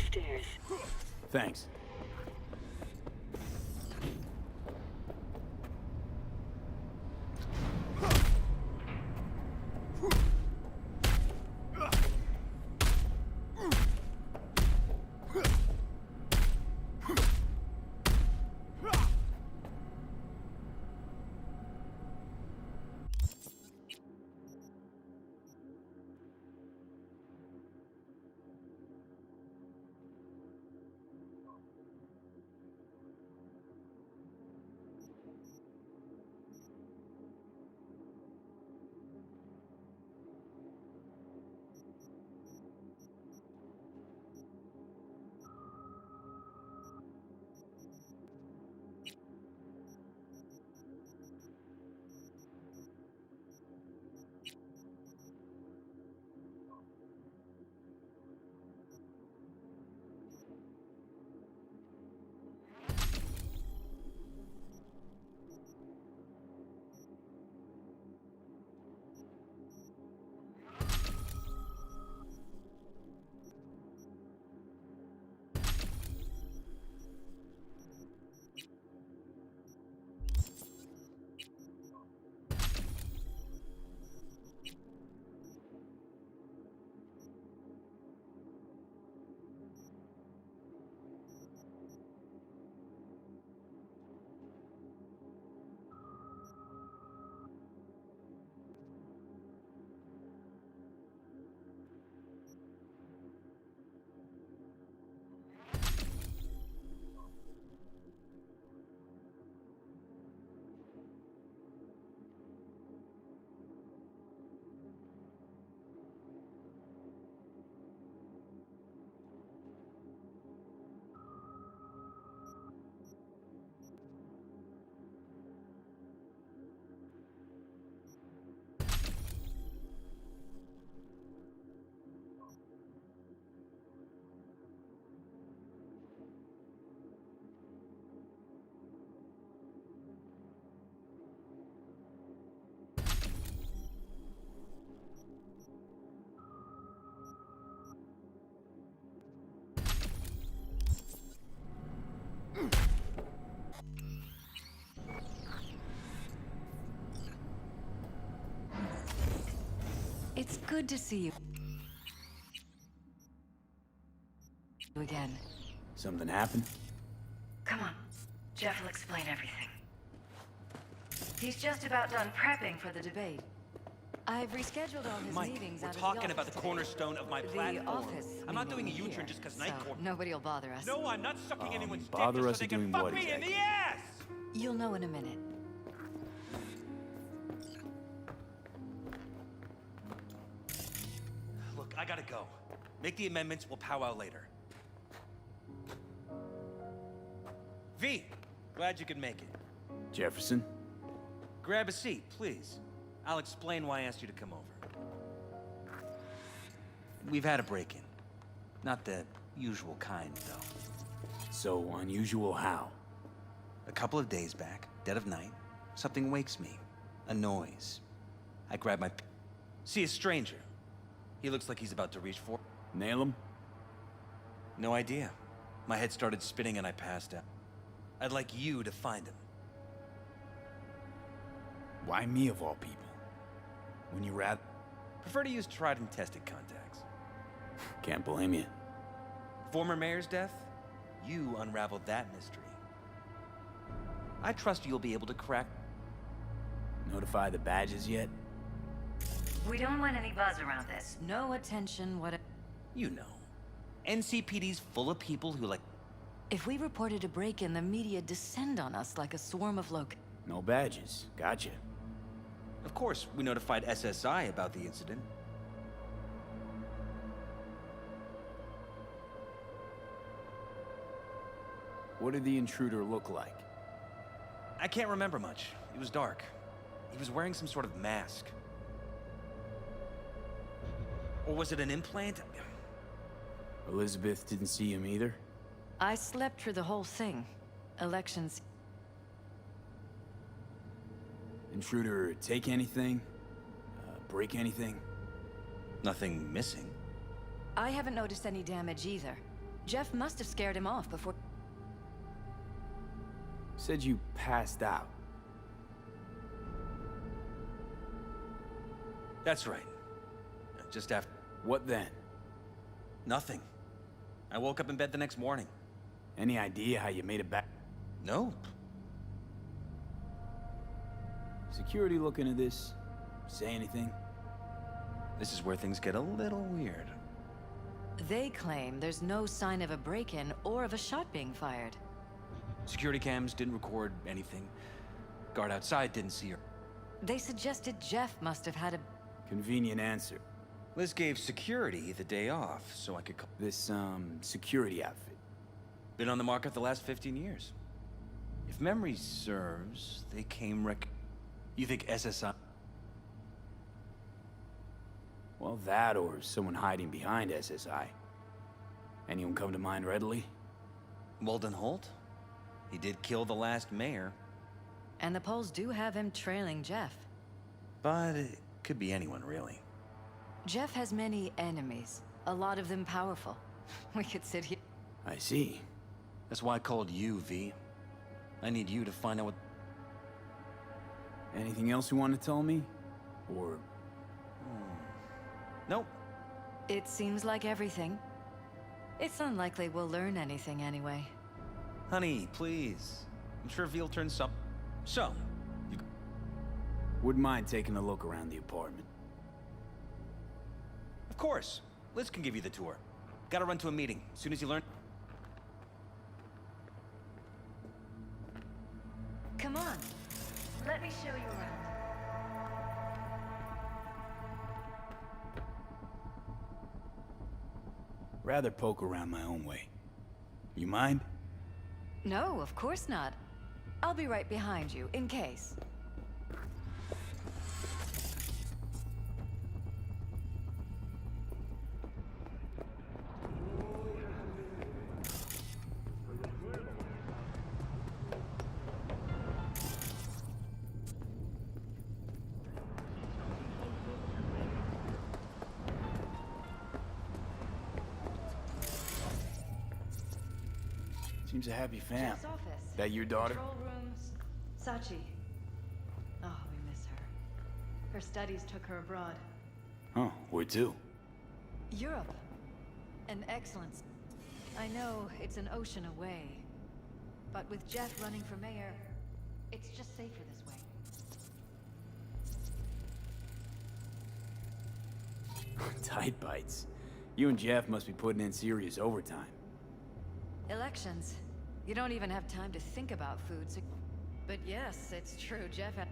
stairs. Thanks. It's good to see you again. Something happened? Come on. Jeff will explain everything. He's just about done prepping for the debate. I've rescheduled all his Mike, meetings we're out of talking the about the office cornerstone of my today. platform. The office. I'm not doing a meaning U-turn here, just because so Night Court. nobody will bother us. No, I'm not sucking anyone's dick bother just us so they at can doing fuck what me in exactly? the ass! You'll know in a minute. Look, I gotta go. Make the amendments, we'll powwow later. V, glad you could make it. Jefferson? Grab a seat, please. I'll explain why I asked you to come over. We've had a break-in. Not the usual kind, though. So unusual how? A couple of days back, dead of night, something wakes me. A noise. I grab my... See a stranger. He looks like he's about to reach for... Nail him? No idea. My head started spinning and I passed out. I'd like you to find him. Why me of all people? When you rather... Prefer to use tried and tested contacts. Can't blame you. Former mayor's death? You unraveled that mystery. I trust you'll be able to crack... Notify the badges yet? We don't want any buzz around this. No attention, whatever. You know. NCPD's full of people who like... If we reported a break-in, the media descend on us like a swarm of locusts. No badges. Gotcha. Of course, we notified SSI about the incident. What did the intruder look like? I can't remember much. It was dark. He was wearing some sort of mask. Or was it an implant? Elizabeth didn't see him either? I slept through the whole thing. Elections. Intruder take anything? Break anything? Nothing missing. I haven't noticed any damage either. Jeff must have scared him off before... Said you passed out. That's right. Just after... What then? Nothing. I woke up in bed the next morning. Any idea how you made it back? Nope. Security looking at this? Say anything? This is where things get a little weird. They claim there's no sign of a break-in or of a shot being fired. Security cams didn't record anything. Guard outside didn't see her. They suggested Jeff must have had a... Convenient answer. Liz gave security the day off, so I could call... This, security outfit. Been on the market the last 15 years. If memory serves, they came You think SSI... Well, that or someone hiding behind SSI. Anyone come to mind readily? Walden Holt? He did kill the last mayor. And the polls do have him trailing Jeff. But it could be anyone, really. Jeff has many enemies, a lot of them powerful. We could sit here... I see. That's why I called you, V. I need you to find out what... Anything else you want to tell me? Or... Nope. It seems like everything. It's unlikely we'll learn anything anyway. Honey, please. I'm sure V'll turn some... So, you... Wouldn't mind taking a look around the apartment. Of course. Liz can give you the tour. Gotta run to a meeting. As soon as you learn... Come on. Let me show you around. Rather poke around my own way. You mind? No, of course not. I'll be right behind you, in case. Seems a happy fam. Jeff's office. That your daughter? Control rooms. Sachi. Oh, we miss her. Her studies took her abroad. Oh, where to? Europe. An excellent... I know it's an ocean away. But with Jeff running for mayor, it's just safer this way. Tight bites. You and Jeff must be putting in serious overtime. Elections. You don't even have time to think about food, so... But yes, it's true, Jeff had...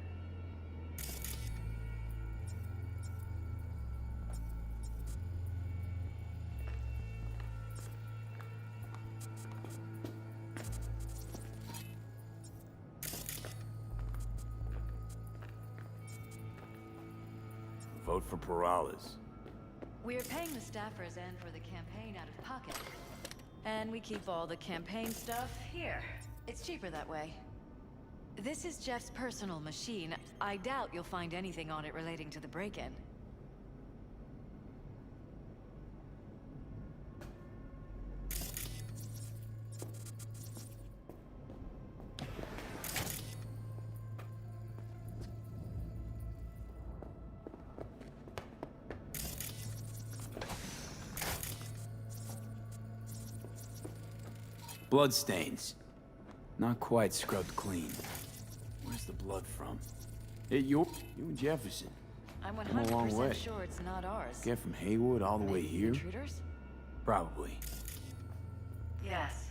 Vote for Perales. We're paying the staffers and for the campaign out of pocket. And we keep all the campaign stuff here. It's cheaper that way. This is Jeff's personal machine. I doubt you'll find anything on it relating to the break-in. Bloodstains. Not quite scrubbed clean. Where's the blood from? Hey, you and Jefferson. I'm Come a long way. 100% sure it's not ours. Get from Haywood all the way Maybe here? Intruders? Probably. Yes.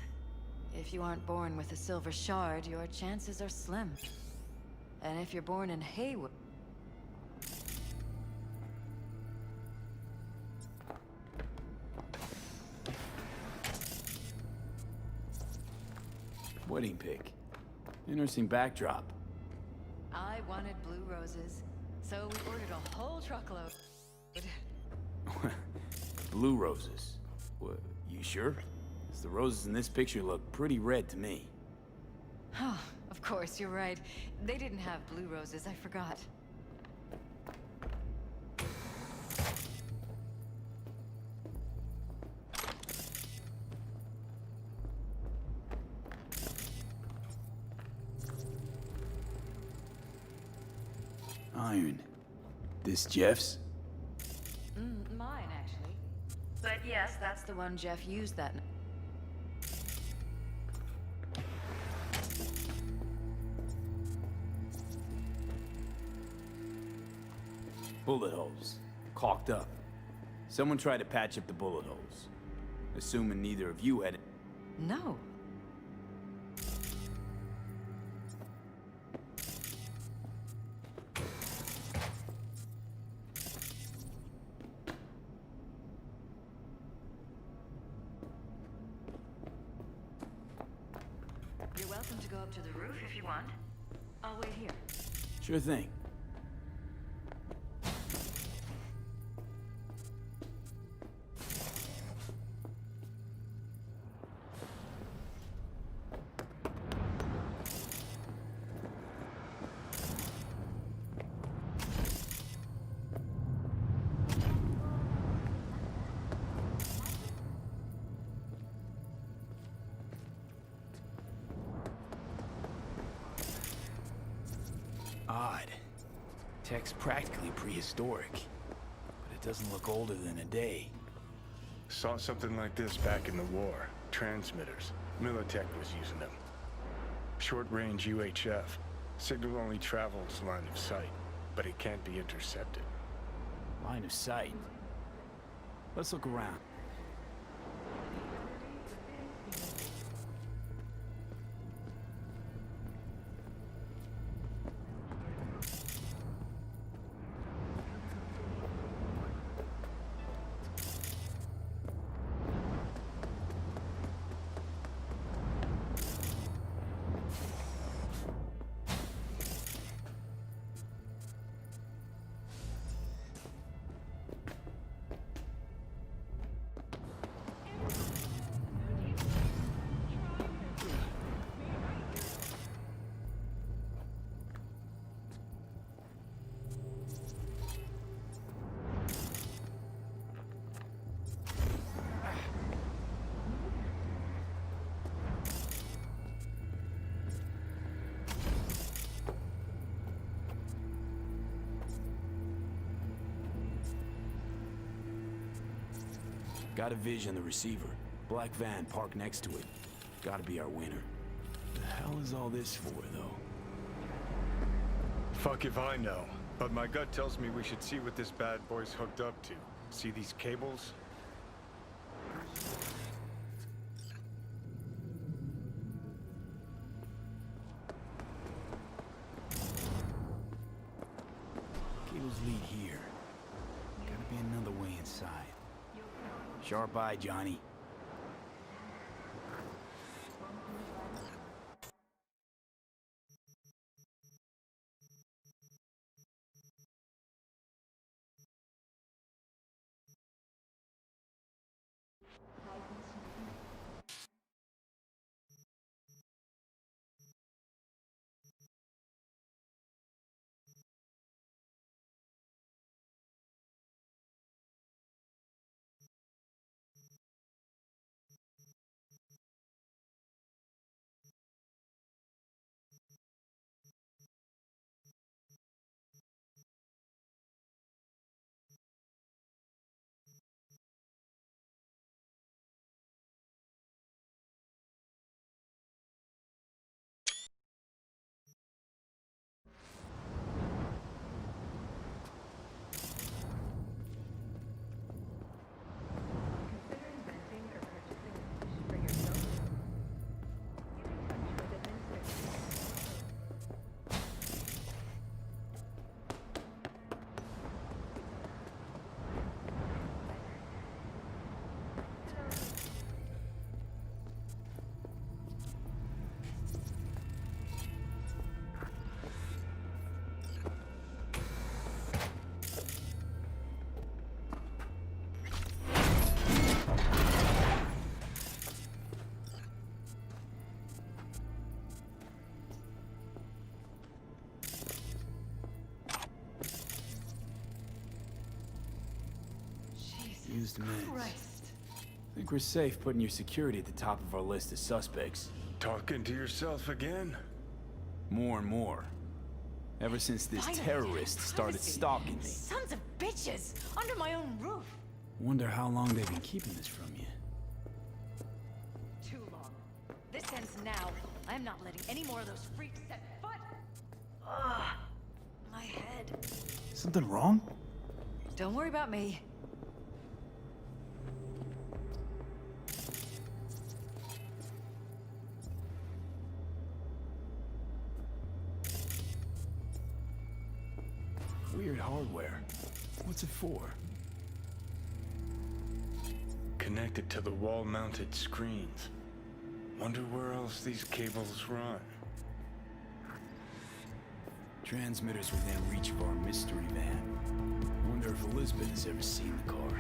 If you aren't born with a silver shard, your chances are slim. And if you're born in Haywood... Wedding pic. Interesting backdrop. I wanted blue roses, so we ordered a whole truckload. Blue roses. What, you sure? 'Cause the roses in this picture look pretty red to me. Oh, of course, you're right. They didn't have blue roses, I forgot. iron. This Jeff's? Mine, actually. But yes, that's the one Jeff used that night. Bullet holes. Caulked up. Someone tried to patch up the bullet holes. Assuming neither of you had it. No. You're welcome to go up to the roof if you want. I'll wait here. Sure thing. Odd. Tech's practically prehistoric, but it doesn't look older than a day. Saw something like this back in the war. Transmitters. Militech was using them. Short-range UHF. Signal only travels line of sight, but it can't be intercepted. Line of sight. Let's look around. Got a vision on the receiver. Black van parked next to it. Gotta be our winner. The hell is all this for, though? Fuck if I know. But my gut tells me we should see what this bad boy's hooked up to. See these cables? Cables lead here. Gotta be another way inside. Sharp eye, Johnny. Used meds. Christ. Think we're safe putting your security at the top of our list of suspects. Talking to yourself again? More and more. Ever since this Finally, terrorist started privacy. stalking me. Sons of bitches! Under my own roof! Wonder how long they've been keeping this from you. Too long. This ends now. I'm not letting any more of those freaks set foot! Ugh. My head. Something wrong? Don't worry about me. Weird hardware. What's it for? Connected to the wall-mounted screens. Wonder where else these cables run. Transmitters within reach of our mystery van. Wonder if Elizabeth has ever seen the car.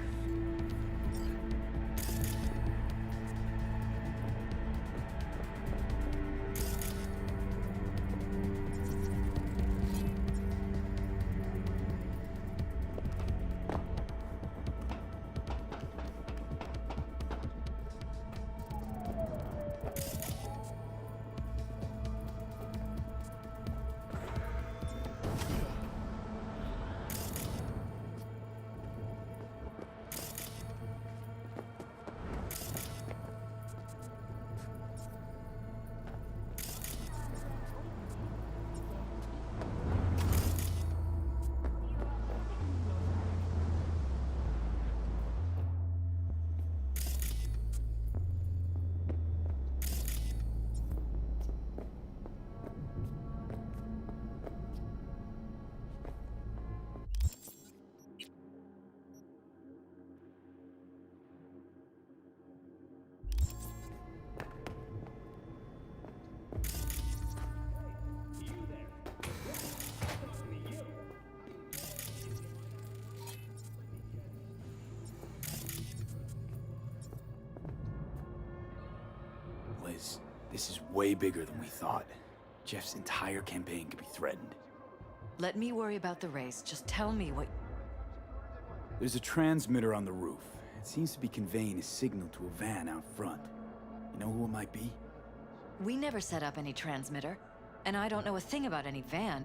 Liz, this is way bigger than we thought. Jeff's entire campaign could be threatened. Let me worry about the race. Just tell me what... There's a transmitter on the roof. It seems to be conveying a signal to a van out front. You know who it might be? We never set up any transmitter, and I don't know a thing about any van.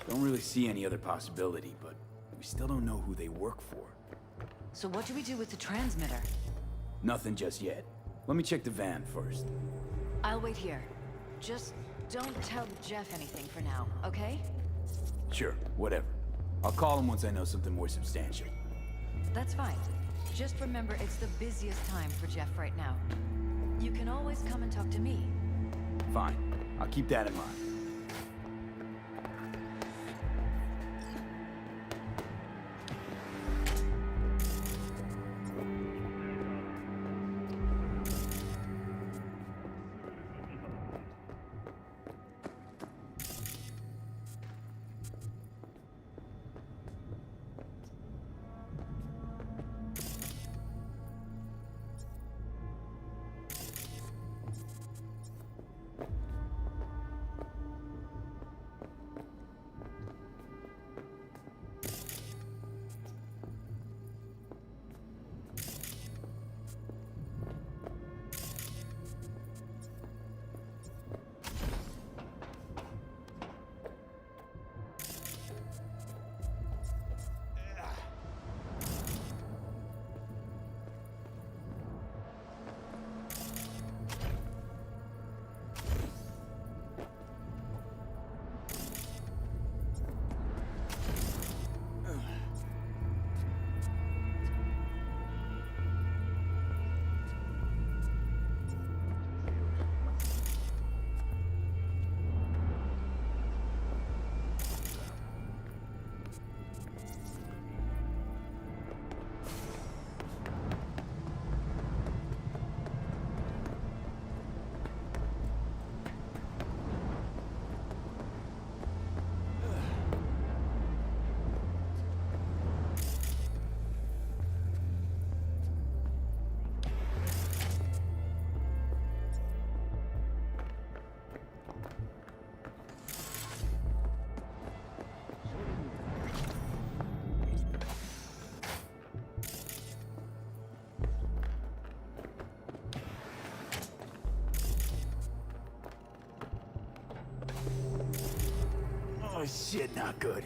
Don't really see any other possibility, but we still don't know who they work for. So what do we do with the transmitter? Nothing just yet. Let me check the van first. I'll wait here. Just don't tell Jeff anything for now, okay? Sure, whatever. I'll call him once I know something more substantial. That's fine. Just remember it's the busiest time for Jeff right now. You can always come and talk to me. Fine. I'll keep that in mind. shit, not good.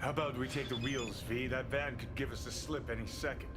How about we take the wheels, V? That van could give us the slip any second.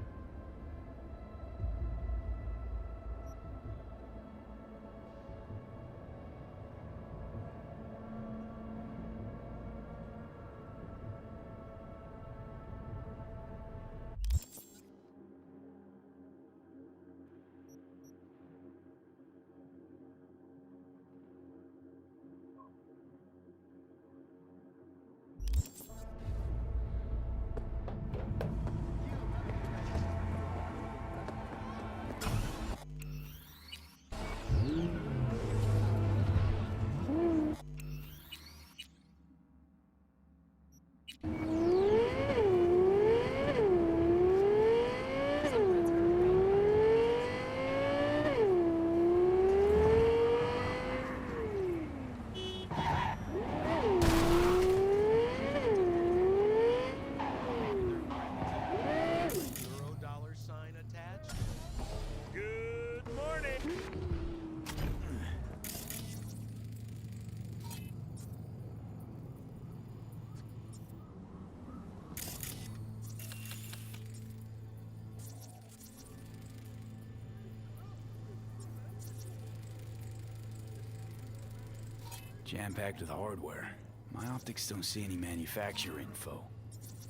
Jam-packed with hardware. My optics don't see any manufacturer info.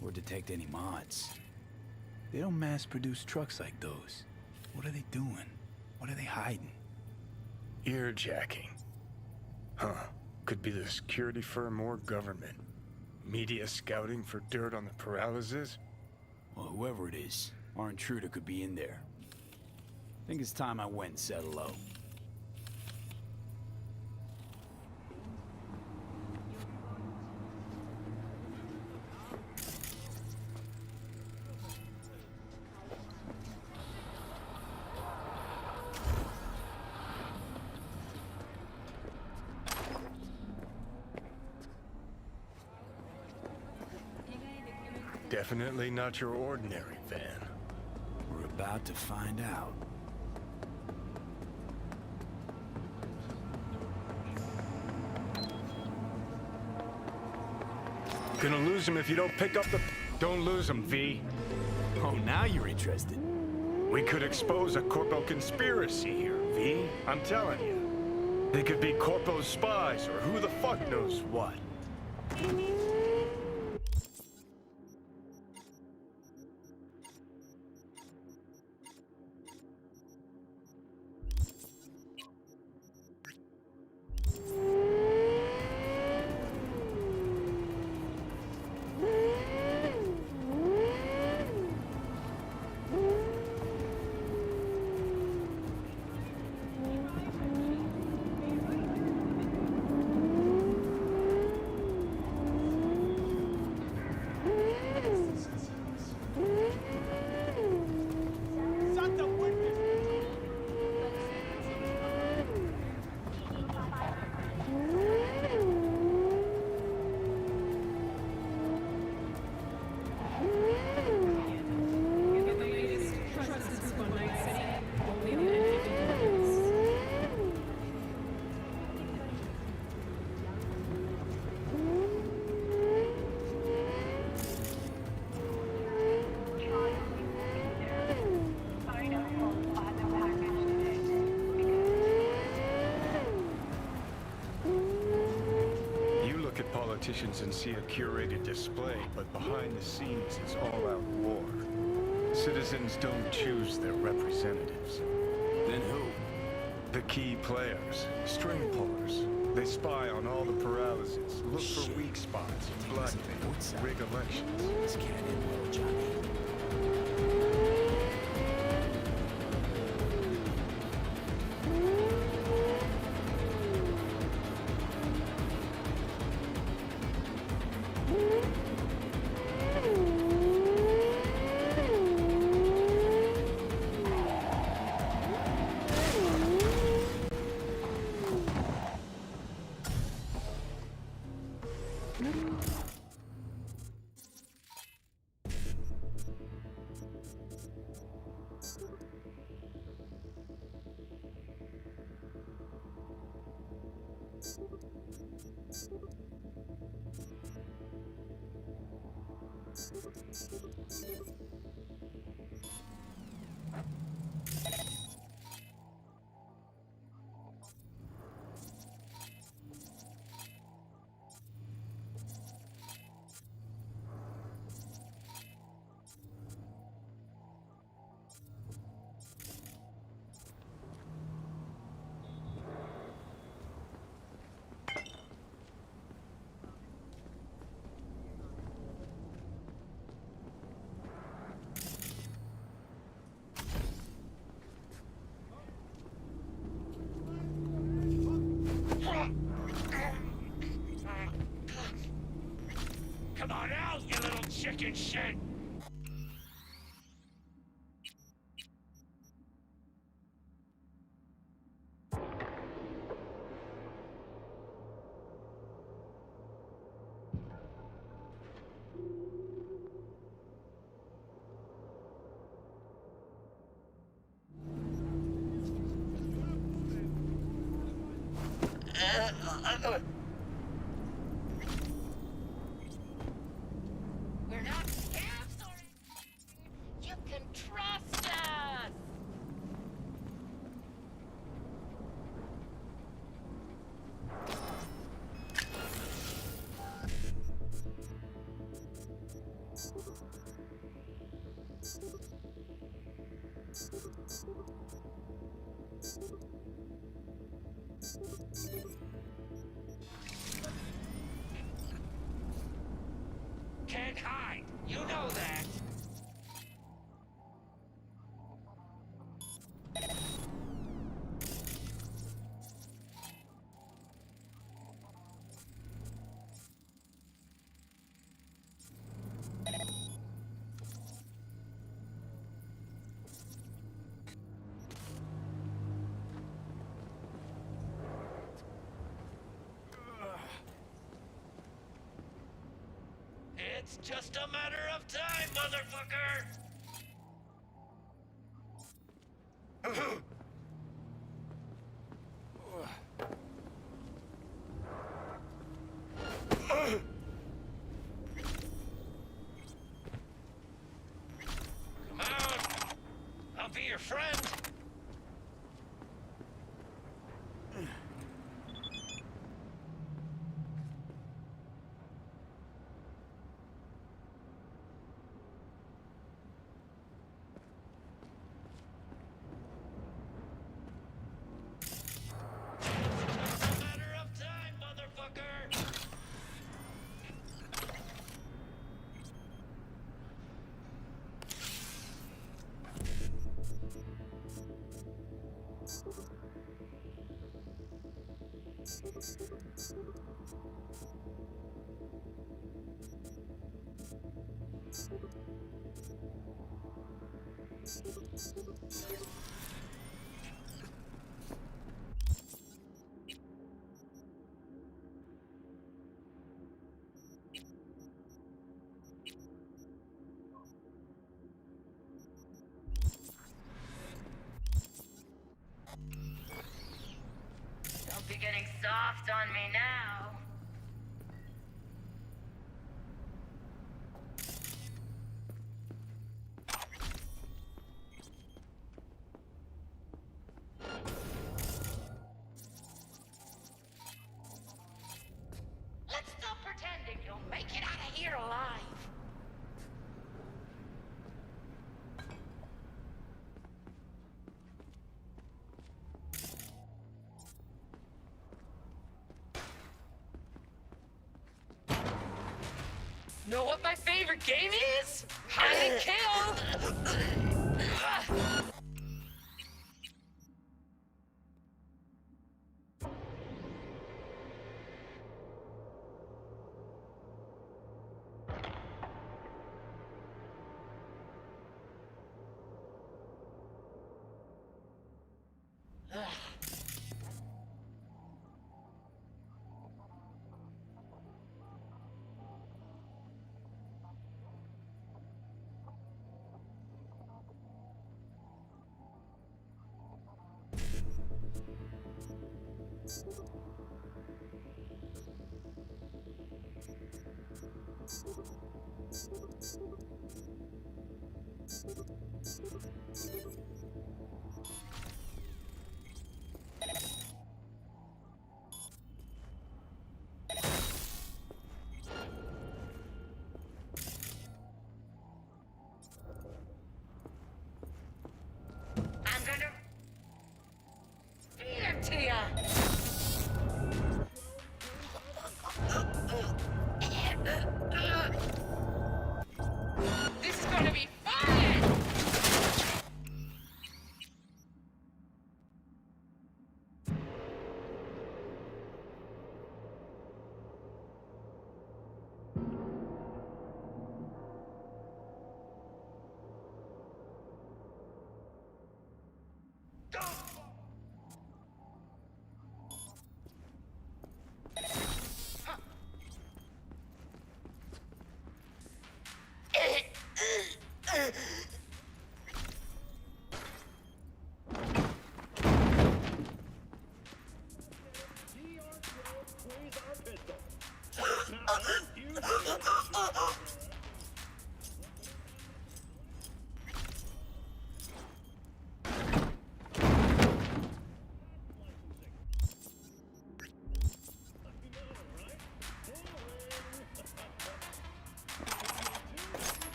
Or detect any mods. They don't mass-produce trucks like those. What are they doing? What are they hiding? Earjacking. Huh. Could be the security firm or government. Media scouting for dirt on the paralysis? Well, whoever it is, our intruder could be in there. Think it's time I went and said hello. Definitely not your ordinary van. We're about to find out. Gonna lose him if you don't pick up the... Don't lose him, V. Oh, now you're interested. We could expose a Corpo conspiracy here, V. I'm telling you. They could be Corpo spies or who the fuck knows what. Politicians and see a curated display, but behind the scenes it's all-out war. Citizens don't choose their representatives. Then who? The key players, string pullers. They spy on all the paralysis, look for weak spots, blackmail, rig elections. This can't end well, Johnny. Come on out, you little chicken shit! We're not scabs or anything. You can trust us. Can't hide. You know that. It's just a matter of time, motherfucker! Come on! I'll be your friend! Matter of time, motherfucker! Don't be getting soft on me now. Let's stop pretending you'll make it out of here alive. Know what my favorite game is? Hide and kill!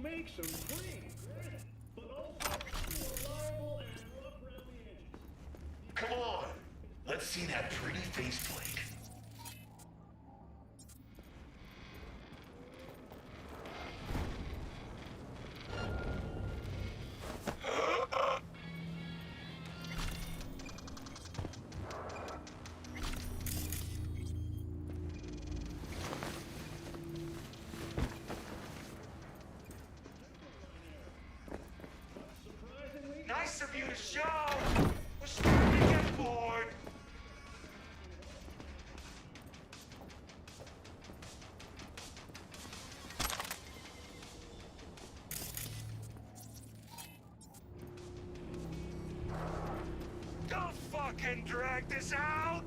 makes them pretty great, but also unreliable and rough around the edges. Come on, let's see that pretty faceplate. Nice of you to show! We're starting to get bored! Don't fucking drag this out!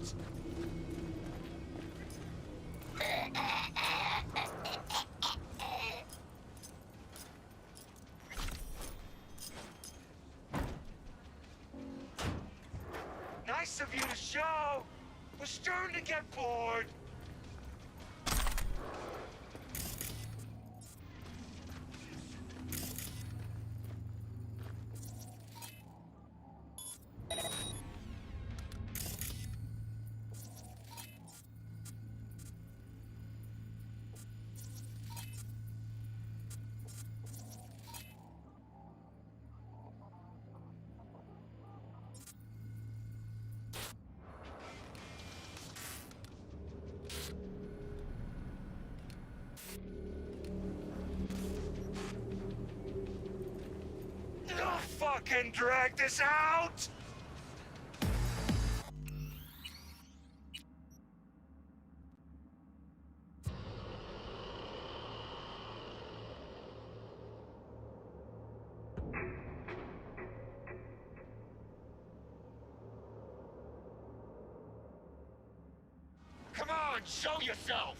Nice of you to show! We're starting to get bored! Don't fucking drag this out! Come on, show yourself!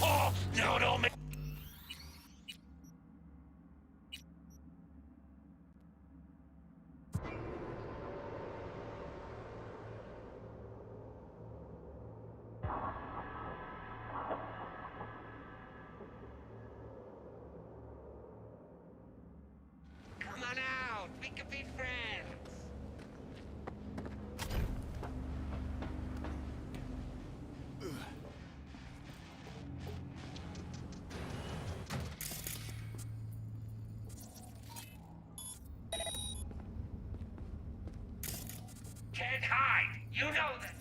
Oh, no, no, man. Come on out, we could be friends. Can't hide, you know that.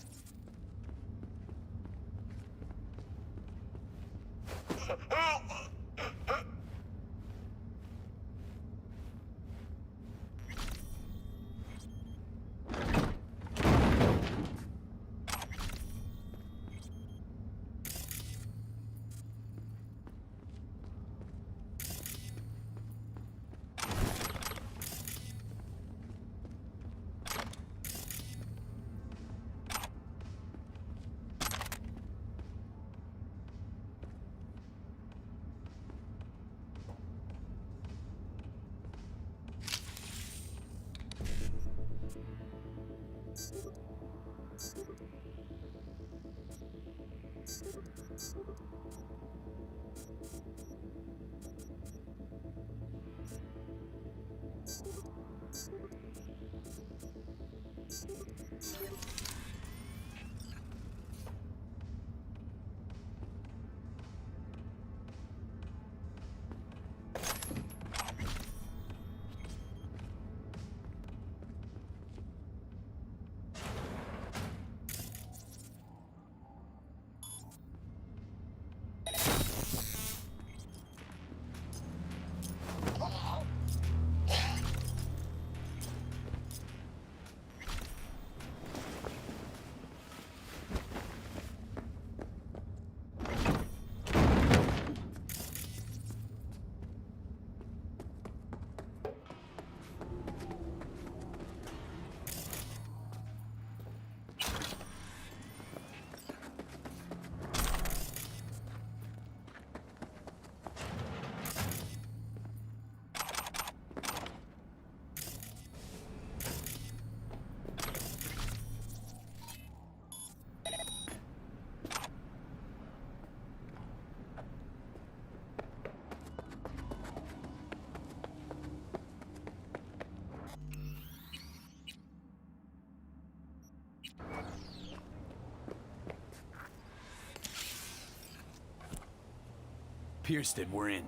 Pierced it, we're in.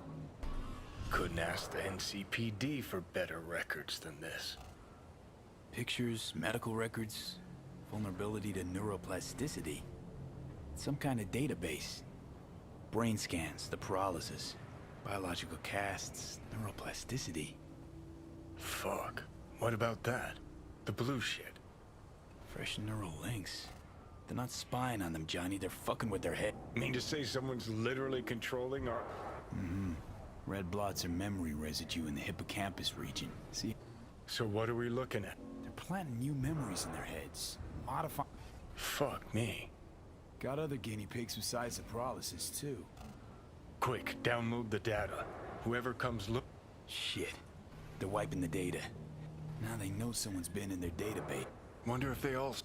Couldn't ask the NCPD for better records than this. Pictures, medical records, vulnerability to neuroplasticity. Some kind of database. Brain scans, the paralysis, biological casts, neuroplasticity. Fuck. What about that? The blue shit. Fresh neural links. They're not spying on them, Johnny. They're fucking with their head. Mean to say someone's literally controlling our... Red blots are memory residue in the hippocampus region. See? So what are we looking at? They're planting new memories in their heads. Modify... Fuck me. Got other guinea pigs besides the paralysis, too. Quick, download the data. Whoever comes look... Shit. They're wiping the data. Now they know someone's been in their database. Wonder if they all...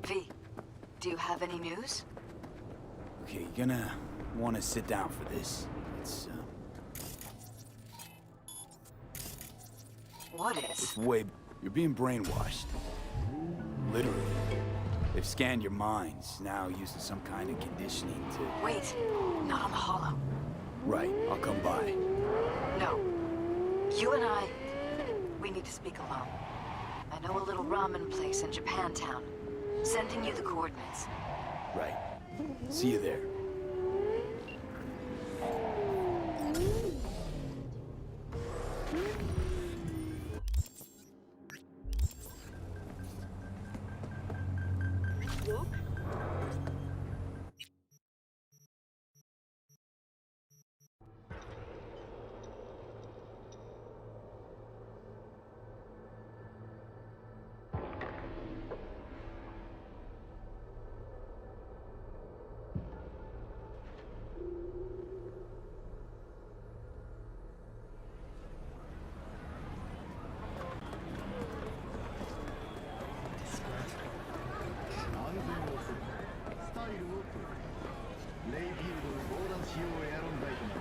V, do you have any news? Okay, you're gonna want to sit down for this. It's, What is? way... You're being brainwashed. Literally. They've scanned your minds, now using some kind of conditioning to... Wait, not on the hollow. Right, I'll come by. No. You and I, we need to speak alone. I know a little ramen place in Japantown. Sending you the coordinates. Right. See you there.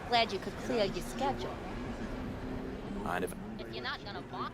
Glad you could clear your schedule. Mind if... If you're not gonna walk.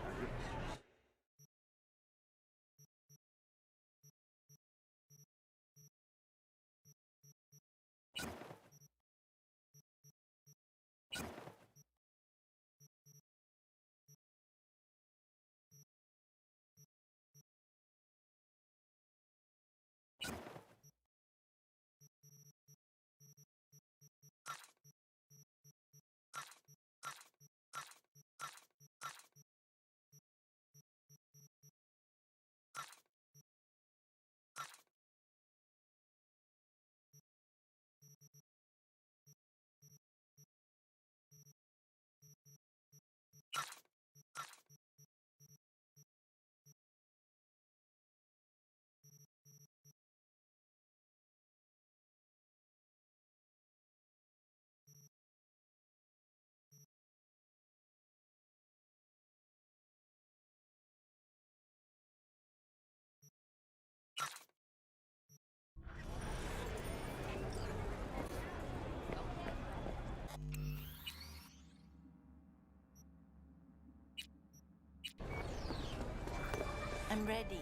I'm ready.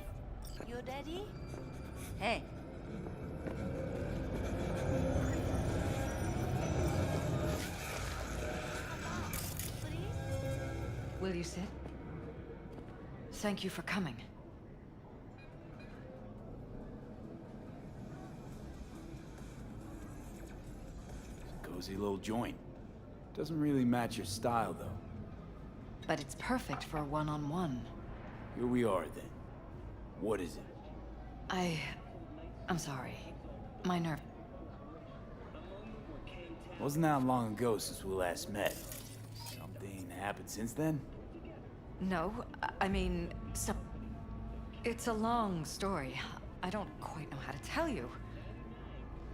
You ready? Hey. Will you sit? Thank you for coming. Cozy little joint. Doesn't really match your style, though. But it's perfect for a one-on-one. Here we are, then. What is it? I'm sorry. My nerve... Wasn't that long ago since we last met. Something happened since then? No, I mean, it's a long story. I don't quite know how to tell you.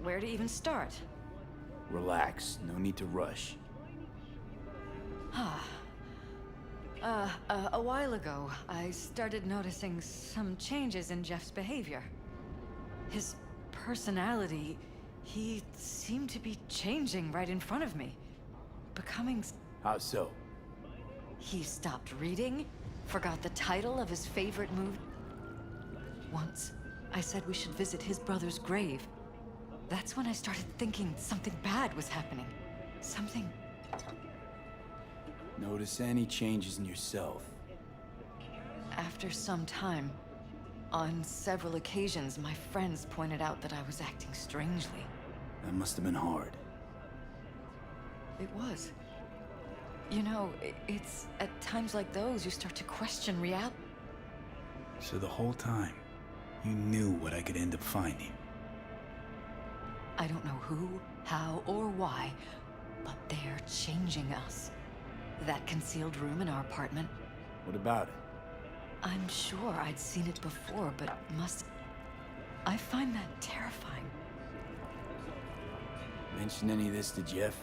Where to even start? Relax. No need to rush. A while ago, I started noticing some changes in Jeff's behavior. His personality, he seemed to be changing right in front of me. Becoming... How so? He stopped reading, forgot the title of his favorite movie. Once, I said we should visit his brother's grave. That's when I started thinking something bad was happening. Something... Notice any changes in yourself? After some time, on several occasions, my friends pointed out that I was acting strangely. That must have been hard. It was. You know, it's at times like those you start to question reality. So the whole time, you knew what I could end up finding. I don't know who, how, or why, but they're changing us. That concealed room in our apartment, What about it? I'm sure I'd seen it before, but I find that terrifying. Mention any of this to Jeff?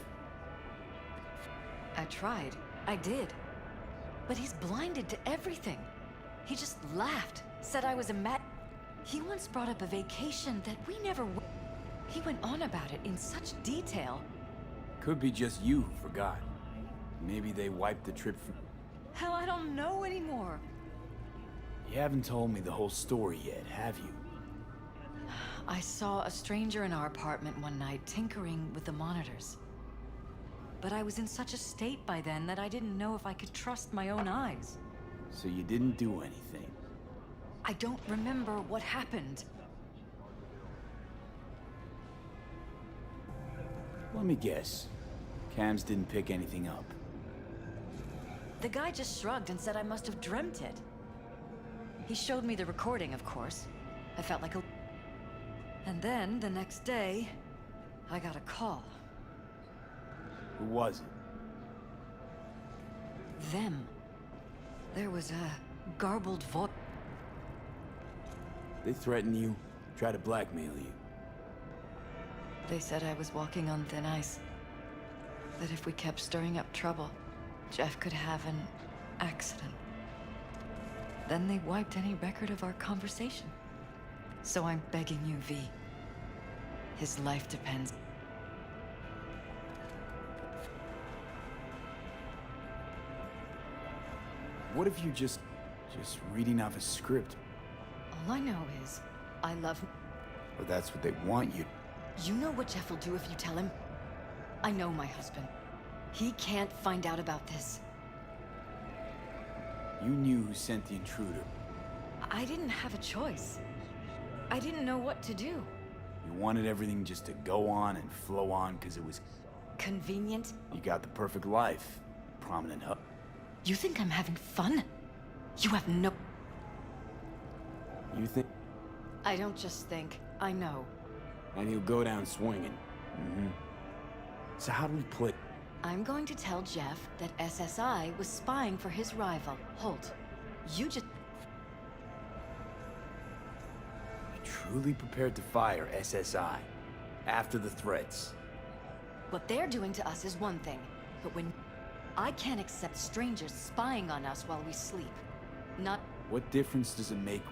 I tried. I did. But he's blinded to everything. He just laughed, said I was a He once brought up a vacation that we never went. He went on about it in such detail. Could be just you who forgot. Maybe they wiped the trip from... Hell, I don't know anymore. You haven't told me the whole story yet, have you? I saw a stranger in our apartment one night tinkering with the monitors. But I was in such a state by then that I didn't know if I could trust my own eyes. So you didn't do anything? I don't remember what happened. Let me guess. Cams didn't pick anything up. The guy just shrugged and said I must have dreamt it. He showed me the recording, of course. I felt like a... And then, the next day, I got a call. Who was it? Them. There was a garbled voice. They threatened you, try to blackmail you. They said I was walking on thin ice. That if we kept stirring up trouble, Jeff could have an accident. Then they wiped any record of our conversation. So I'm begging you, V. His life depends. What if you just reading off a script? All I know is, I love... Or that's what they want you... You know what Jeff will do if you tell him? I know my husband. He can't find out about this. You knew who sent the intruder. I didn't have a choice. I didn't know what to do. You wanted everything just to go on and flow on because it was... Convenient? You got the perfect life. Prominent hub. You think I'm having fun? You have no... You think... I don't just think. I know. And you'll go down swinging. Mm-hmm. So how do we play... I'm going to tell Jeff that SSI was spying for his rival, Holt. You just... You truly prepared to fire SSI after the threats. What they're doing to us is one thing, but when... I can't accept strangers spying on us while we sleep. Not... What difference does it make?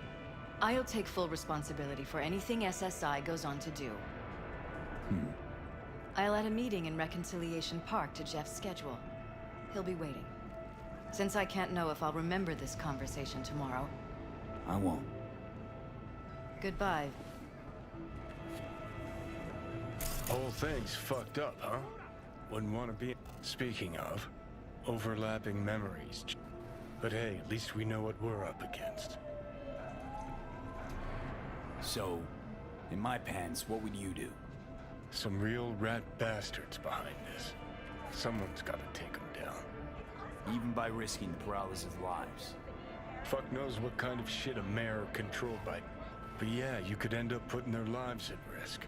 I'll take full responsibility for anything SSI goes on to do. I'll add a meeting in Reconciliation Park to Jeff's schedule. He'll be waiting. Since I can't know if I'll remember this conversation tomorrow. I won't. Goodbye. Whole thing's fucked up, huh? Wouldn't want to be... Speaking of, overlapping memories. But hey, at least we know what we're up against. So, in my pants, what would you do? Some real rat bastards behind this. Someone's gotta take them down. Even by risking the Peralez's lives. Fuck knows what kind of shit a mayor controlled by... But yeah, you could end up putting their lives at risk.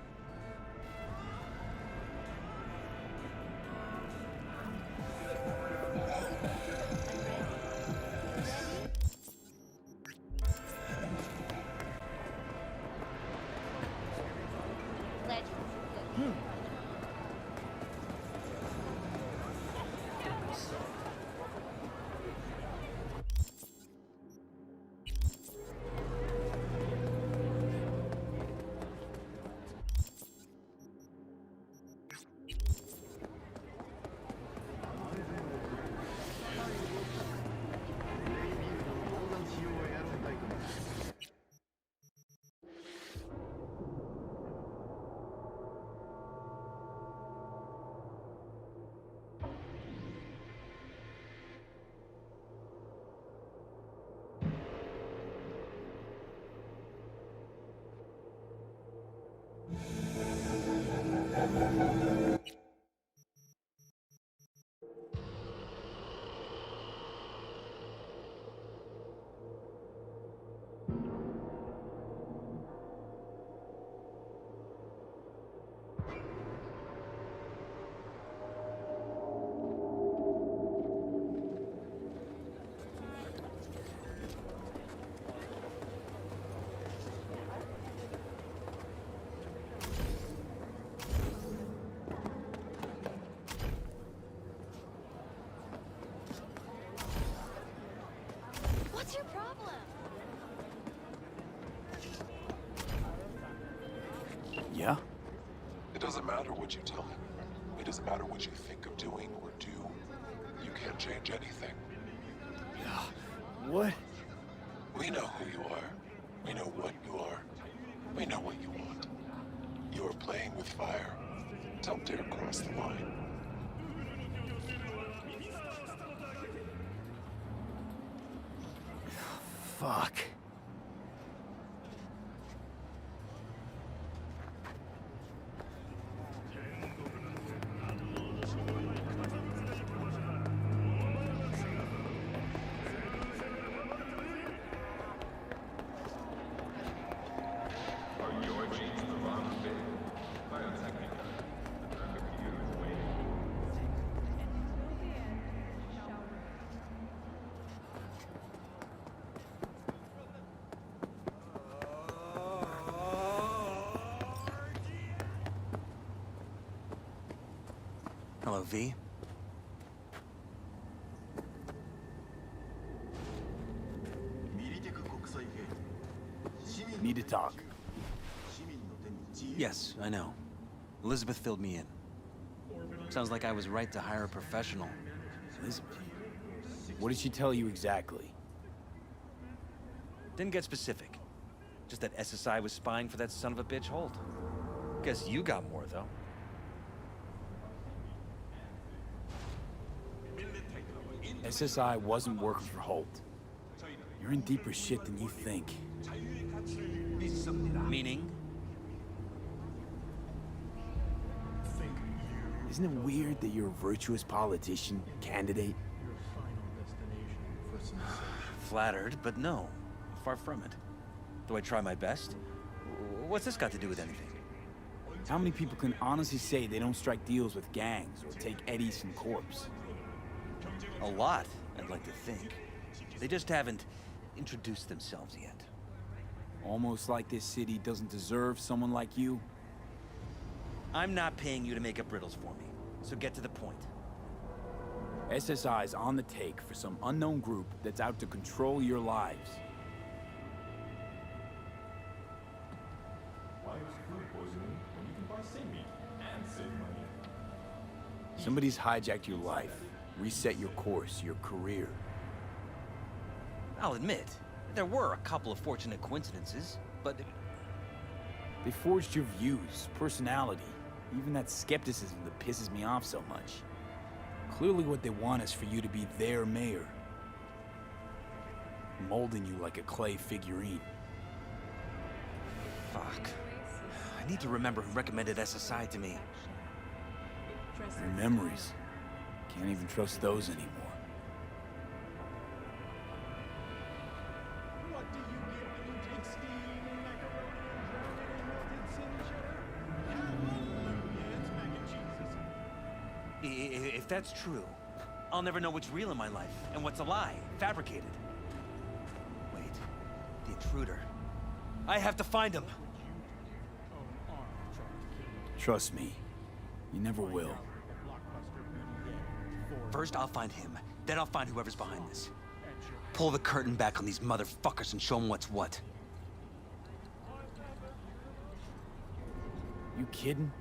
What's your problem? Yeah? It doesn't matter what you tell him. It doesn't matter what you think of doing or do. You can't change anything. What? We know who you are. We know what you are. We know what you want. You are playing with fire. Don't dare cross the line. Fuck. Hello, V. Need to talk. Yes, I know. Elizabeth filled me in. Sounds like I was right to hire a professional. Elizabeth? What did she tell you exactly? Didn't get specific. Just that SSI was spying for that son of a bitch Holt. Guess you got more, though. SSI wasn't working for Holt. You're in deeper shit than you think. Meaning? Isn't it weird that you're a virtuous politician, candidate? Flattered, but no. Far from it. Do I try my best? What's this got to do with anything? How many people can honestly say they don't strike deals with gangs or take eddies from corpse? A lot, I'd like to think. They just haven't introduced themselves yet. Almost like this city doesn't deserve someone like you. I'm not paying you to make up riddles for me, so get to the point. SSI's on the take for some unknown group that's out to control your lives. Why use food poisoning when you can buy same meat and save money? Somebody's hijacked your life, reset your course, your career. I'll admit, there were a couple of fortunate coincidences, but... They forged your views, personality, even that skepticism that pisses me off so much. Clearly what they want is for you to be their mayor. Molding you like a clay figurine. Fuck. I need to remember who recommended SSI to me. Your memories. Can't even trust those anymore. What do you get when you take steaming macaroni and drown it in melted sin cheddar? Hallelujah, it's mac and cheese, isn't it? If that's true, I'll never know what's real in my life and what's a lie, fabricated. Wait, the intruder. I have to find him. Trust me, you never will. First, I'll find him. Then I'll find whoever's behind this. Pull the curtain back on these motherfuckers and show them what's what. You kidding?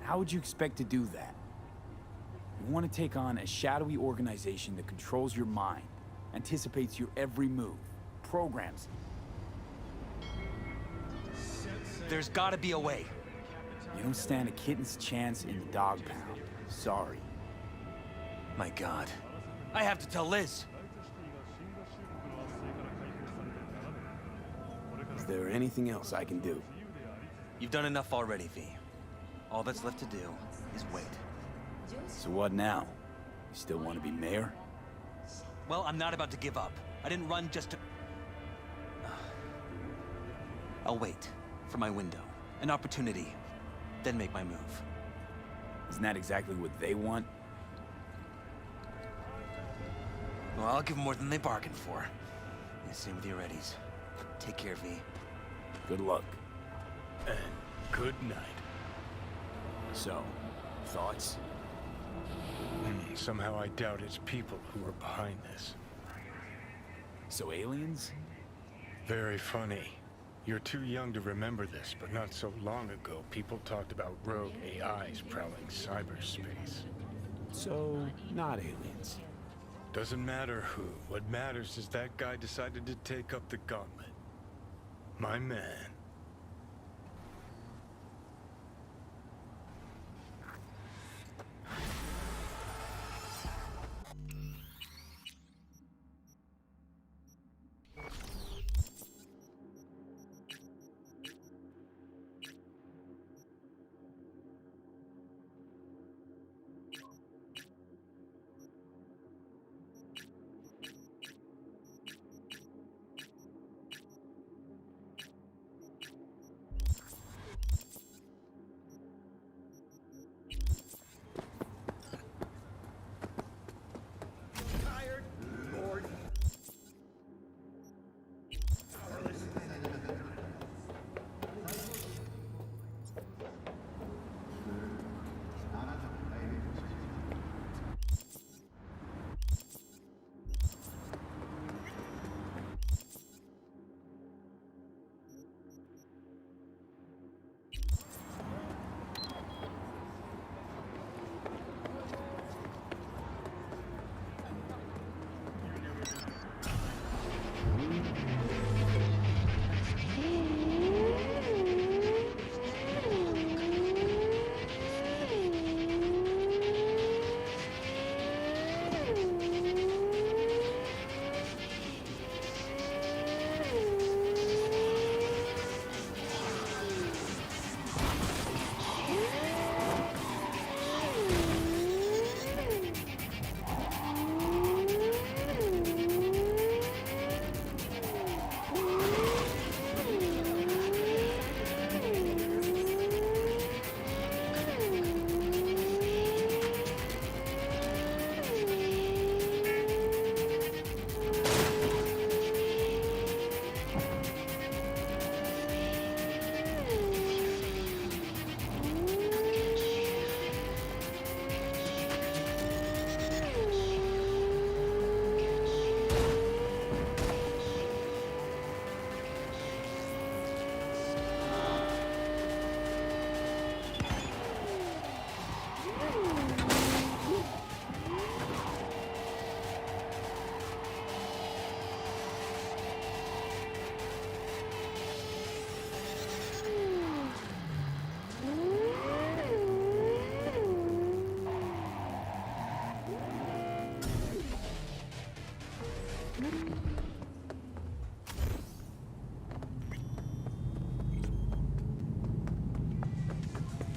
How would you expect to do that? You want to take on a shadowy organization that controls your mind, anticipates your every move, programs. There's gotta be a way. You don't stand a kitten's chance in the dog pound. Sorry. My God. I have to tell Liz. Is there anything else I can do? You've done enough already, V. All that's left to do is wait. So what now? You still want to be mayor? Well, I'm not about to give up. I didn't run just to... I'll wait for my window, an opportunity, then make my move. Isn't that exactly what they want? Well, I'll give them more than they bargained for. Yeah, same with your Eddies. Take care, V. Good luck. And good night. So, thoughts? Somehow I doubt it's people who are behind this. So aliens? Very funny. You're too young to remember this, but not so long ago, people talked about rogue AIs prowling cyberspace. So, not aliens. Doesn't matter who. What matters is that guy decided to take up the gauntlet. My man. Tired, bored, powerless.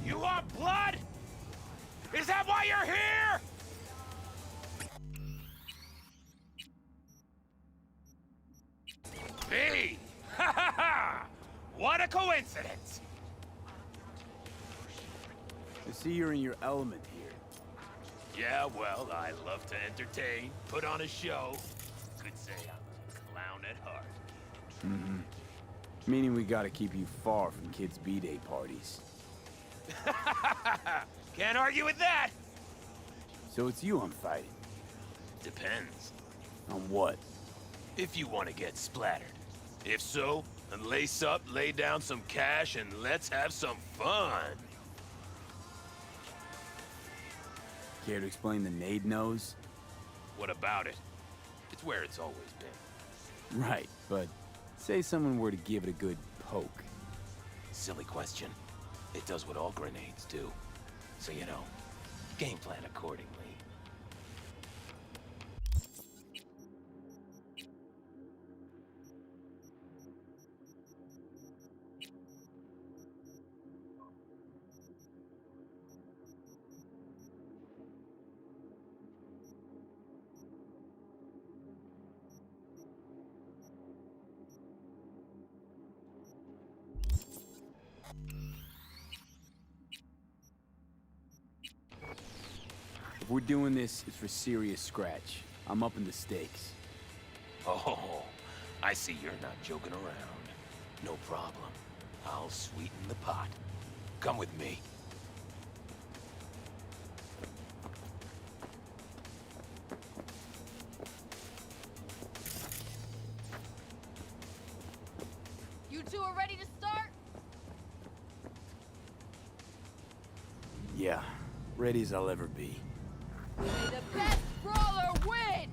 You want blood? Is that why you're here? Me! Ha ha ha! What a coincidence! I see you're in your element here. Yeah, well, I love to entertain, put on a show. Could say I'm a clown at heart. Meaning we gotta keep you far from kids' B-Day parties. Can't argue with that! So it's you I'm fighting. Depends. On what? If you want to get splattered. If so, then lace up, lay down some cash, and let's have some fun. Care to explain the nade nose? What about it? It's where it's always been. Right, but say someone were to give it a good poke. Silly question. It does what all grenades do. So, you know, game plan accordingly. If we're doing this, it's for serious scratch. I'm upping the stakes. Oh, I see you're not joking around. No problem. I'll sweeten the pot. Come with me. two are ready to start? Yeah, ready as I'll ever be. May the best brawler win!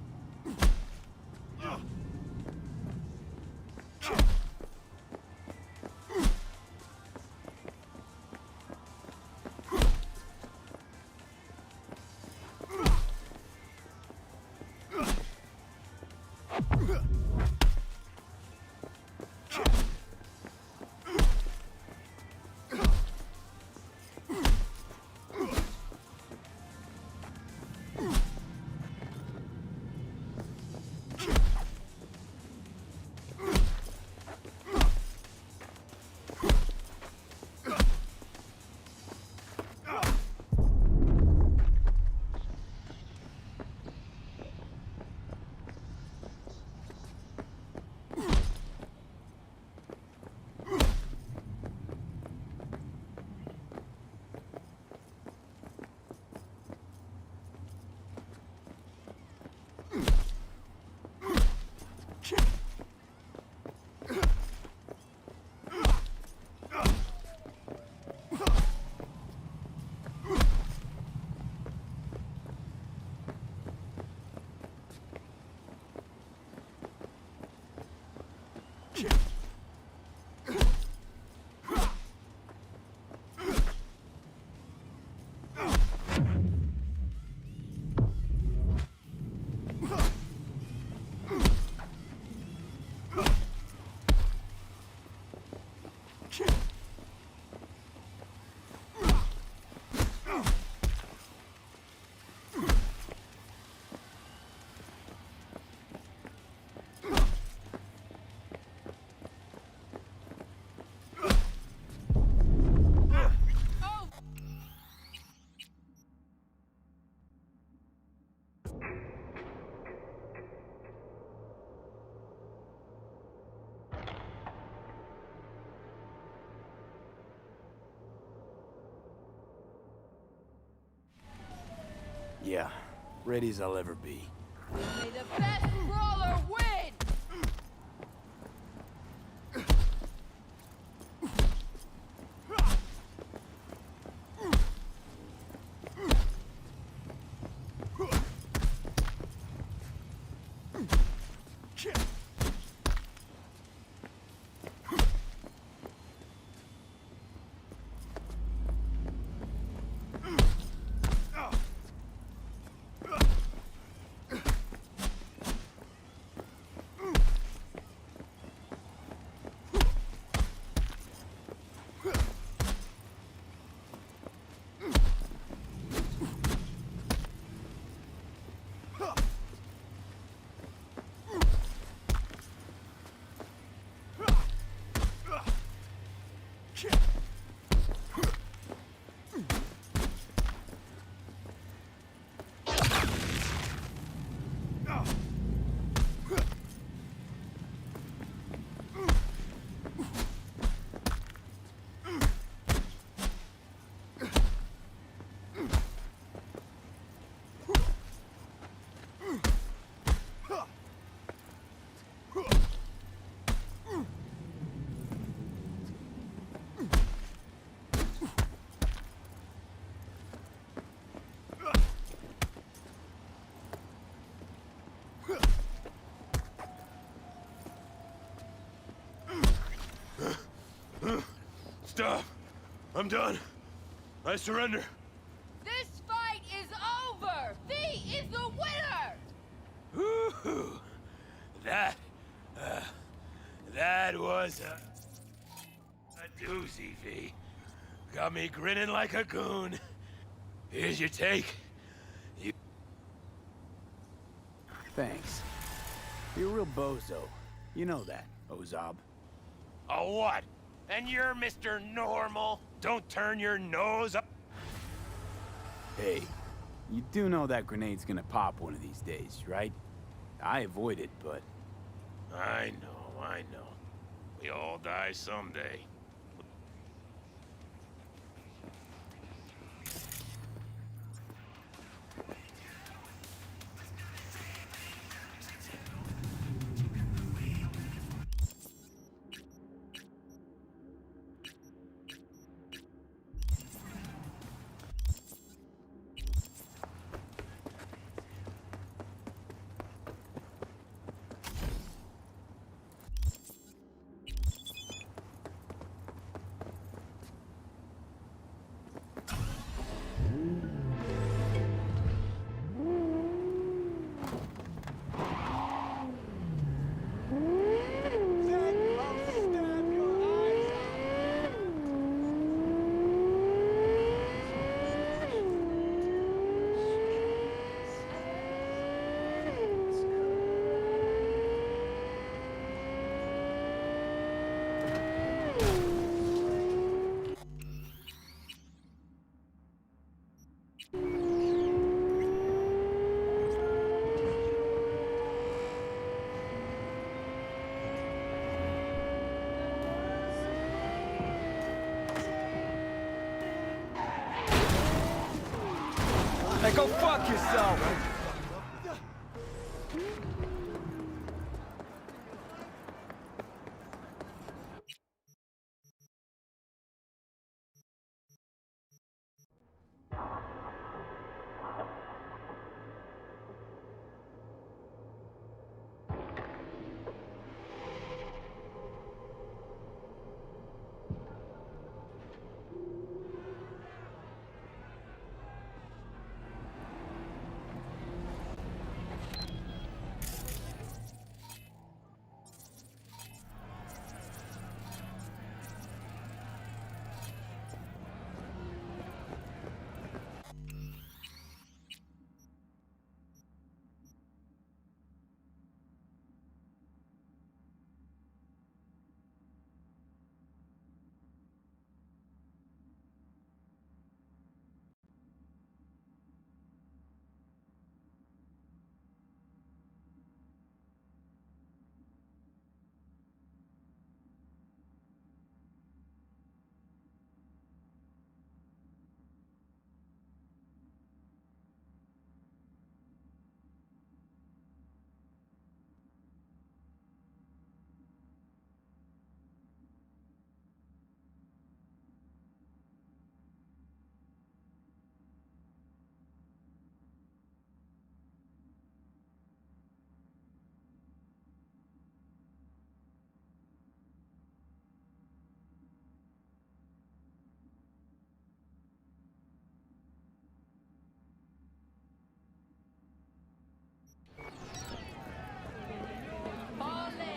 Yeah, ready as I'll ever be. May the best brawler win! Stop! I'm done. I surrender. This fight is over! V is the winner! Woo-hoo. That was a doozy, V. Got me grinning like a goon. Here's your take. Thanks. You're a real bozo. You know that, Ozab. A what? And you're Mr. Normal? Don't turn your nose up. Hey, you do know that grenade's gonna pop one of these days, right? I avoid it, but... I know. We all die someday. Hey, go fuck yourself!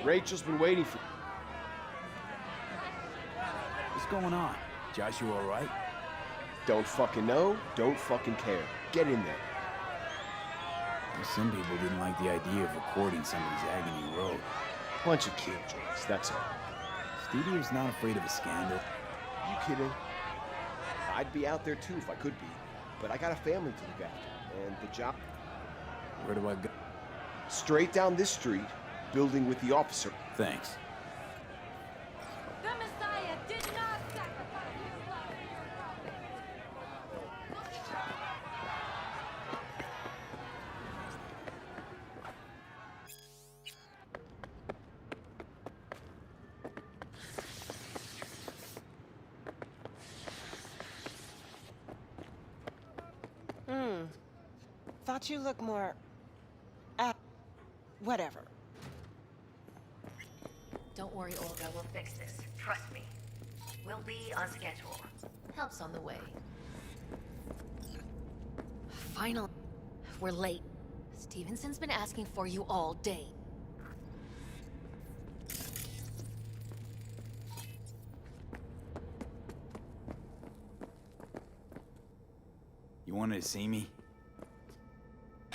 Rachel's been waiting for... What's going on? Josh, you alright? Don't fucking know, don't fucking care. Get in there. Some people didn't like the idea of recording somebody's agony road. Bunch of killjoys, that's all. Studio's not afraid of a scandal. You kidding? I'd be out there too if I could be. But I got a family to look after, and the job... Where do I go? Straight down this street, building with the officer. Thanks. The Messiah did not sacrifice his life. Thought you looked more... whatever. Don't worry, Olga. We'll fix this. Trust me. We'll be on schedule. Help's on the way. Finally. We're late. Stevenson's been asking for you all day. You wanted to see me?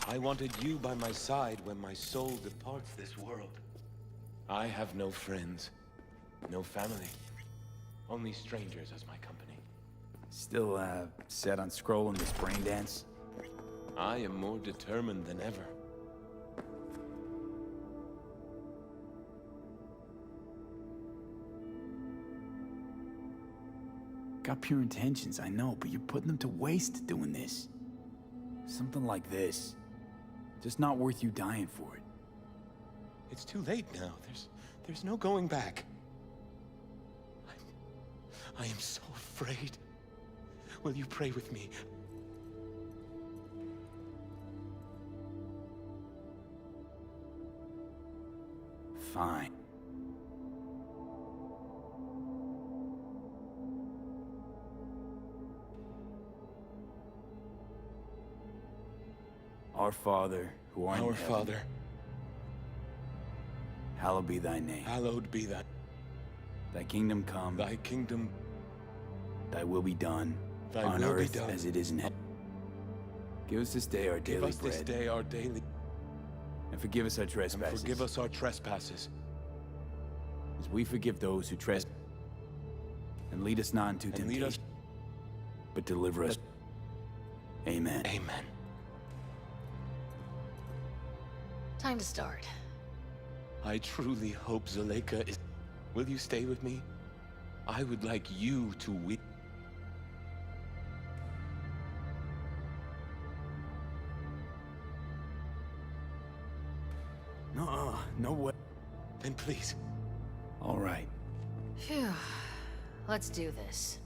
I wanted you by my side when my soul departs this world. I have no friends, no family, only strangers as my company. Still, set on scrolling this brain dance? I am more determined than ever. Got pure intentions, I know, but you're putting them to waste doing this. Something like this. Just not worth you dying for it. It's too late now. There's no going back. I am so afraid. Will you pray with me? Fine. Our Father, who art in Our heaven, Father, hallowed be thy name. hallowed be thy... Thy kingdom come, Thy kingdom, thy will be done, thy on will be earth done. as it is in heaven. Give us this day our Give daily us this bread, day our daily... and forgive us our And trespasses, forgive us our trespasses, as we forgive those who trespass. And lead us not into and temptation, lead us... but deliver us. Amen. Amen. Time to start. I truly hope Zuleika is... Will you stay with me? I would like you to win. way. Then please. All right. Phew. Let's do this.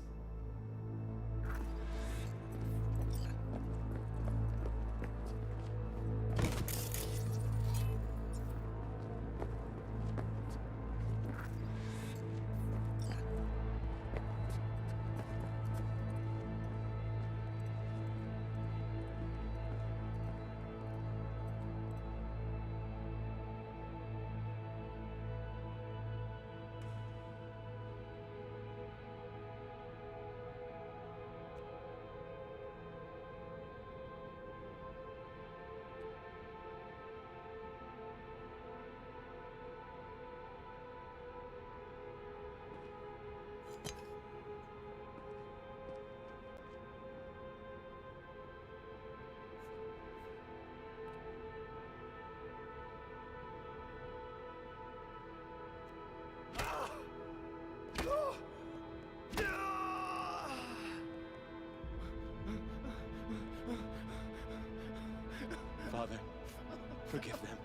Father, forgive them.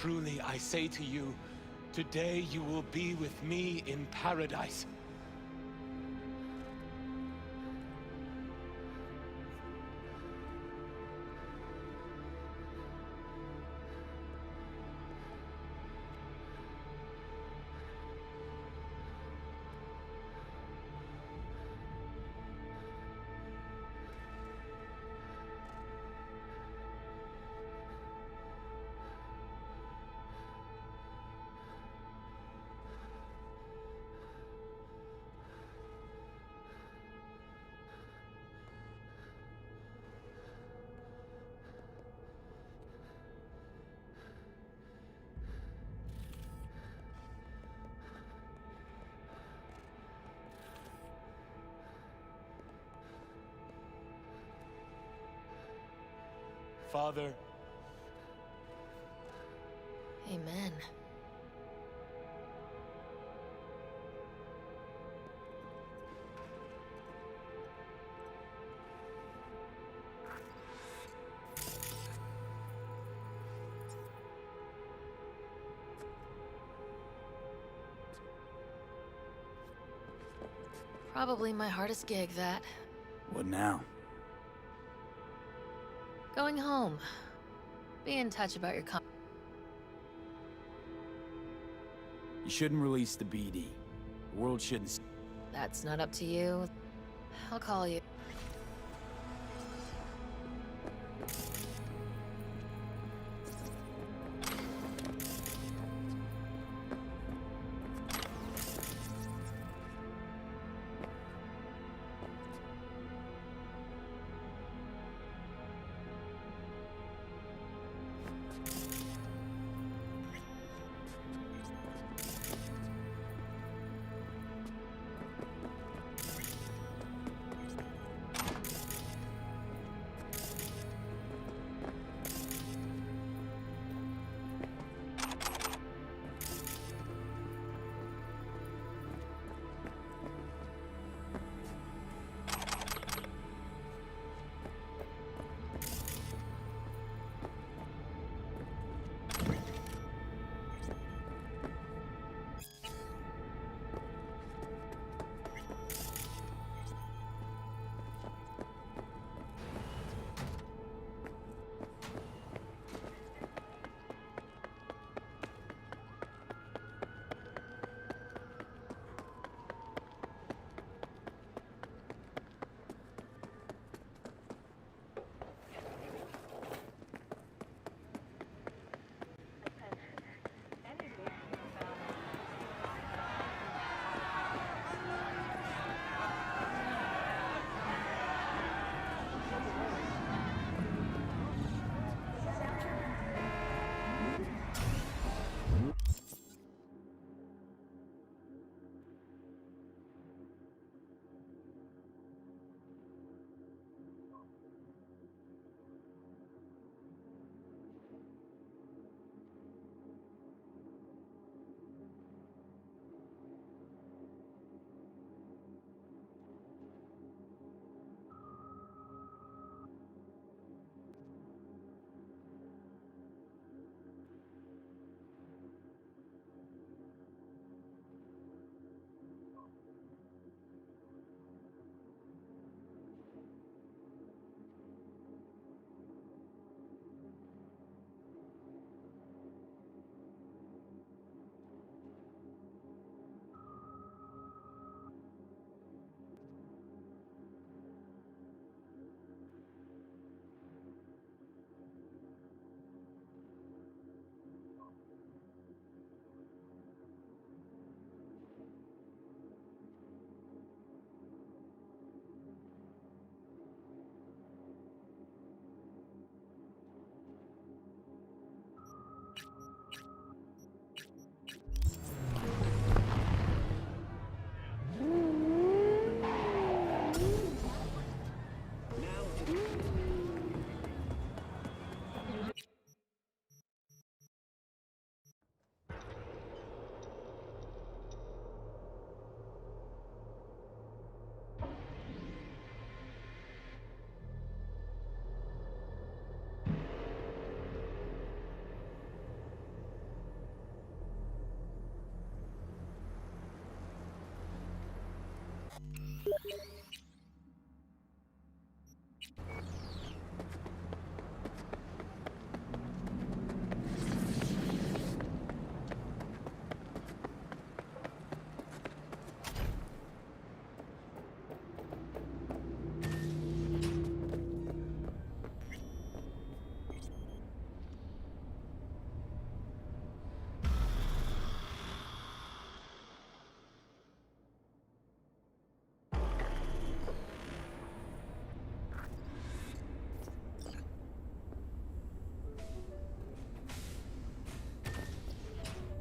Truly, I say to you, today you will be with me in paradise. Father, Amen. Probably my hardest gig, that. What now? Going home. Be in touch about your You shouldn't release the BD. The world shouldn't... That's not up to you. I'll call you.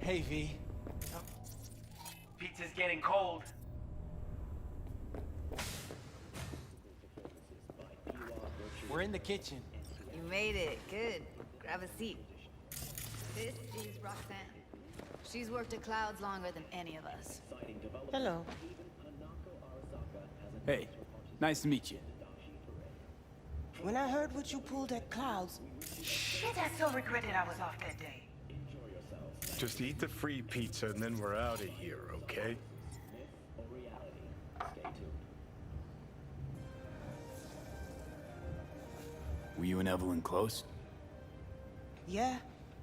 Hey, V. Pizza's getting cold. We're in the kitchen. You made it. Good. Grab a seat. This is Roxanne. She's worked at Clouds longer than any of us. Hello. Hey, nice to meet you. When I heard what you pulled at Clouds, shit, I so regretted I was off that day. Just eat the free pizza and then we're out of here, okay? Were you and Evelyn close? Yeah,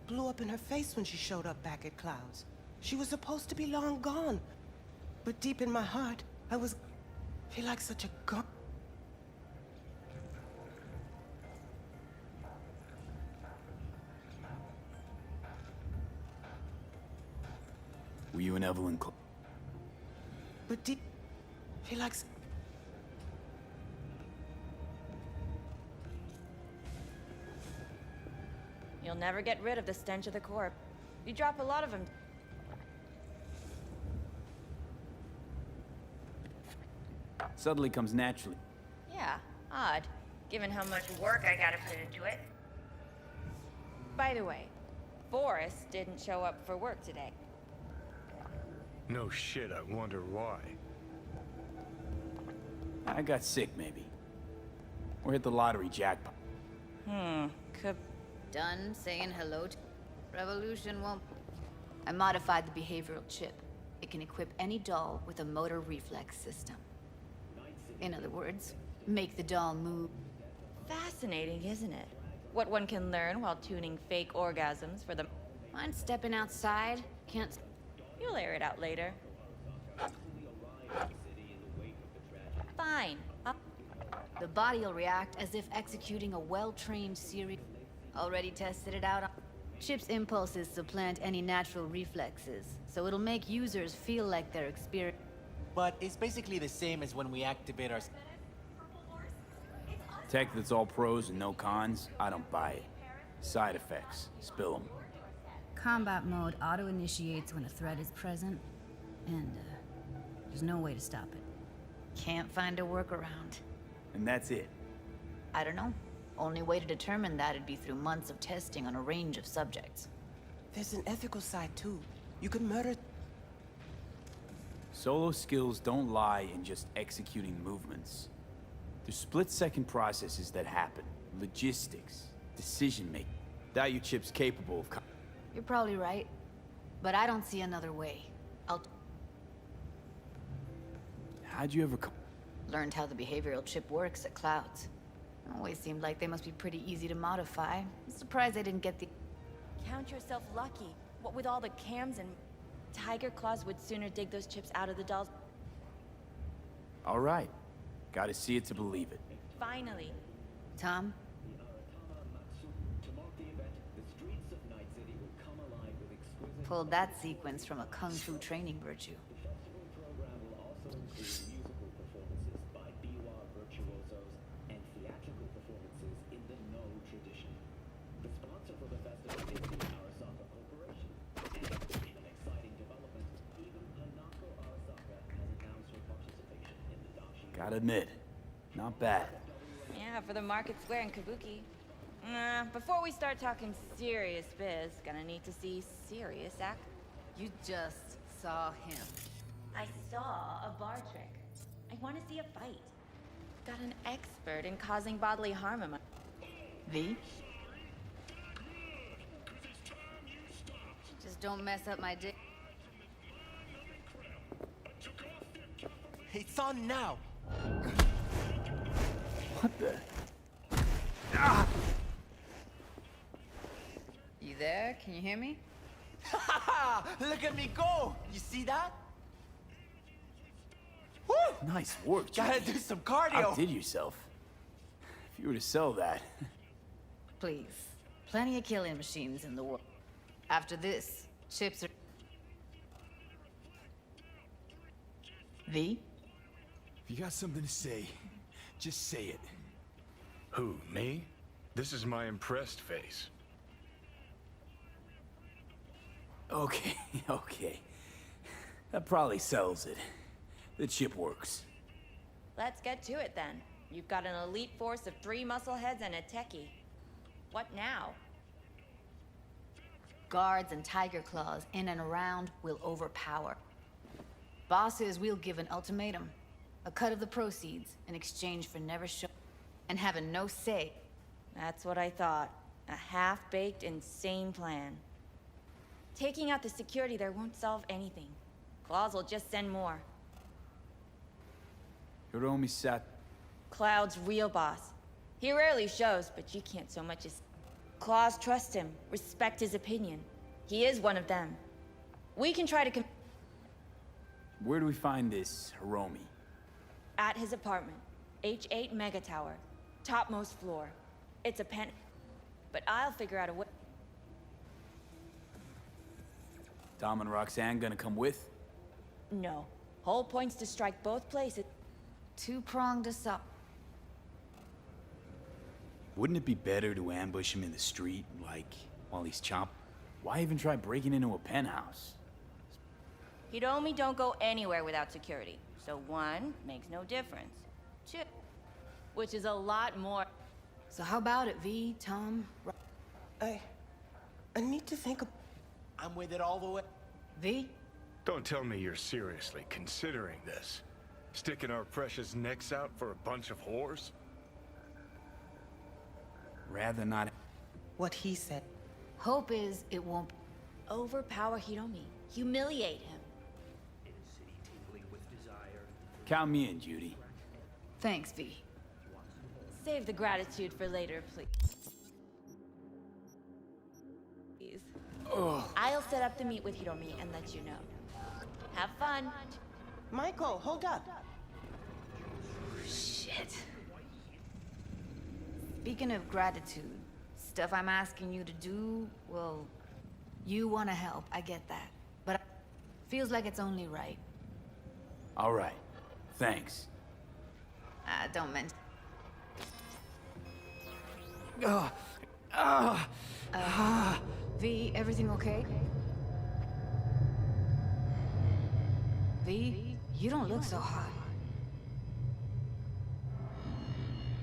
blew up in her face when she showed up back at Clouds. She was supposed to be long gone. But deep in my heart, I feel like such a gun. Were you and Evelyn close? But deep, feel like. You'll never get rid of the stench of the corpse. You drop a lot of them. Suddenly comes naturally. Yeah, odd, given how much work I gotta put into it. By the way, Forrest didn't show up for work today. No shit, I wonder why. I got sick, maybe. Or hit the lottery jackpot. Could... Done saying hello to... Revolution won't... I modified the behavioral chip. It can equip any doll with a motor reflex system. In other words, make the doll move. Fascinating, isn't it? What one can learn while tuning fake orgasms for the... Mind stepping outside? Can't... You'll air it out later. Fine. The body will react as if executing a well-trained series. Already tested it out on... Chip's impulses supplant any natural reflexes, so it'll make users feel like they're experiencing... But it's basically the same as when we activate our... Tech that's all pros and no cons, I don't buy it. Side effects, spill them. Combat mode auto-initiates when a threat is present, and there's no way to stop it. Can't find a workaround. And that's it. I don't know. Only way to determine that would be through months of testing on a range of subjects. There's an ethical side too. You could murder. Solo skills don't lie in just executing movements. There's split-second processes that happen. Logistics, decision-making. Doubt your chip's capable of... You're probably right. But I don't see another way. How'd you ever come... Learned how the behavioral chip works at Clouds. Always seemed like they must be pretty easy to modify. I'm surprised I didn't get the... Count yourself lucky. What with all the cams and... Tiger Claws would sooner dig those chips out of the dolls... All right. Gotta see it to believe it. Finally. Tom? Pulled that sequence from a kung fu training virtue. Gotta admit, not bad. Yeah, for the market square in Kabuki. Before we start talking serious biz, gonna need to see serious act. You just saw him. I saw a bar trick. I want to see a fight. Got an expert in causing bodily harm in my... V? Just don't mess up my dick. It's on now! What the... You there? Can you hear me? Look at me go! You see that? Woo! Nice work, Jimmy. Gotta do some cardio! Outdid yourself. If you were to sell that... Please. Plenty of killing machines in the world. After this, chips are... V? If you got something to say, just say it. Who, me? This is my impressed face. Okay, okay. That probably settles it. The chip works. Let's get to it then. You've got an elite force of 3 muscleheads and a techie. What now? Guards and tiger claws in and around will overpower. Bosses, we'll give an ultimatum. A cut of the proceeds in exchange for never showing and having no say. That's what I thought. A half-baked, insane plan. Taking out the security there won't solve anything. Claws will just send more. Hiromi sat. Cloud's real boss. He rarely shows, but you can't so much as... Claws trust him, respect his opinion. He is one of them. We can try to Where do we find this Hiromi? At his apartment. H8 Mega Tower. Topmost floor. It's a pen... But I'll figure out a way... Dom and Roxanne gonna come with? No. Whole point's to strike both places. Two-pronged assault. Wouldn't it be better to ambush him in the street, like, while he's chomping? Why even try breaking into a penthouse? Hiromi don't go anywhere without security. So 1 makes no difference. 2, which is a lot more. So how about it, V, Tom? I need to think of... I'm with it all the way. V? Don't tell me you're seriously considering this. Sticking our precious necks out for a bunch of whores? Rather not. What he said. Hope is it won't... Overpower Hiromi. Humiliate him. Count me in, Judy. Thanks, V. Save the gratitude for later, please. I'll set up the meet with Hiromi and let you know. Have fun. Michael, hold up. Shit. Speaking of gratitude, stuff I'm asking you to do, well, you want to help, I get that. But feels like it's only right. All right. Thanks. Don't mention... V, everything okay? V, you don't look so hot.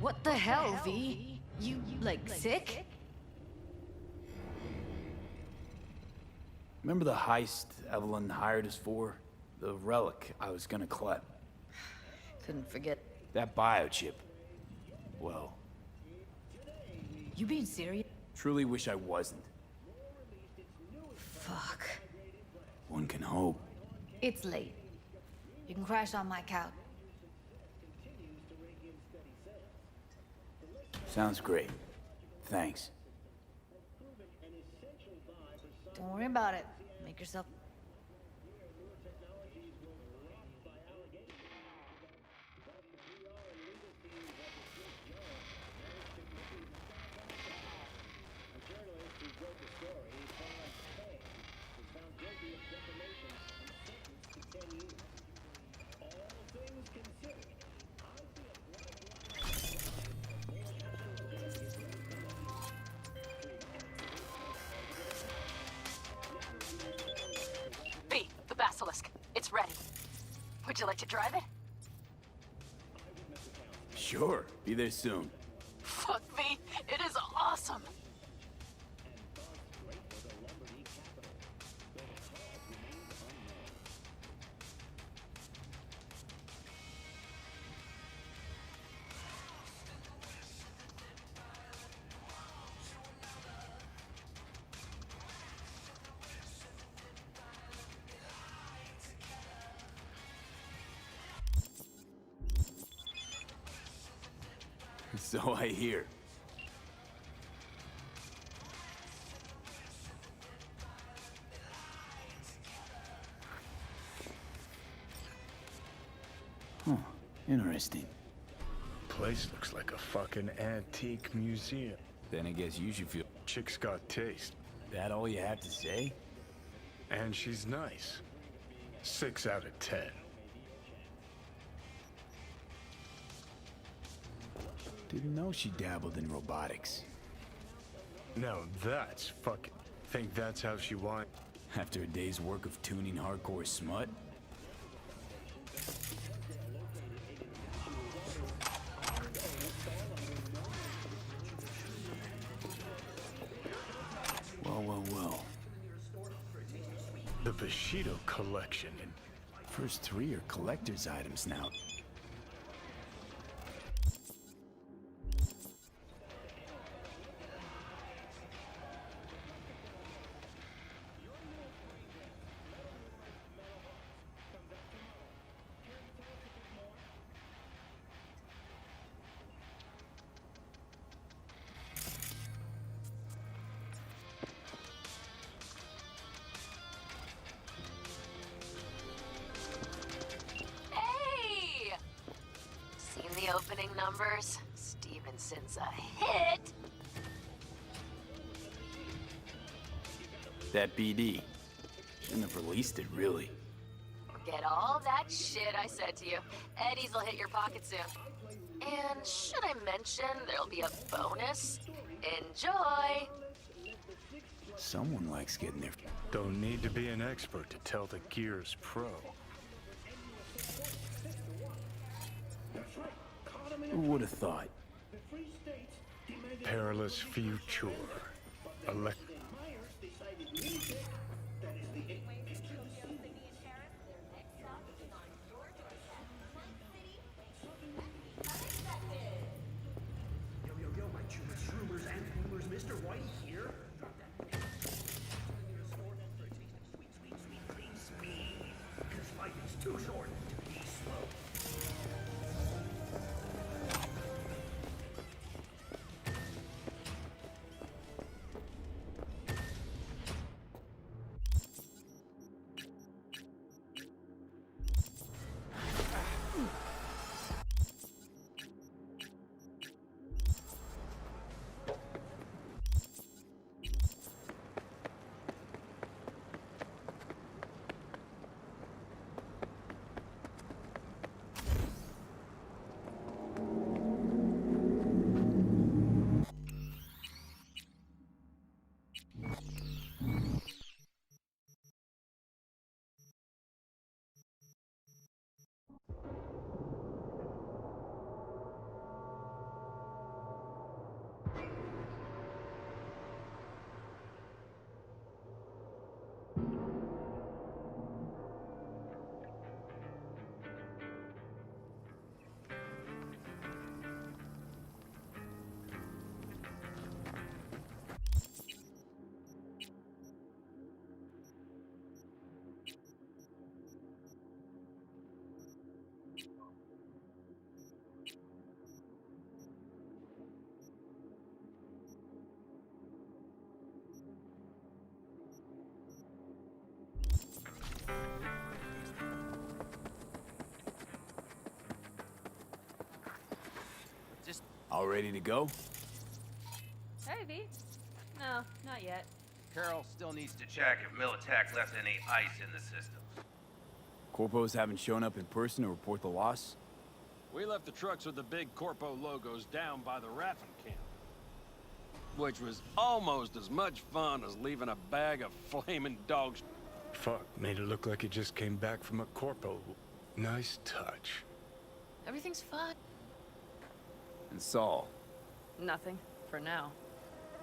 What the hell, V? You, like, sick? Remember the heist Evelyn hired us for? The relic I was gonna collect. Couldn't forget. That biochip. Well... You being serious? Truly wish I wasn't. Fuck. One can hope. It's late. You can crash on my couch. Sounds great. Thanks. Don't worry about it. Make yourself... It's ready. Would you like to drive it? Sure. Be there soon. Fuck V, it is awesome. So I hear. Huh. Interesting. Place looks like a fucking antique museum. Then I guess you should feel... Chick's got taste. That all you have to say? And she's nice. 6 out of 10. Didn't know she dabbled in robotics. No, that's fucking... Think that's how she want... After a day's work of tuning hardcore smut? Well. The Bushido collection. First three are collector's items now. Hey! Seen the opening numbers? Stevenson's a hit. That BD. Shouldn't have released it, really. Forget all that shit I said to you. Eddie's will hit your pocket soon. And should I mention there'll be a bonus? Enjoy! Someone likes getting their... Don't need to be an expert to tell the Gears Pro. Who would have thought? Perilous future. Yo, my shroomers and boomers, Mr. White here. Sweet, clean speed. Because life is too short to be slow. All ready to go? Hey, V. No, not yet. Carol still needs to check if Militech left any ice in the system. Corpos haven't shown up in person to report the loss? We left the trucks with the big Corpo logos down by the Raffen camp. Which was almost as much fun as leaving a bag of flaming dogs. Fuck, made it look like it just came back from a corpo. Nice touch. Everything's fine. And Saul? Nothing, for now.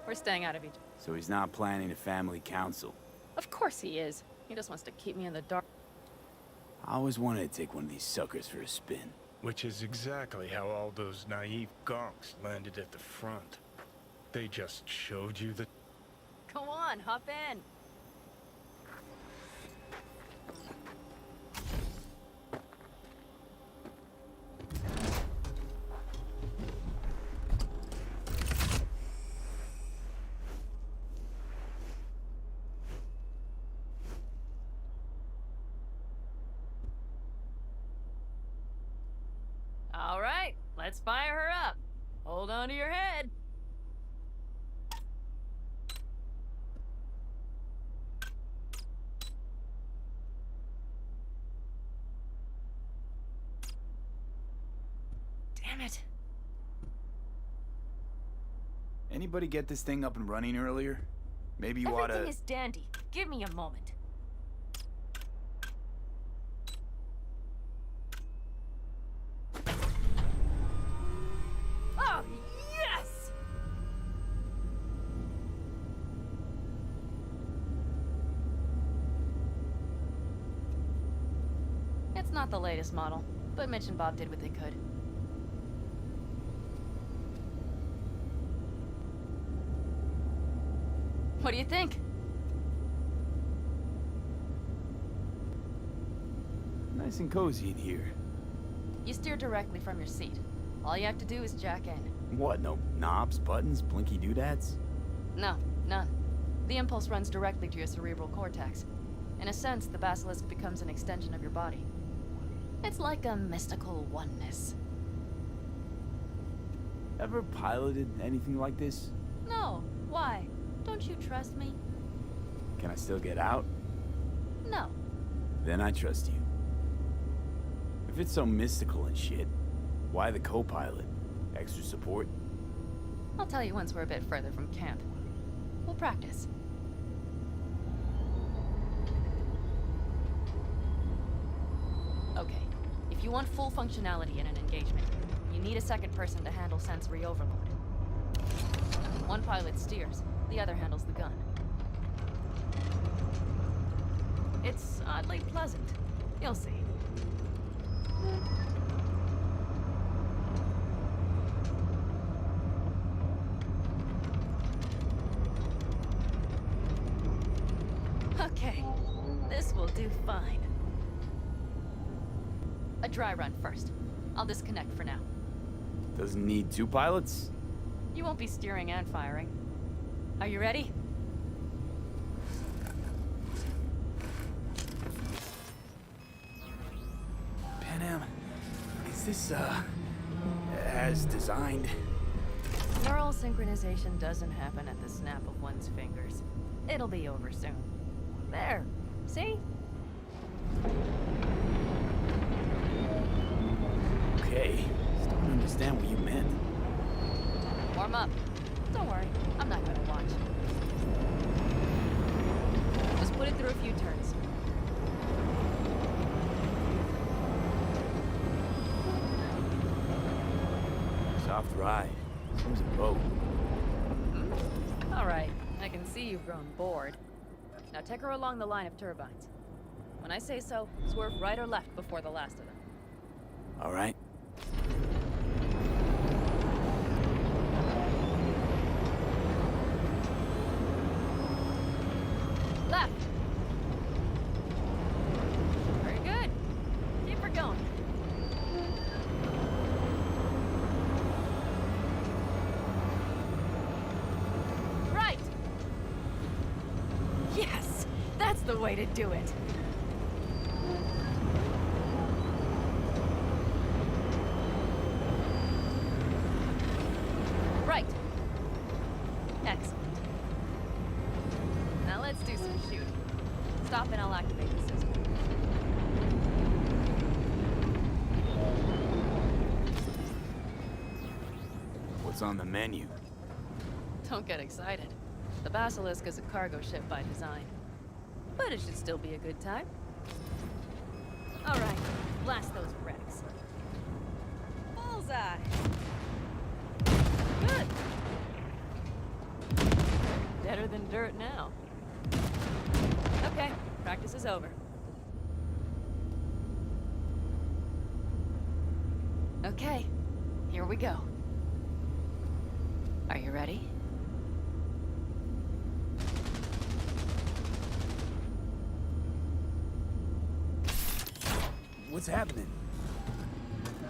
We're staying out of each... So he's not planning a family council? Of course he is. He just wants to keep me in the dark. I always wanted to take one of these suckers for a spin. Which is exactly how all those naive gonks landed at the front. They just showed you the... Go on, hop in. All right, let's fire her up. Hold on to your head. Damn it. Anybody get this thing up and running earlier? Maybe you Everything oughta... is dandy. Give me a moment. It's not the latest model, but Mitch and Bob did what they could. What do you think? Nice and cozy in here. You steer directly from your seat. All you have to do is jack in. What, no knobs, buttons, blinky doodads? No, none. The impulse runs directly to your cerebral cortex. In a sense, the basilisk becomes an extension of your body. It's like a mystical oneness. Ever piloted anything like this? No, why? Don't you trust me? Can I still get out? No. Then I trust you. If it's so mystical and shit, why the co-pilot? Extra support? I'll tell you once we're a bit further from camp. We'll practice. Okay, if you want full functionality in an engagement, you need a second person to handle sensory overload. One pilot steers, the other handles the gun. It's oddly pleasant. You'll see. Okay, this will do fine. A dry run first. I'll disconnect for now. Doesn't need two pilots? You won't be steering and firing. Are you ready? Panam, is this, as designed? Neural synchronization doesn't happen at the snap of one's fingers. It'll be over soon. There. See? Okay, still don't understand what you meant. Warm up. Don't worry, I'm not gonna watch. Just put it through a few turns. Soft ride. Seems a boat. All right, I can see you've grown bored. Now take her along the line of turbines. When I say so, swerve right or left before the last of them. All right. Left. Very good. Keep her going. Right. Yes, that's the way to do it. Right. Excellent. Now let's do some shooting. Stop and I'll activate the system. What's on the menu? Don't get excited. The Basilisk is a cargo ship by design. But it should still be a good time. All right, blast those wrecks. Bullseye! Good! Better than dirt now. Okay, practice is over. Okay, here we go. Are you ready? What's happening?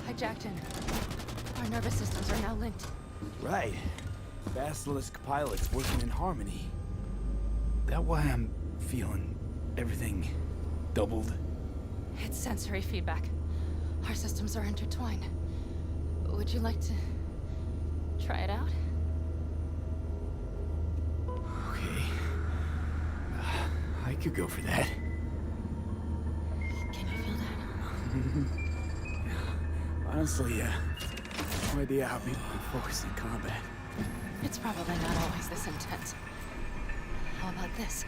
Hijacked in. Our nervous systems are now linked. Right. Basilisk pilots working in harmony. That why I'm feeling everything doubled? It's sensory feedback. Our systems are intertwined. Would you like to try it out? Okay. I could go for that. Can you feel that? Honestly, no idea how people can focus in combat. It's probably not always this intense. How about this?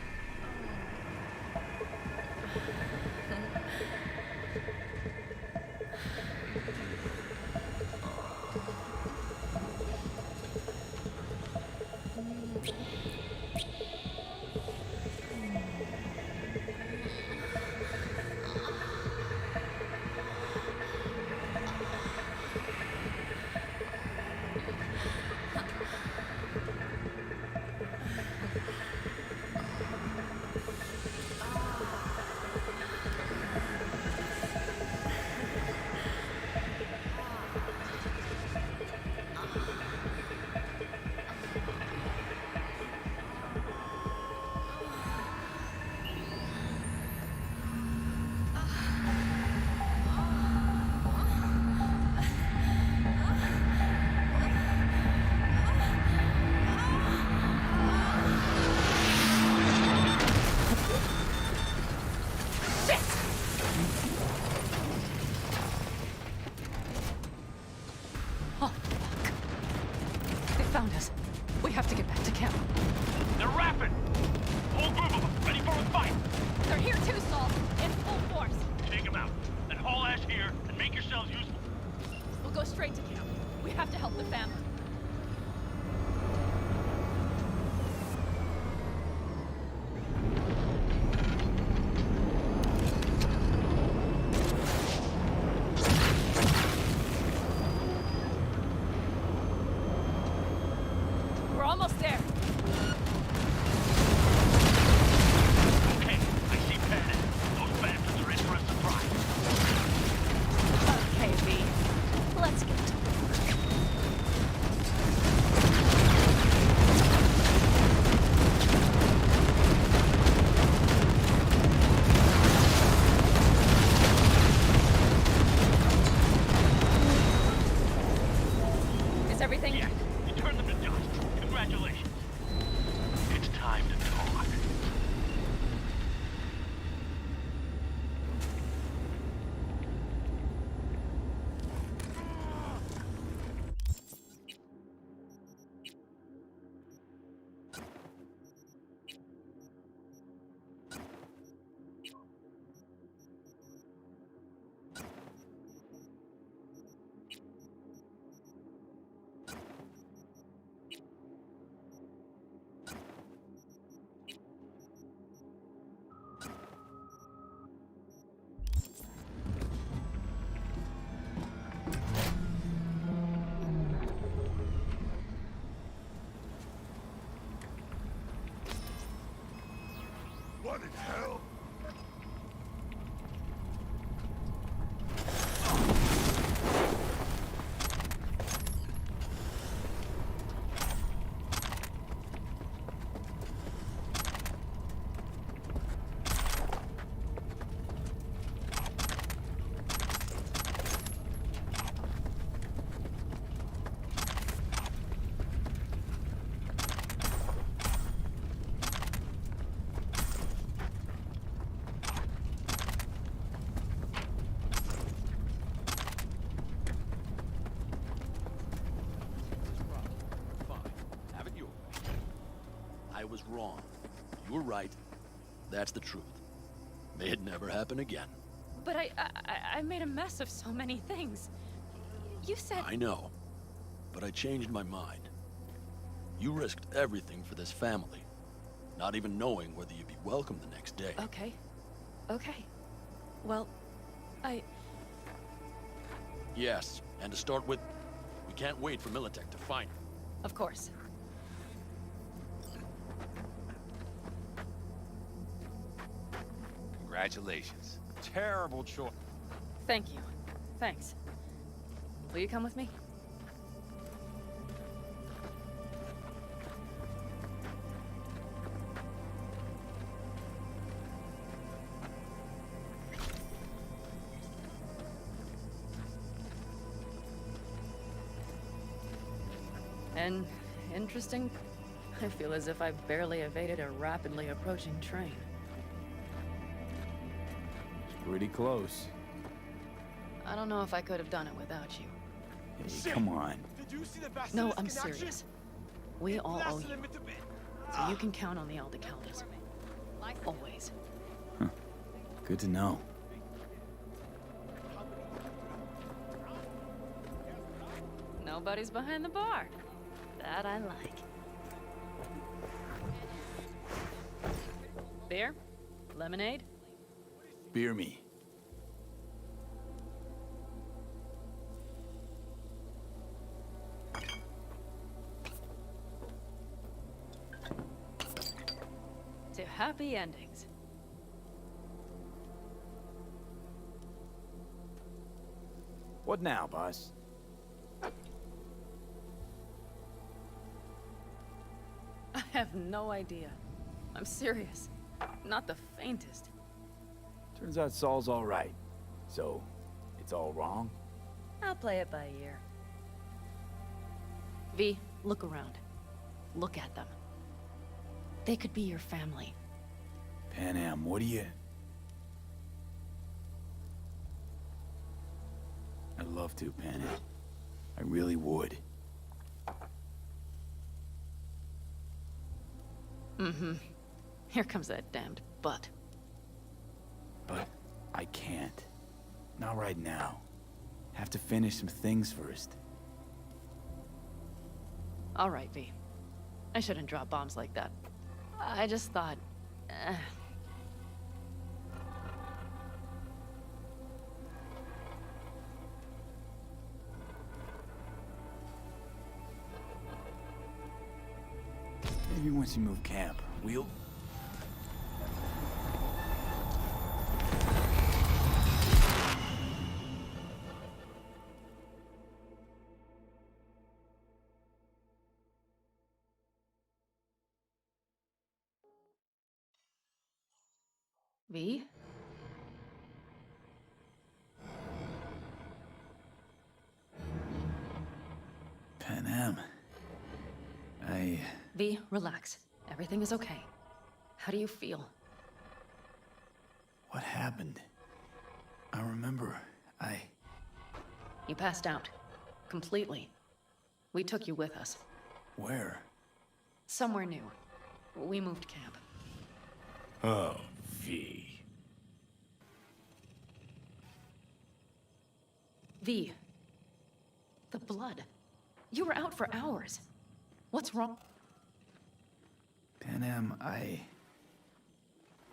found us. We have to get back to camp. They're rapid! Whole group of them, ready for a fight! They're here too, Saul. In full force. Take them out, then haul ass here and make yourselves useful. We'll go straight to camp. We have to help the family. We're almost there. Okay, I see Patton. Those bastards are in for a surprise. Okay, V. Let's get to work. Is everything? Yes, you turned them to dust. Congratulations. It's time to talk. What in hell? Have it your way. I was wrong. You were right. That's the truth. May it never happen again. But I made a mess of so many things. You said... I know. But I changed my mind. You risked everything for this family, not even knowing whether you'd be welcome the next day. Okay. Okay. Well, Yes, and to start with, we can't wait for Militech to find her. Of course. Congratulations. Terrible choice. Thank you. Thanks. Will you come with me? And interesting, I feel as if I barely evaded a rapidly approaching train. Pretty close. I don't know if I could have done it without you. Hey, come on. Did you see the No, basilisk I'm in action? serious. We It all owe blasted you. him into bit. So you can count on the Aldecaldos. Always. Good to know. Nobody's behind the bar. That I like. Beer? Lemonade? Beer me. To happy endings. What now, boss? I have no idea. I'm serious. Not the faintest. Turns out Saul's all right. So, it's all wrong? I'll play it by ear. V, look around. Look at them. They could be your family. Pan Am, what do you... I'd love to, Pan Am. I really would. Mm-hmm. Here comes that damned butt. But I can't. Not right now. Have to finish some things first. All right, V. I shouldn't drop bombs like that. I just thought... Maybe once you move camp, we'll... V? Panam. V, relax. Everything is okay. How do you feel? What happened? I remember, You passed out. Completely. We took you with us. Where? Somewhere new. We moved camp. Oh, V. V. The blood. You were out for hours. What's wrong? Panam,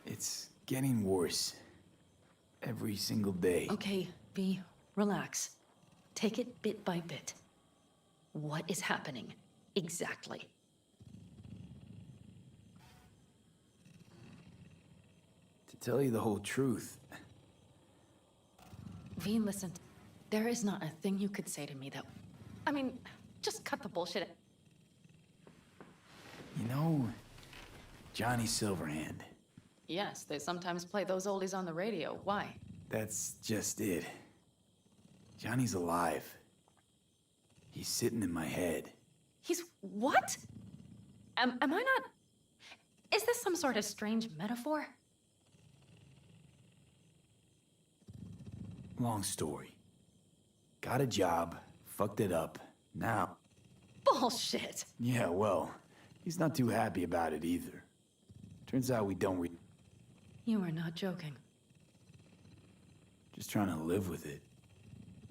it's getting worse. Every single day. Okay, V, relax. Take it bit by bit. What is happening? Exactly. To tell you the whole truth. V, listen. There is not a thing you could say to me that... I mean, just cut the bullshit. You know, Johnny Silverhand. Yes, they sometimes play those oldies on the radio. Why? That's just it. Johnny's alive. He's sitting in my head. He's... what? Am I not... Is this some sort of strange metaphor? Long story. Got a job, fucked it up. Now... Bullshit! Yeah, well, he's not too happy about it either. Turns out we don't You are not joking. Just trying to live with it.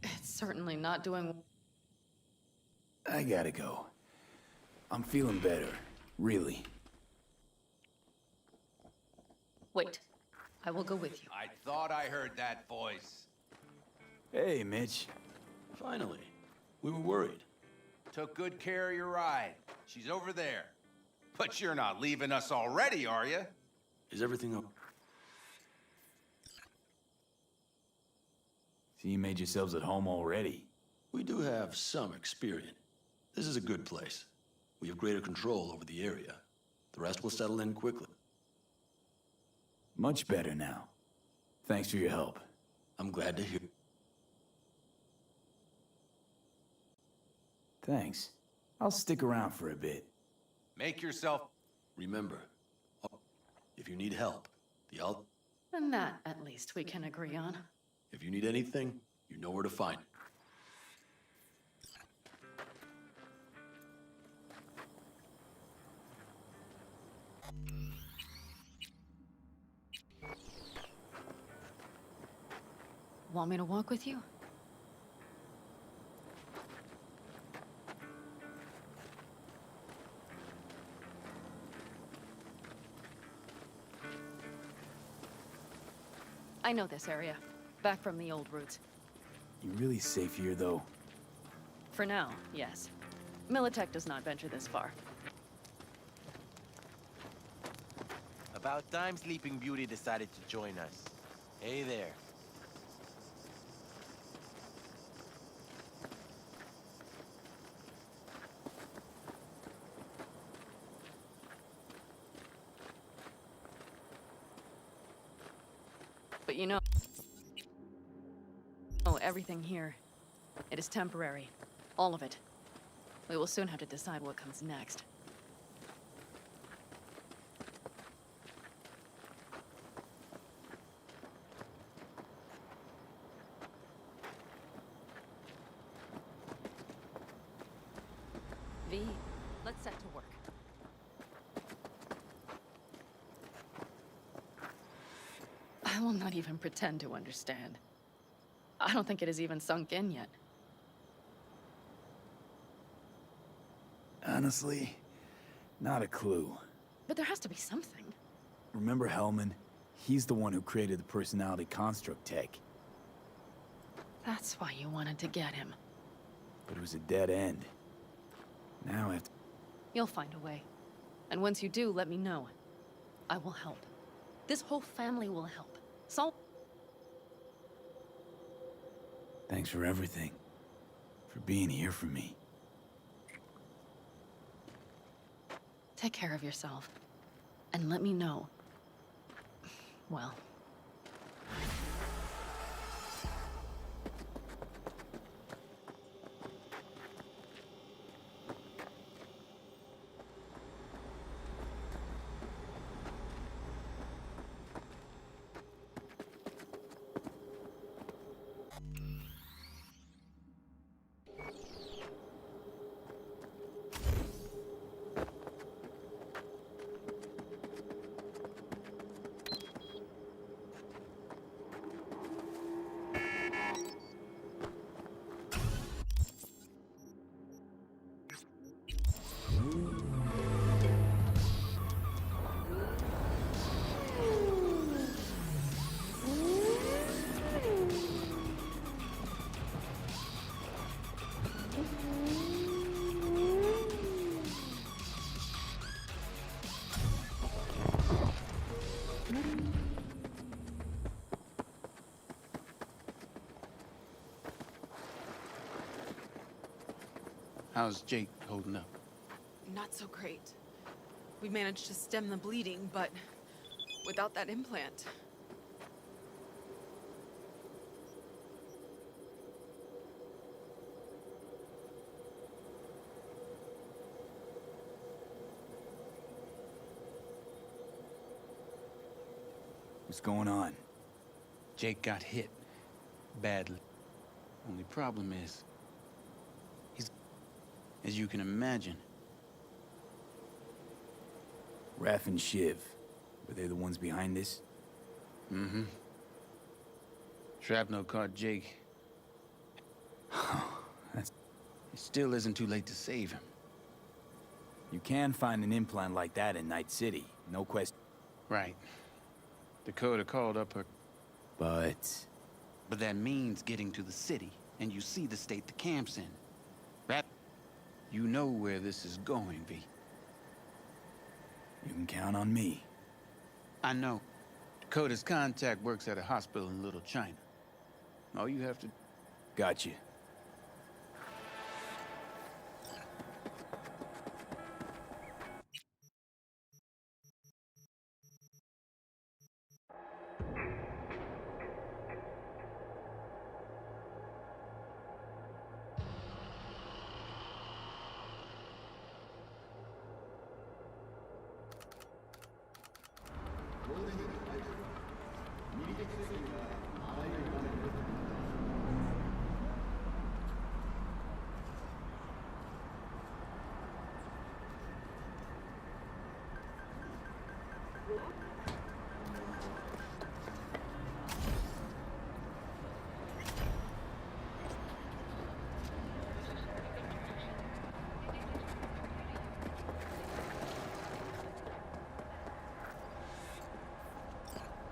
It's certainly not doing... I gotta go. I'm feeling better. Really. Wait. I will go with you. I thought I heard that voice. Hey, Mitch. Finally. We were worried. Took good care of your ride. She's over there. But you're not leaving us already, are you? Is everything okay? So you made yourselves at home already? We do have some experience. This is a good place. We have greater control over the area. The rest will settle in quickly. Much better now. Thanks for your help. I'm glad to hear. Thanks. I'll stick around for a bit. Make yourself... Remember, if you need help, And that, at least, we can agree on. If you need anything, you know where to find it. Want me to walk with you? I know this area. Back from the old routes. You really safe here, though? For now, yes. Militech does not venture this far. About time Sleeping Beauty decided to join us. Hey there. But you know, everything here, it is temporary. All of it. We will soon have to decide what comes next. V, let's set to work. will not even pretend to understand. I don't think it has even sunk in yet. Honestly, not a clue. But there has to be something. Remember Hellman? He's the one who created the personality construct tech. That's why you wanted to get him. But it was a dead end. Now I have to... You'll find a way. And once you do, let me know. I will help. This whole family will help. Thanks for everything. For being here for me. Take care of yourself. And let me know. Well... How's Jake holding up? Not so great. We managed to stem the bleeding, but without that implant. What's going on? Jake got hit. Badly. Only problem is... as you can imagine. Raph and Shiv. Were they the ones behind this? Mm-hmm. Shrapnel caught Jake. It still isn't too late to save him. You can find an implant like that in Night City. No question. Right. Dakota called up her... But that means getting to the city, and you see the state the camp's in. You know where this is going, V. You can count on me. I know. Dakota's contact works at a hospital in Little China. All you have to... Got you.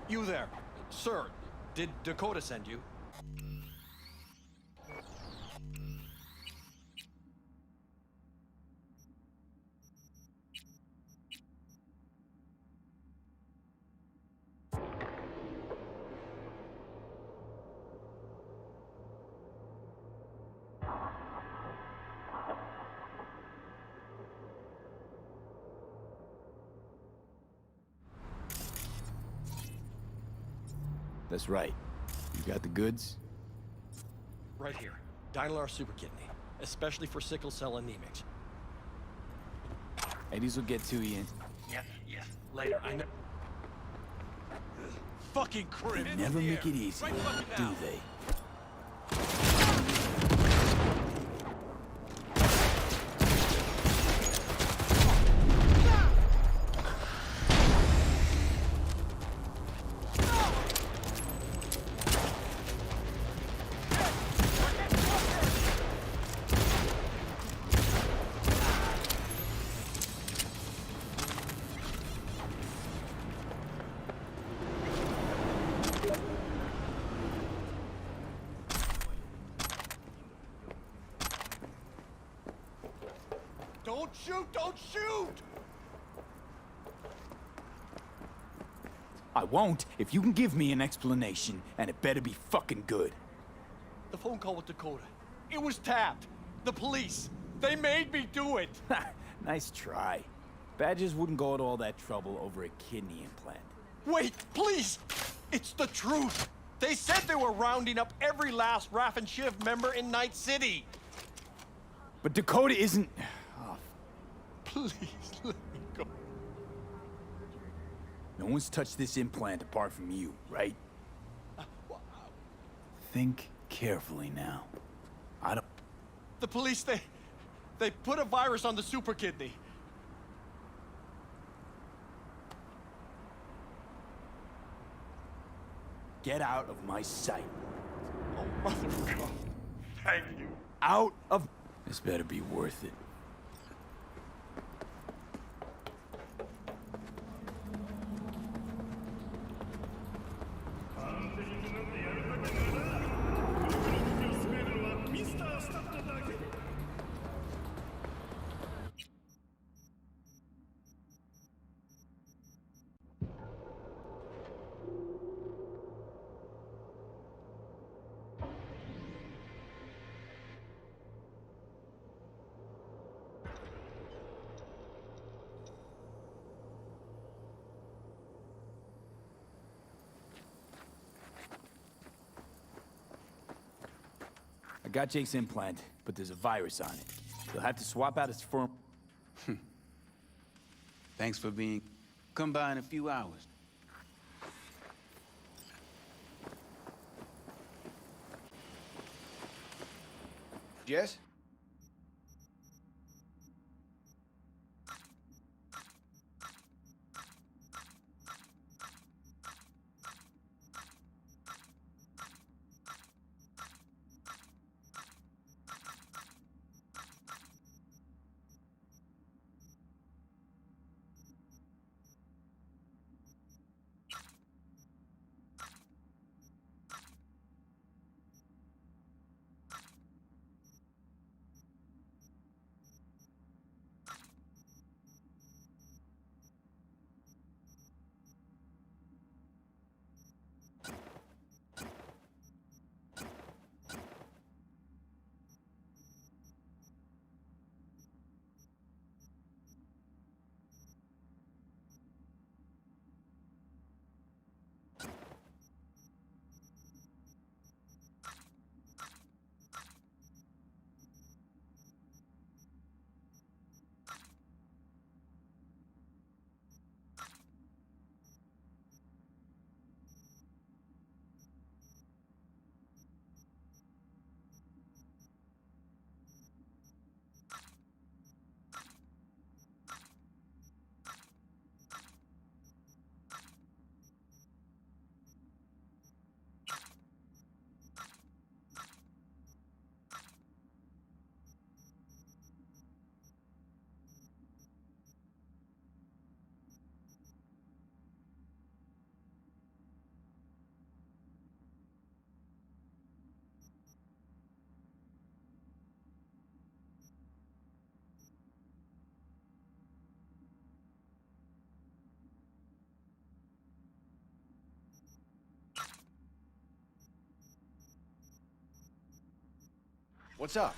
You there. Sir, did Dakota send you? That's right. You got the goods? Right here. Dynalar Super Kidney. Especially for sickle cell anemics. Eddies will get to you in... Yes. Later, I know. Fucking crib! They never make it easy, do they? Don't shoot! Don't shoot! I won't if you can give me an explanation, and it better be fucking good. The phone call with Dakota. It was tapped. The police. They made me do it. Nice try. Badgers wouldn't go to all that trouble over a kidney implant. Wait, please! It's the truth! They said they were rounding up every last Raff and Shiv member in Night City! But Dakota isn't... Oh, please, let me go. No one's touched this implant apart from you, right? Think carefully now. I don't... The police, they put a virus on the super kidney. Get out of my sight. Oh, mother of God. Thank you. Out of... This better be worth it. I got Jake's implant, but there's a virus on it. You'll have to swap out his firm... Thanks for being... Come by in a few hours. Jess? What's up?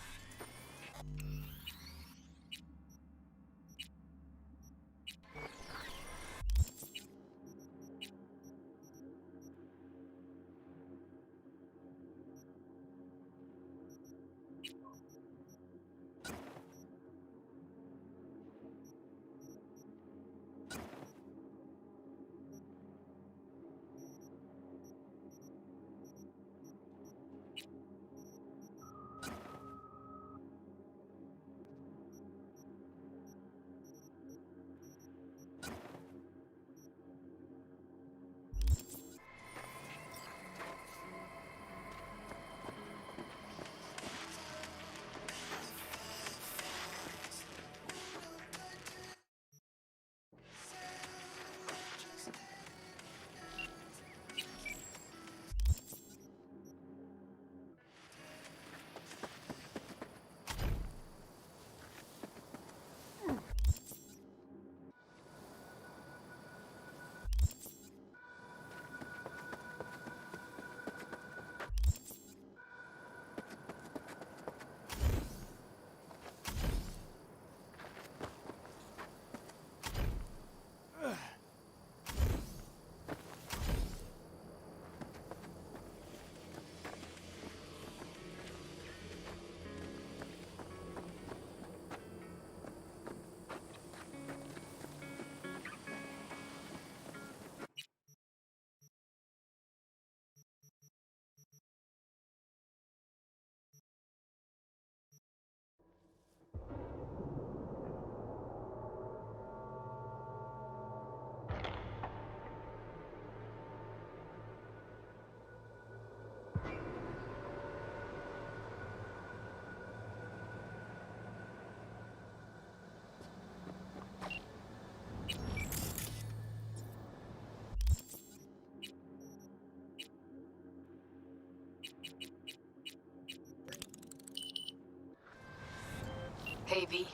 Hey, V.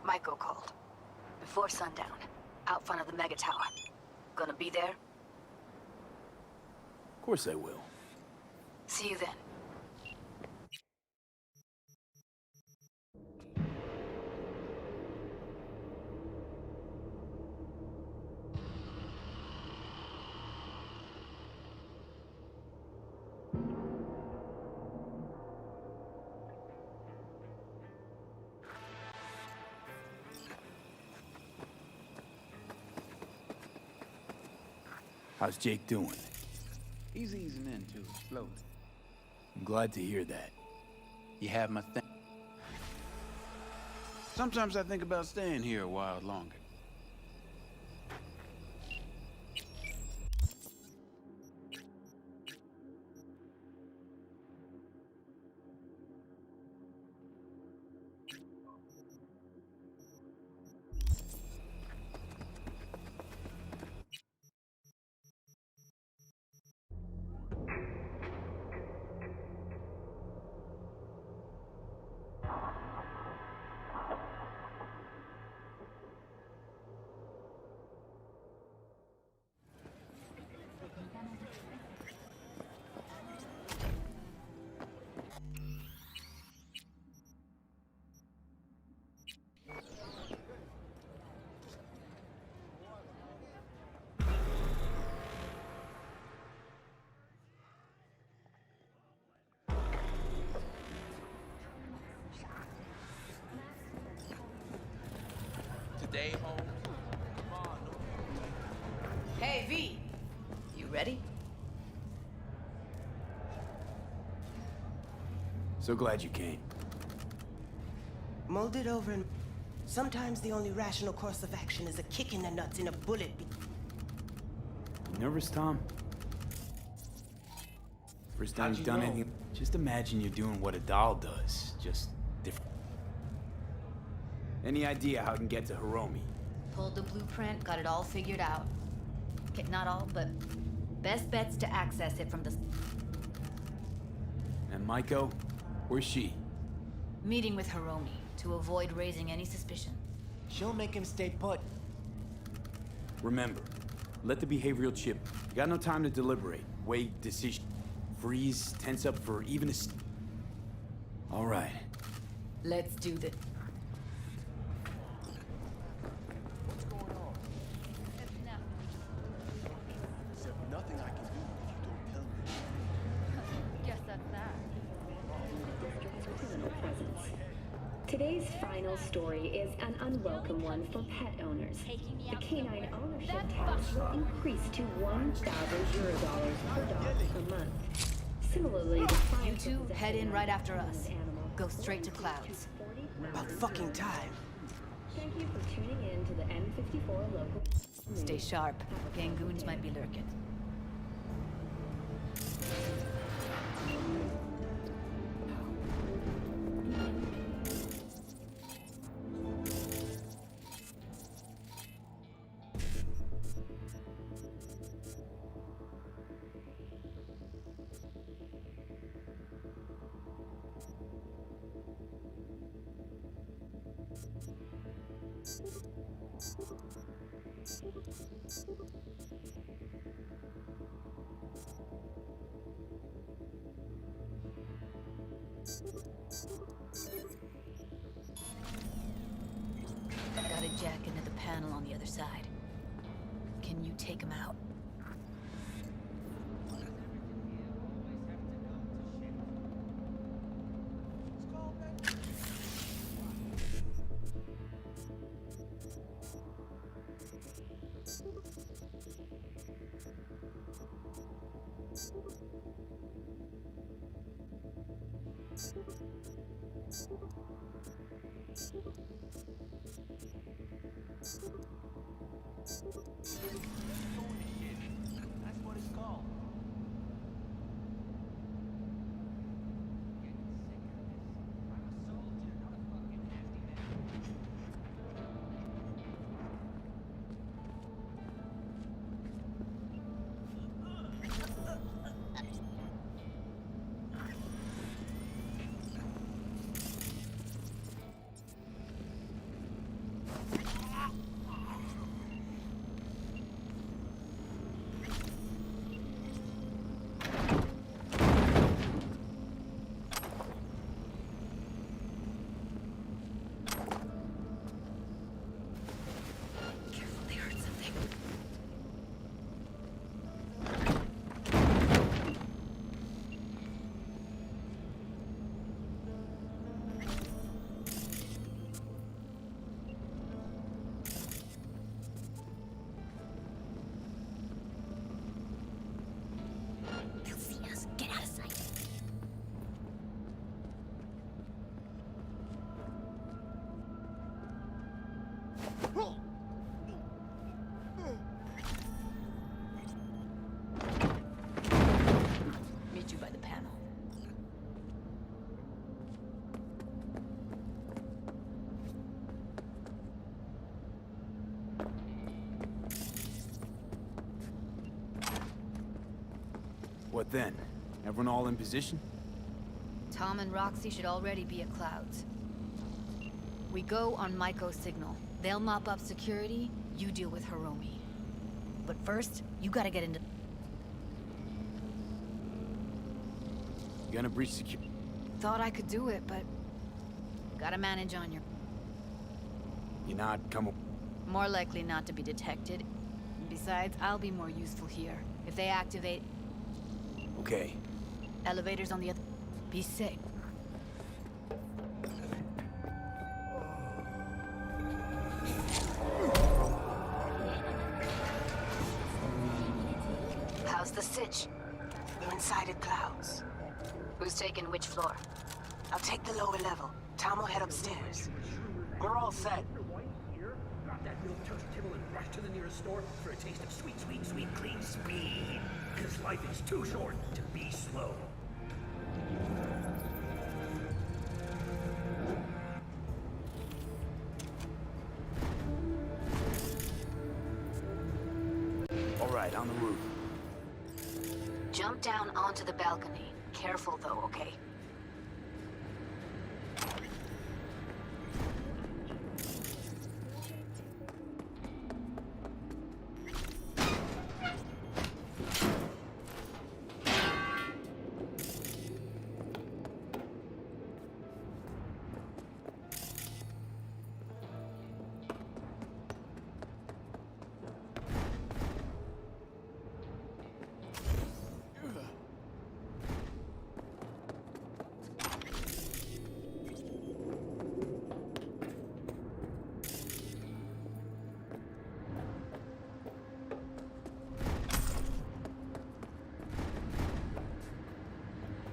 Maiko called. Before sundown, out front of the Mega Tower. Gonna be there? Of course I will. See you then. How's Jake doing? He's easing into it, slowly. I'm glad to hear that. You have my thing. Sometimes I think about staying here a while longer. Today, Holmes? Hey, V. You ready? So glad you came. Mulled it over and sometimes the only rational course of action is a kick in the nuts and a bullet. You nervous, Tom? First time you've done anything. Just imagine you're doing what a doll does, just different. Any idea how I can get to Hiromi? Pulled the blueprint, got it all figured out. Okay, not all, but best bet's to access it from the... And Maiko? Where's she? Meeting with Hiromi, to avoid raising any suspicion. She'll make him stay put. Remember, let the behavioral chip. You got no time to deliberate, weigh decision, freeze, tense up for even a... All right. Let's do this. Nothing I can do if you don't tell me. Guess that's that. Criminal presence. Today's final story is an unwelcome one for pet owners. The canine ownership tax will increase to 1,000 Eurodollars per dog per month. Similarly, the fine You two head in right after us. Go straight to Clouds. About fucking time. Thank you for tuning in to the M54 local. Stay sharp. Gangoons might be lurking. Got a jack into the panel on the other side. Can you take him out? That's what it's called. What then? Everyone all in position? Tom and Roxy should already be at Clouds. We go on Maiko's signal. They'll mop up security, you deal with Hiromi. But first, you gotta get into... You gonna breach security? Thought I could do it, but... Gotta manage on your... You're not coming... More likely not to be detected. Besides, I'll be more useful here. If they activate... Okay. Elevators on the other... Be safe. How's the sitch? We're inside at Clouds. Who's taking which floor? I'll take the lower level. Tom will head upstairs. We're all set. Grab that milk toast kibble and rush to the nearest store for a taste of sweet, sweet, sweet, clean speed. Because life is too short to be slow. All right, on the roof. Jump down onto the balcony. Careful though, okay?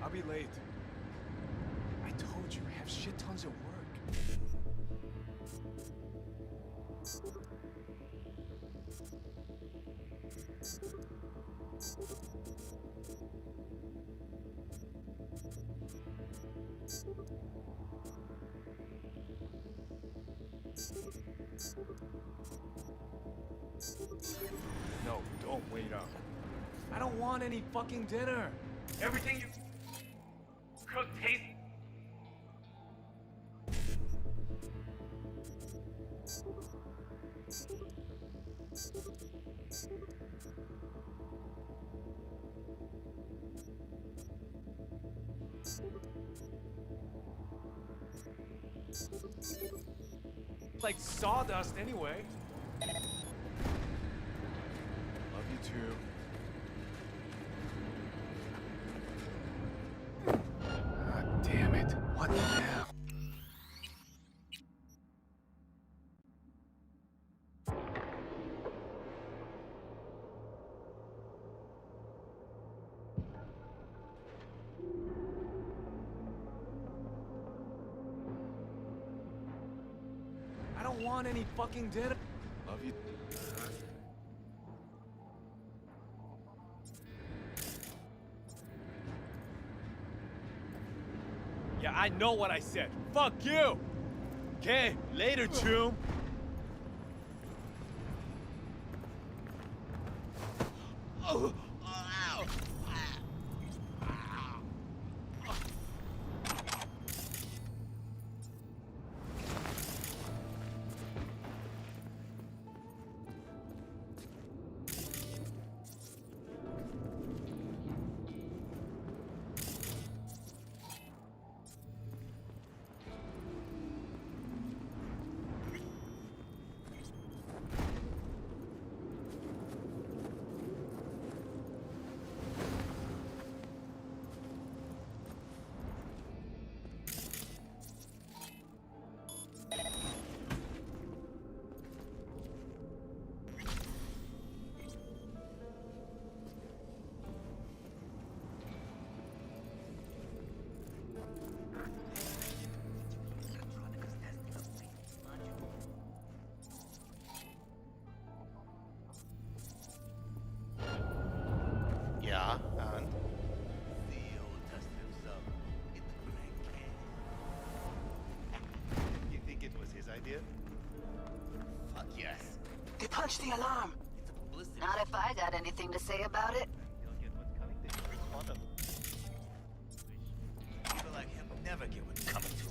I'll be late. I told you, I have shit tons of work. No, don't wait up. I don't want any fucking dinner. Everything you cook tastes. Like sawdust anyway. Love you too. God damn it. What the hell? I don't want any fucking dinner. Love you. Yeah, I know what I said. Fuck you! Okay, later, Tomb. Oh, ow. Yeah, and? You think it was his idea? Fuck yes. They punched the alarm. Not if I got anything to say about it. on him. People like him never get what's coming to him.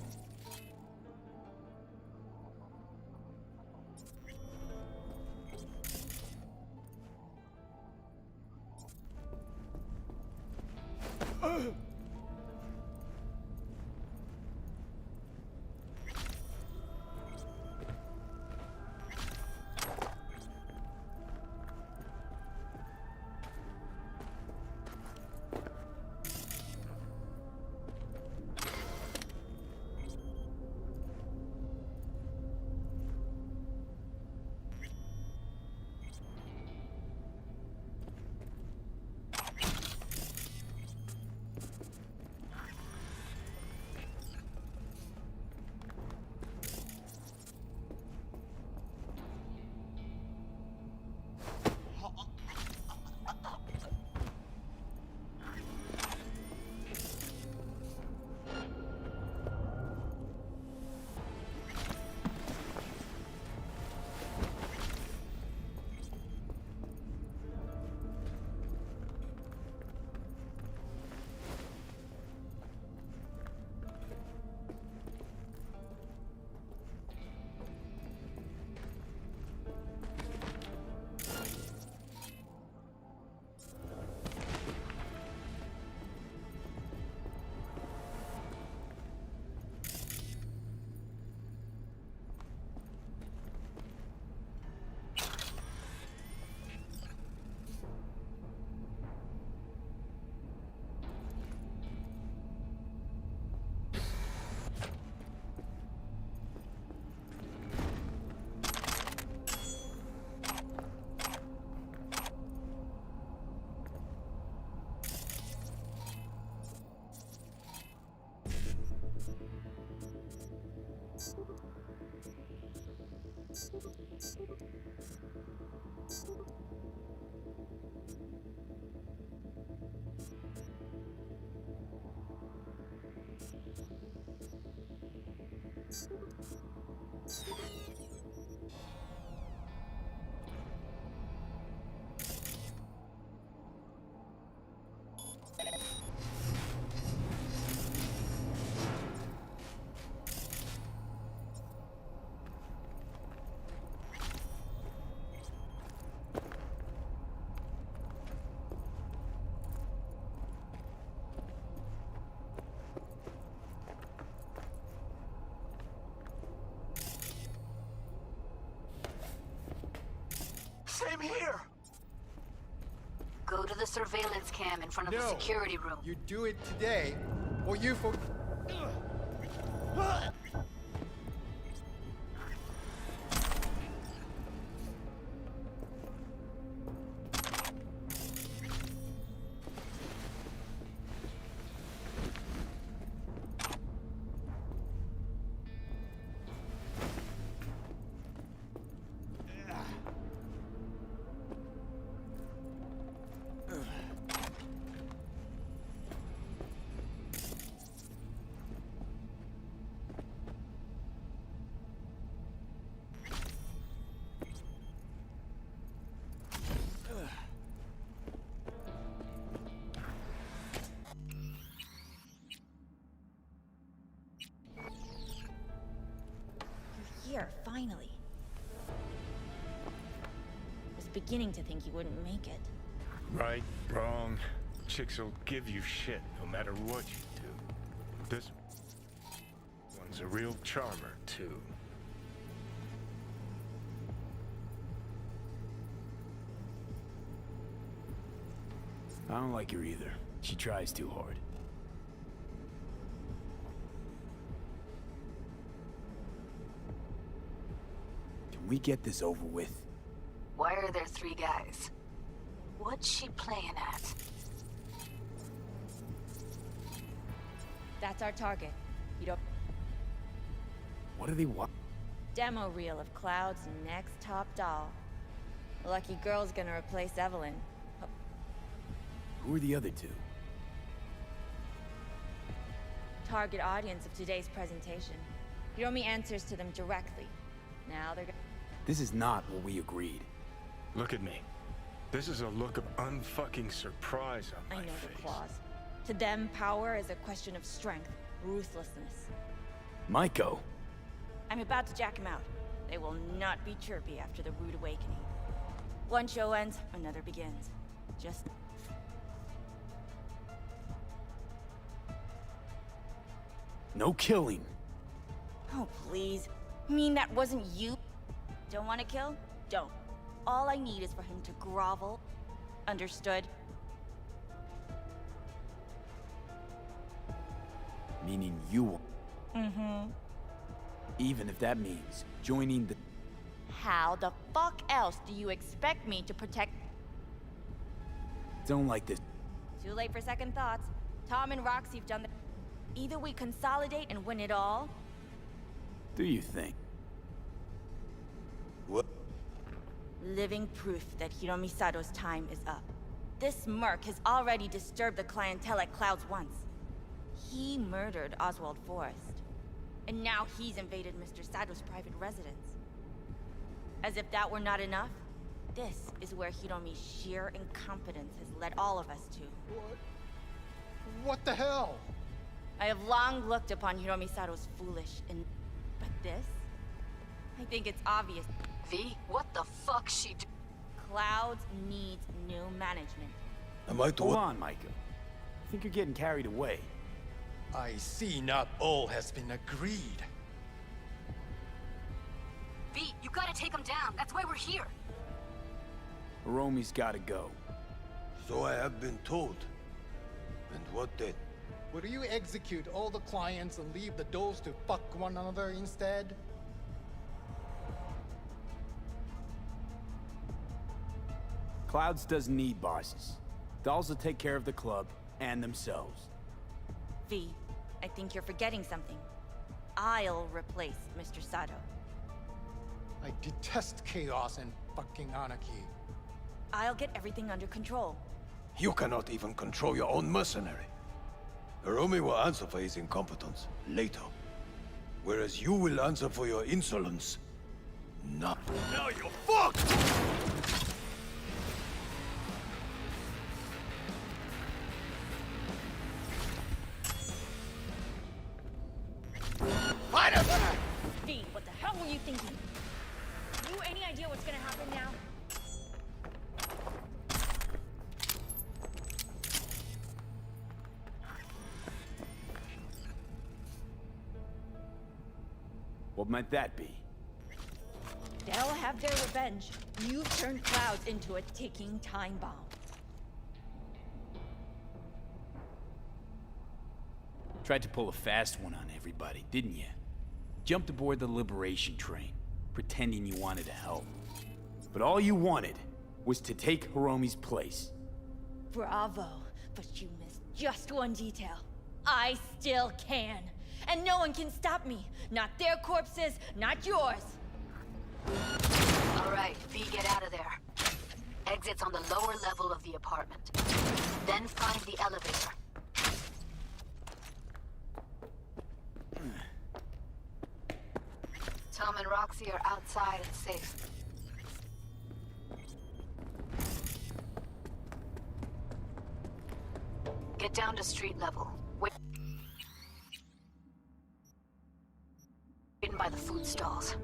Same here! Go to the surveillance cam in front of the security room. You do it today, or you for... Here, finally. Was beginning to think you wouldn't make it. Right, wrong. Chicks will give you shit no matter what you do. This one's a real charmer, too. I don't like her either. She tries too hard. Can we get this over with? Why are there 3 guys? What's she playing at? That's our target. You don't... What do they want? Demo reel of Cloud's next top doll. The lucky girl's gonna replace Evelyn. Who are the other 2? Target audience of today's presentation. Hiromi answers to them directly. Now they're... This is not what we agreed. Look at me. This is a look of unfucking surprise on I my know face. the claws. To them, power is a question of strength, ruthlessness. Maiko. I'm about to jack him out. They will not be chirpy after the rude awakening. One show ends, another begins. Just... No killing. Oh, please. Mean that wasn't you? Don't want to kill? Don't. All I need is for him to grovel. Understood? Meaning you. Mm-hmm. Even if that means joining the... How the fuck else do you expect me to protect... Don't like this. Too late for second thoughts. Tom and Roxy've done the... Either we consolidate and win it all... Do you think? What? Living proof that Hiromi Sato's time is up. This merc has already disturbed the clientele at Clouds once. He murdered Oswald Forrest. And now he's invaded Mr. Sato's private residence. As if that were not enough, this is where Hiromi's sheer incompetence has led all of us to. What the hell? I have long looked upon Hiromi Sato's foolish and... But this? I think it's obvious. V, what the fuck she do? Clouds needs new management. Am I Hold on, Micah. I think you're getting carried away. I see not all has been agreed. V, you gotta take him down. That's why we're here. Hiromi's gotta go. So I have been told. And what then? Would you execute all the clients and leave the dolls to fuck one another instead? Clouds doesn't need bosses. Dolls will take care of the club and themselves. V, I think you're forgetting something. I'll replace Mr. Sato. I detest chaos and fucking anarchy. I'll get everything under control. You cannot even control your own mercenary. Hiromi will answer for his incompetence later. Whereas you will answer for your insolence now. Now you're fucked! V, what the hell were you thinking? You any idea what's gonna happen now? What might that be? They'll have their revenge. You've turned Clouds into a ticking time bomb. Tried to pull a fast one on everybody, didn't you? Jumped aboard the Liberation train, pretending you wanted to help. But all you wanted was to take Hiromi's place. Bravo, but you missed just one detail. I still can. And no one can stop me. Not their corpses, not yours. All right, V, get out of there. Exit's on the lower level of the apartment. Then find the elevator. Tom and Roxy are outside and safe. Get down to street level. Wait by the food stalls.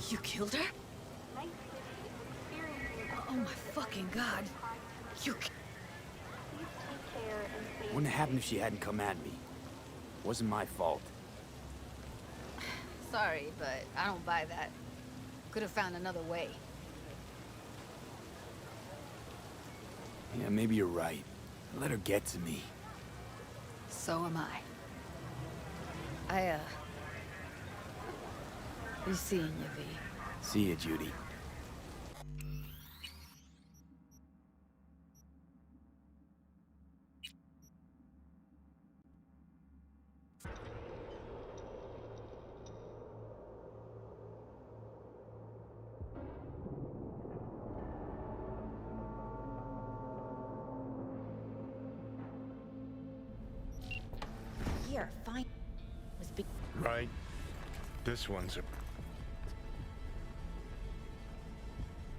You killed her? Oh my fucking god. You... Wouldn't have happened if she hadn't come at me. Wasn't my fault. Sorry, but I don't buy that. Could have found another way. Yeah, maybe you're right. Let her get to me. So am I. Be seeing you, V. See you, Judy. here, fine. Was be Right. This one's a...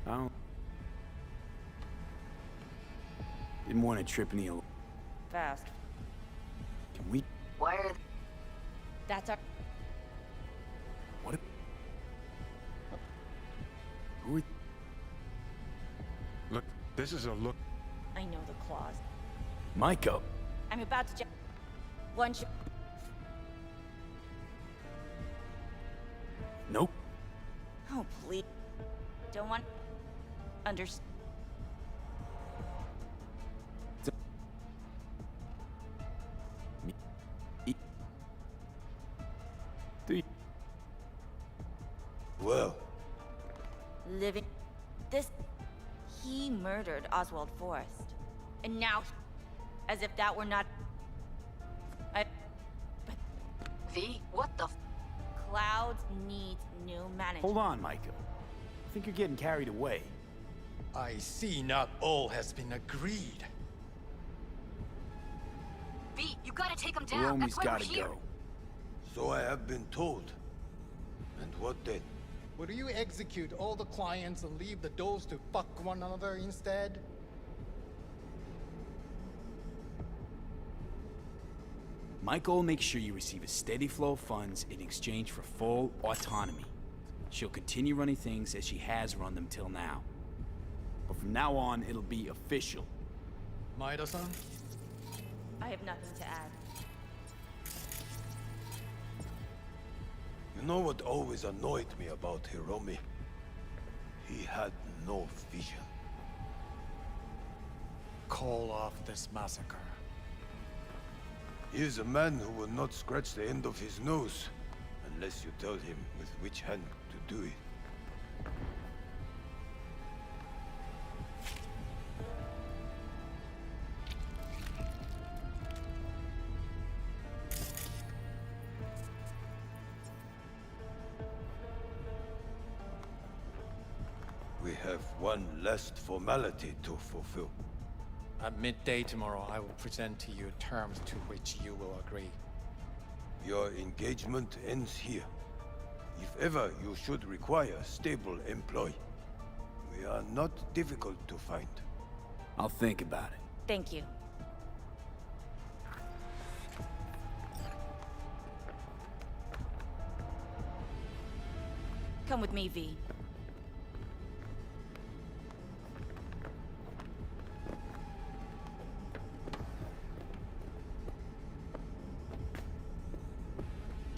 I don't... Didn't want to trip any... fast. Can we... Why are... That's our... What if... Who are... Look, this is a look... I know the clause. Maiko! I'm about to Once you... Nope. Oh, please. Don't want... Understand. Well, Living... This... He murdered Oswald Forrest. And now... As if that were not... V, what the f... Clouds needs new management. Hold on, Maiko. I think you're getting carried away. I see not all has been agreed. V, you gotta take him down. Hiromi's That's why we're gotta here. go. so I have been told. And what then? Will you execute all the clients and leave the doors to fuck one another instead? Michael will make sure you receive a steady flow of funds in exchange for full autonomy. She'll continue running things as she has run them till now. But from now on, it'll be official. Maeda-san? I have nothing to add. You know what always annoyed me about Hiromi? He had no vision. Call off this massacre. He is a man who will not scratch the end of his nose unless you tell him with which hand to do it. We have one last formality to fulfill. At midday tomorrow, I will present to you terms to which you will agree. Your engagement ends here. If ever you should require a stable employee, we are not difficult to find. I'll think about it. Thank you. Come with me, V.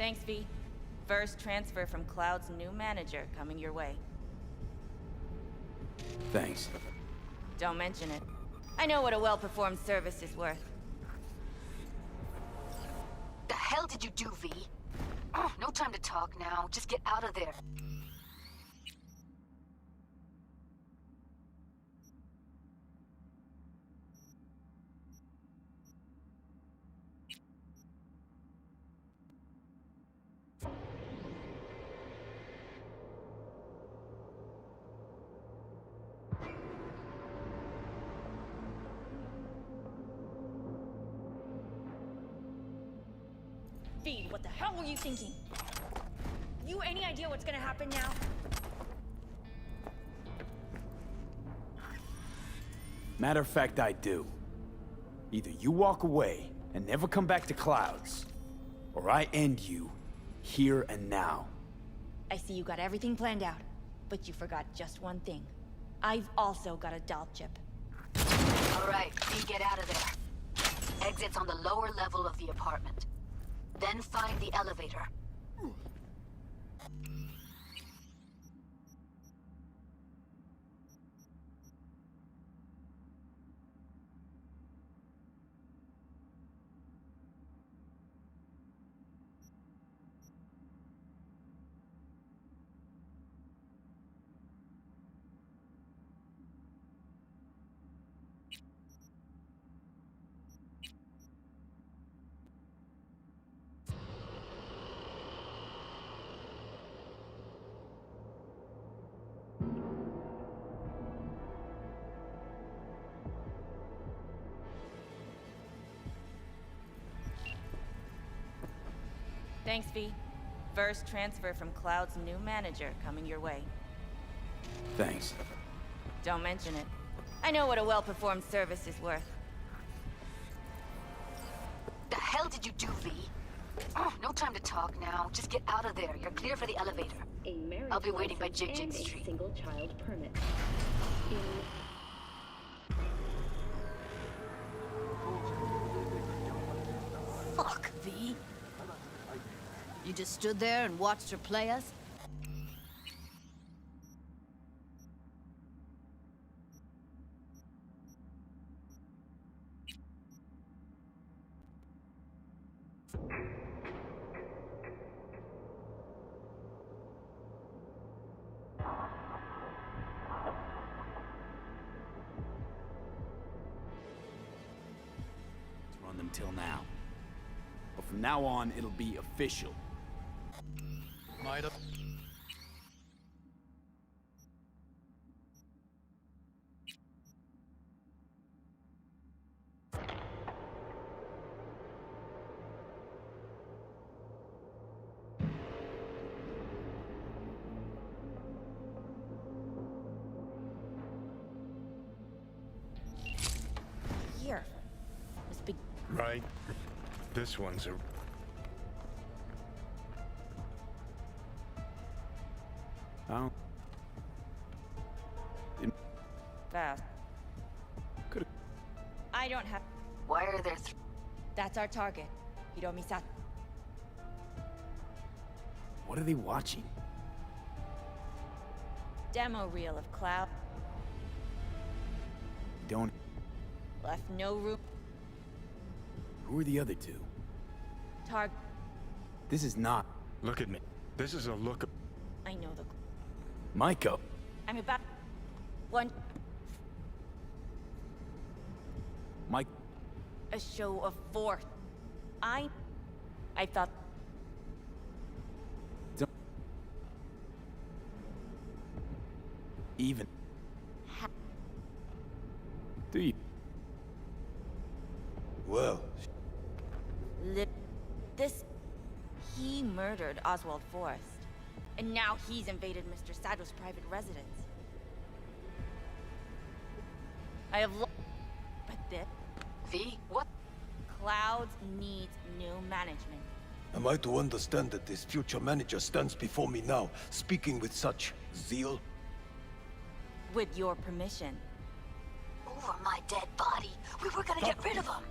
Thanks, V. First transfer from Cloud's new manager coming your way. Thanks. Don't mention it. I know what a well-performed service is worth. The hell did you do, V? Oh, no time to talk now. Just get out of there. V, what the hell were you thinking? You any idea what's gonna happen now? Matter of fact, I do. Either you walk away and never come back to Clouds, or I end you here and now. I see you got everything planned out, but you forgot just one thing. I've also got a doll chip. All right, V, get out of there. Exit's on the lower level of the apartment. Then find the elevator. Thanks, V. First transfer from Cloud's new manager coming your way. Thanks. Don't mention it. I know what a well-performed service is worth. The hell did you do, V? Oh, no time to talk now. Just get out of there. You're clear for the elevator. I'll be waiting by Jig Street. Single child permit. Fuck, V. You just stood there and watched her play us? Run them till now. But from now on, it'll be official. Might have. Here. Must be... Right. This one's a... Oh. Fast. Could've... I don't have... Why are there That's our target. Hiromi-san. What are they watching? Demo reel of Cloud. Don't... Left no room. Who are the other two? Target. This is not... Look at me. This is a look... I know the... Maiko. I'm about... One... Mike... A show of force. I thought... Don't... Even... Do you... Well... This... He murdered Oswald Forrest. And now he's invaded Mr. Sato's private residence. I have but this... V, what? Clouds needs new management. Am I to understand that this future manager stands before me now, speaking with such zeal? With your permission. Over my dead body. We were gonna get rid of him.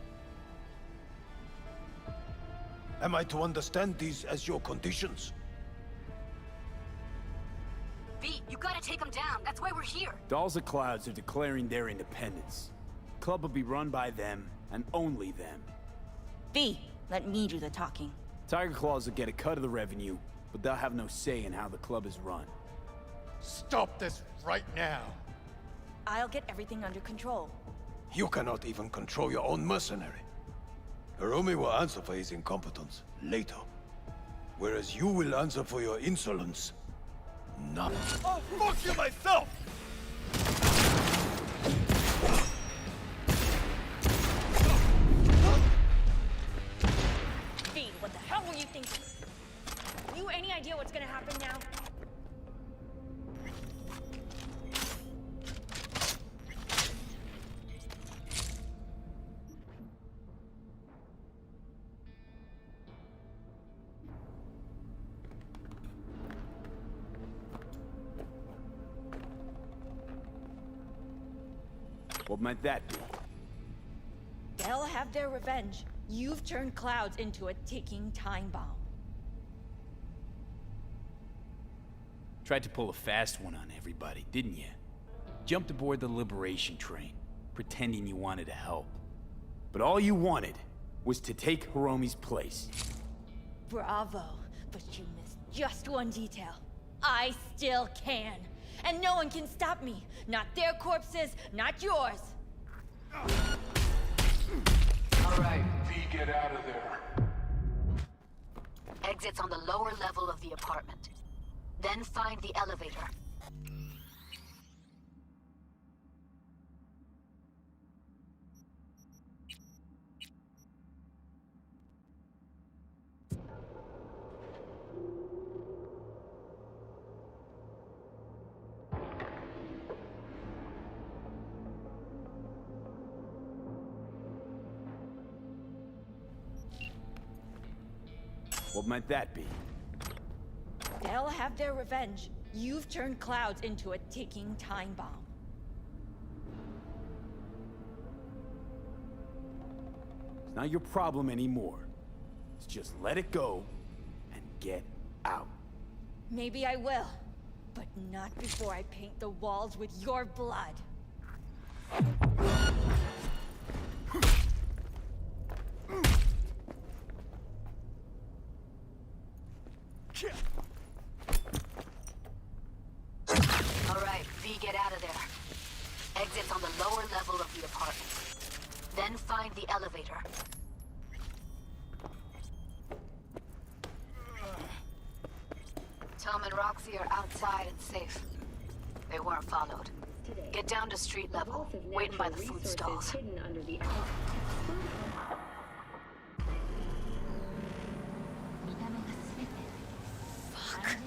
Am I to understand these as your conditions? V, you gotta take him down. That's why we're here. Dolls of Clouds are declaring their independence. Club will be run by them, and only them. V, let me do the talking. Tiger Claws will get a cut of the revenue, but they'll have no say in how the club is run. Stop this right now. I'll get everything under control. You cannot even control your own mercenary. Hiromi will answer for his incompetence later. Whereas you will answer for your insolence now. Oh, fuck you myself! V, what the hell were you thinking? You any idea what's gonna happen now? What might that be? They'll have their revenge. You've turned Clouds into a ticking time bomb. Tried to pull a fast one on everybody, didn't you? Jumped aboard the Liberation train, pretending you wanted to help. But all you wanted was to take Hiromi's place. Bravo, but you missed just one detail. I still can. And no one can stop me. Not their corpses, not yours. All right. V, get out of there. Exit's on the lower level of the apartment. Then find the elevator. What might that be? They'll have their revenge. You've turned Clouds into a ticking time bomb. It's not your problem anymore. Let's just let it go and get out. Maybe I will, but not before I paint the walls with your blood. All right, V, get out of there. Exit's on the lower level of the apartment. Then find the elevator. Tom and Roxy are outside and safe. They weren't followed. Get down to street level, waiting by the food stalls. Hidden under the Fuck.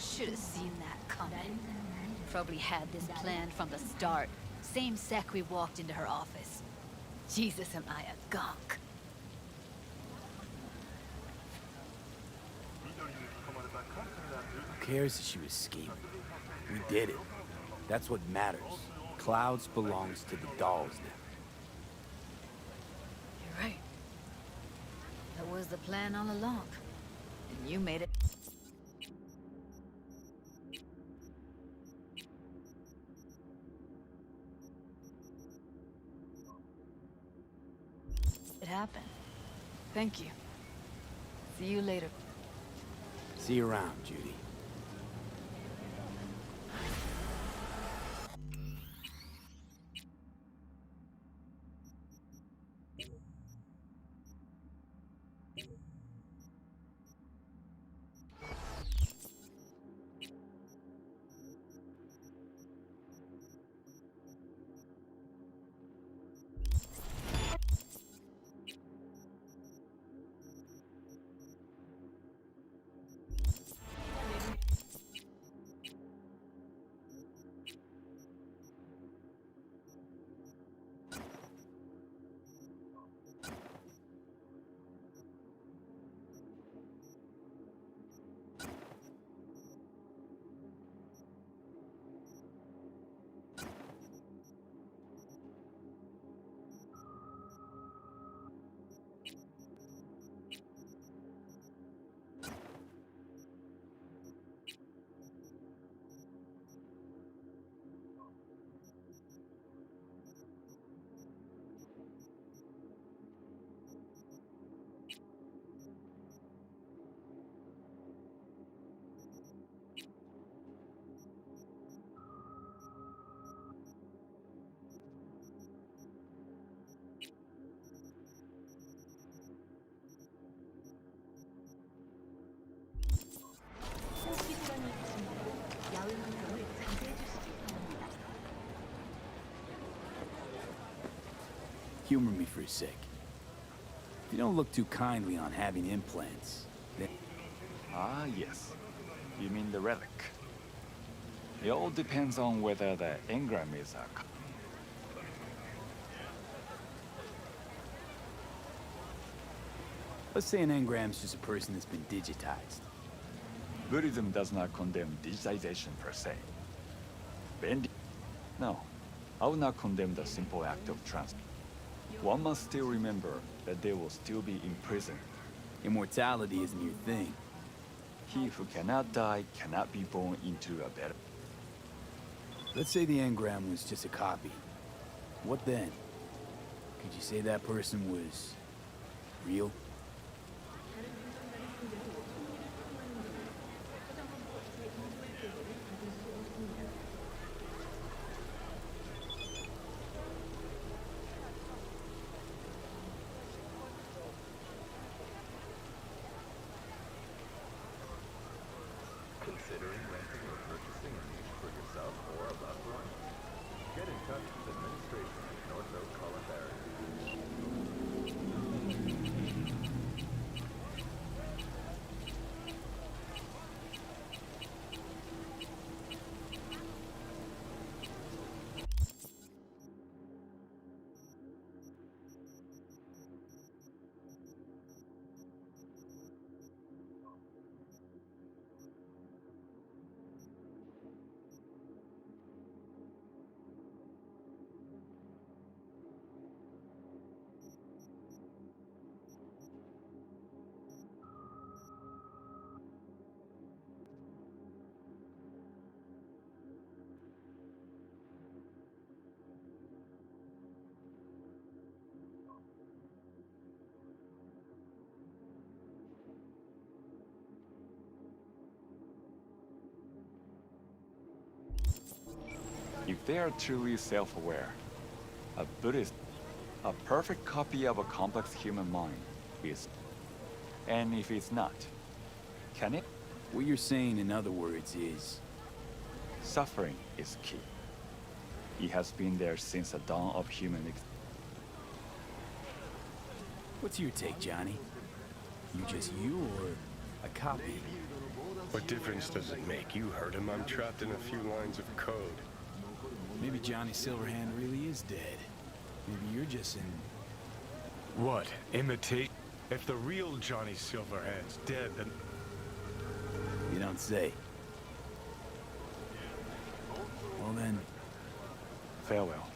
Should have seen that coming. Probably had this planned from the start. Same sec we walked into her office. Jesus, am I a gunk. Who cares if she was scheming? We did it. That's what matters. Clouds belongs to the dolls now. You're right. That was the plan all along. And you made it. It happened. Thank you. See you later. See you around, Judy. Humor me for a sec. If you don't look too kindly on having implants, then... Ah, yes. You mean the relic. It all depends on whether the engram is a... Let's say an engram's just a person that's been digitized. Buddhism does not condemn digitization per se. No, I would not condemn the simple act of transfer. One must still remember that they will still be in prison. Immortality isn't your thing. He who cannot die cannot be born into a better... Let's say the engram was just a copy. What then? Could you say that person was... real? Considering renting or purchasing a niche for yourself or a loved one? Get in touch with administration at North Oak Columbarium. If they are truly self-aware, a Buddhist, a perfect copy of a complex human mind is. And if it's not, can it? What you're saying, in other words, is... Suffering is key. He has been there since the dawn of human What's your take, Johnny? You just you, or a copy? What difference does it make? You heard him. I'm trapped in a few lines of code. Maybe Johnny Silverhand really is dead. Maybe you're just in... What? Imitate? If the real Johnny Silverhand's dead, then... You don't say. Well then... Farewell.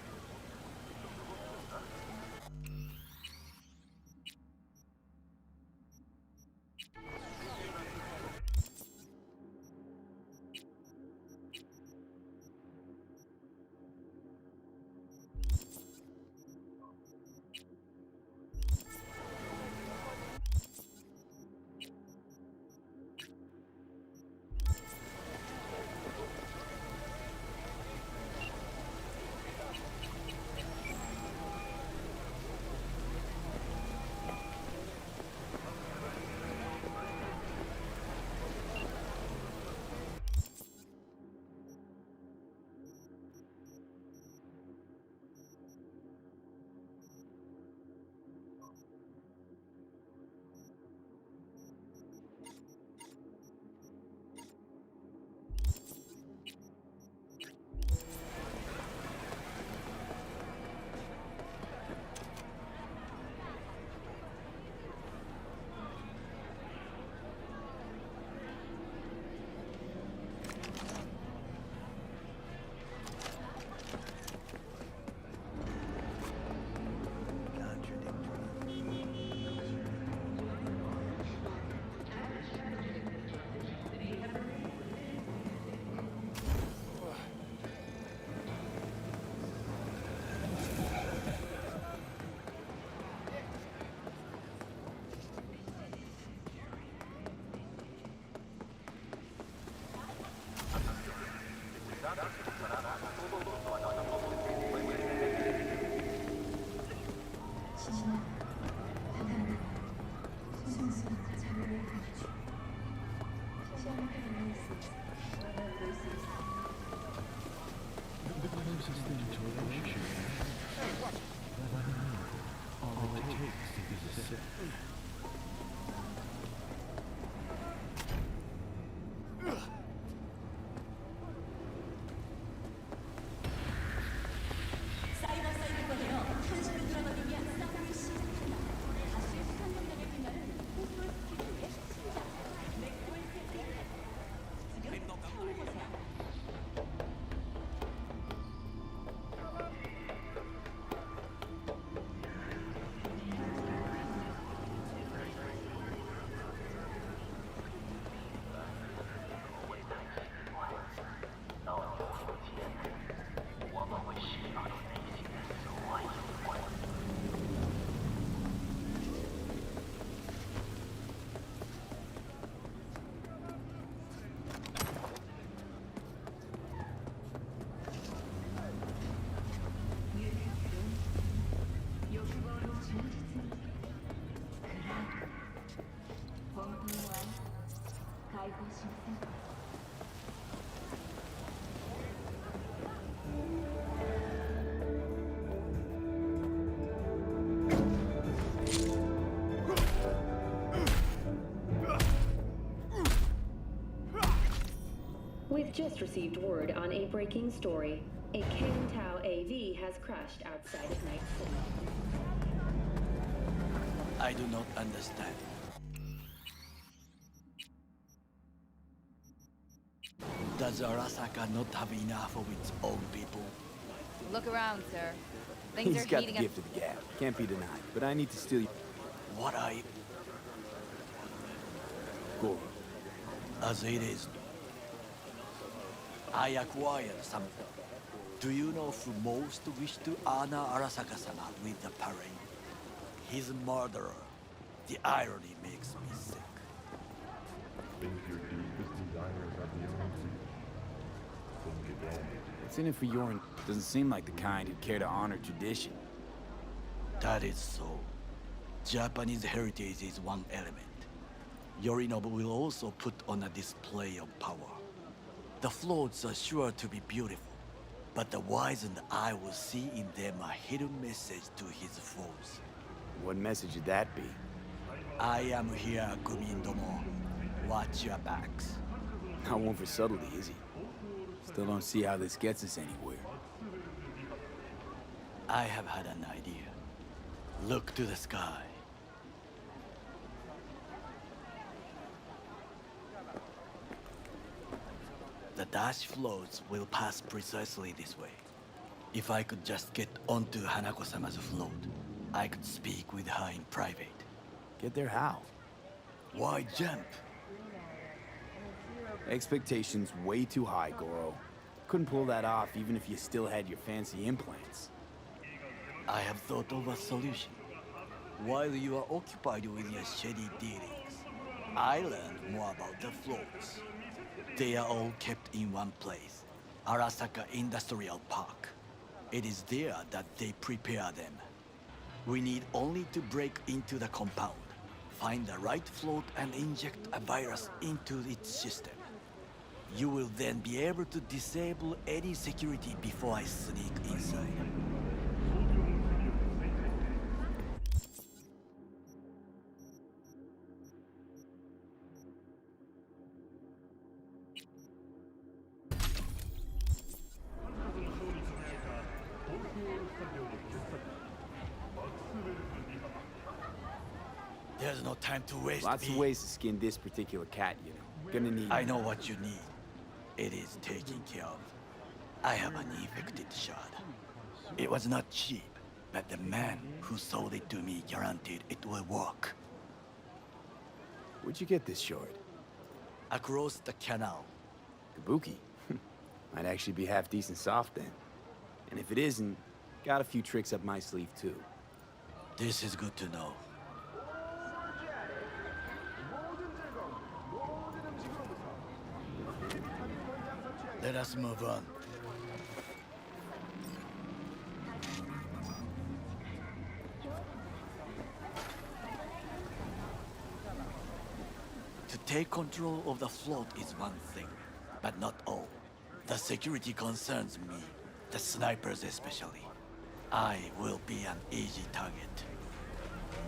We've just received word on a breaking story. A Kang Tao AV has crashed outside of Night City. I do not understand. Does Arasaka not have enough of its own people? Look around, sir. Things He's are got the heating up. gift of the gab. Can't be denied. But I need to steal you. What I... Go. As it is, I acquired some... Do you know who most wish to honor Arasaka-sama with the parade? His murderer. The irony makes me sick. Think your deepest desires are beyond What's in it for Yorin? Doesn't seem like the kind who'd care to honor tradition. That is so. Japanese heritage is one element. Yorinobu will also put on a display of power. The floats are sure to be beautiful, but the wizened eye will see in them a hidden message to his foes. What message would that be? I am here, Kumindomo. Watch your backs. Not one for subtlety, is he? Still don't see how this gets us anywhere. I have had an idea. Look to the sky. The dash floats will pass precisely this way. If I could just get onto Hanako-sama's float, I could speak with her in private. Get there how? Why jump? Expectations way too high, Goro. Couldn't pull that off even if you still had your fancy implants. I have thought of a solution. While you are occupied with your shady dealings, I learned more about the floats. They are all kept in one place, Arasaka Industrial Park. It is there that they prepare them. We need only to break into the compound, find the right float and inject a virus into its system. You will then be able to disable any security before I sneak inside. There's no time to waste. Lots of ways to skin this particular cat, you know. Gonna need... I know what you need. It is taken care of. I have an infected shard. It was not cheap, but the man who sold it to me guaranteed it will work. Where'd you get this shard? Across the canal. Kabuki? Might actually be half decent soft then. And if it isn't, got a few tricks up my sleeve too. This is good to know. Let us move on. To take control of the float is one thing, but not all. The security concerns me, the snipers especially. I will be an easy target.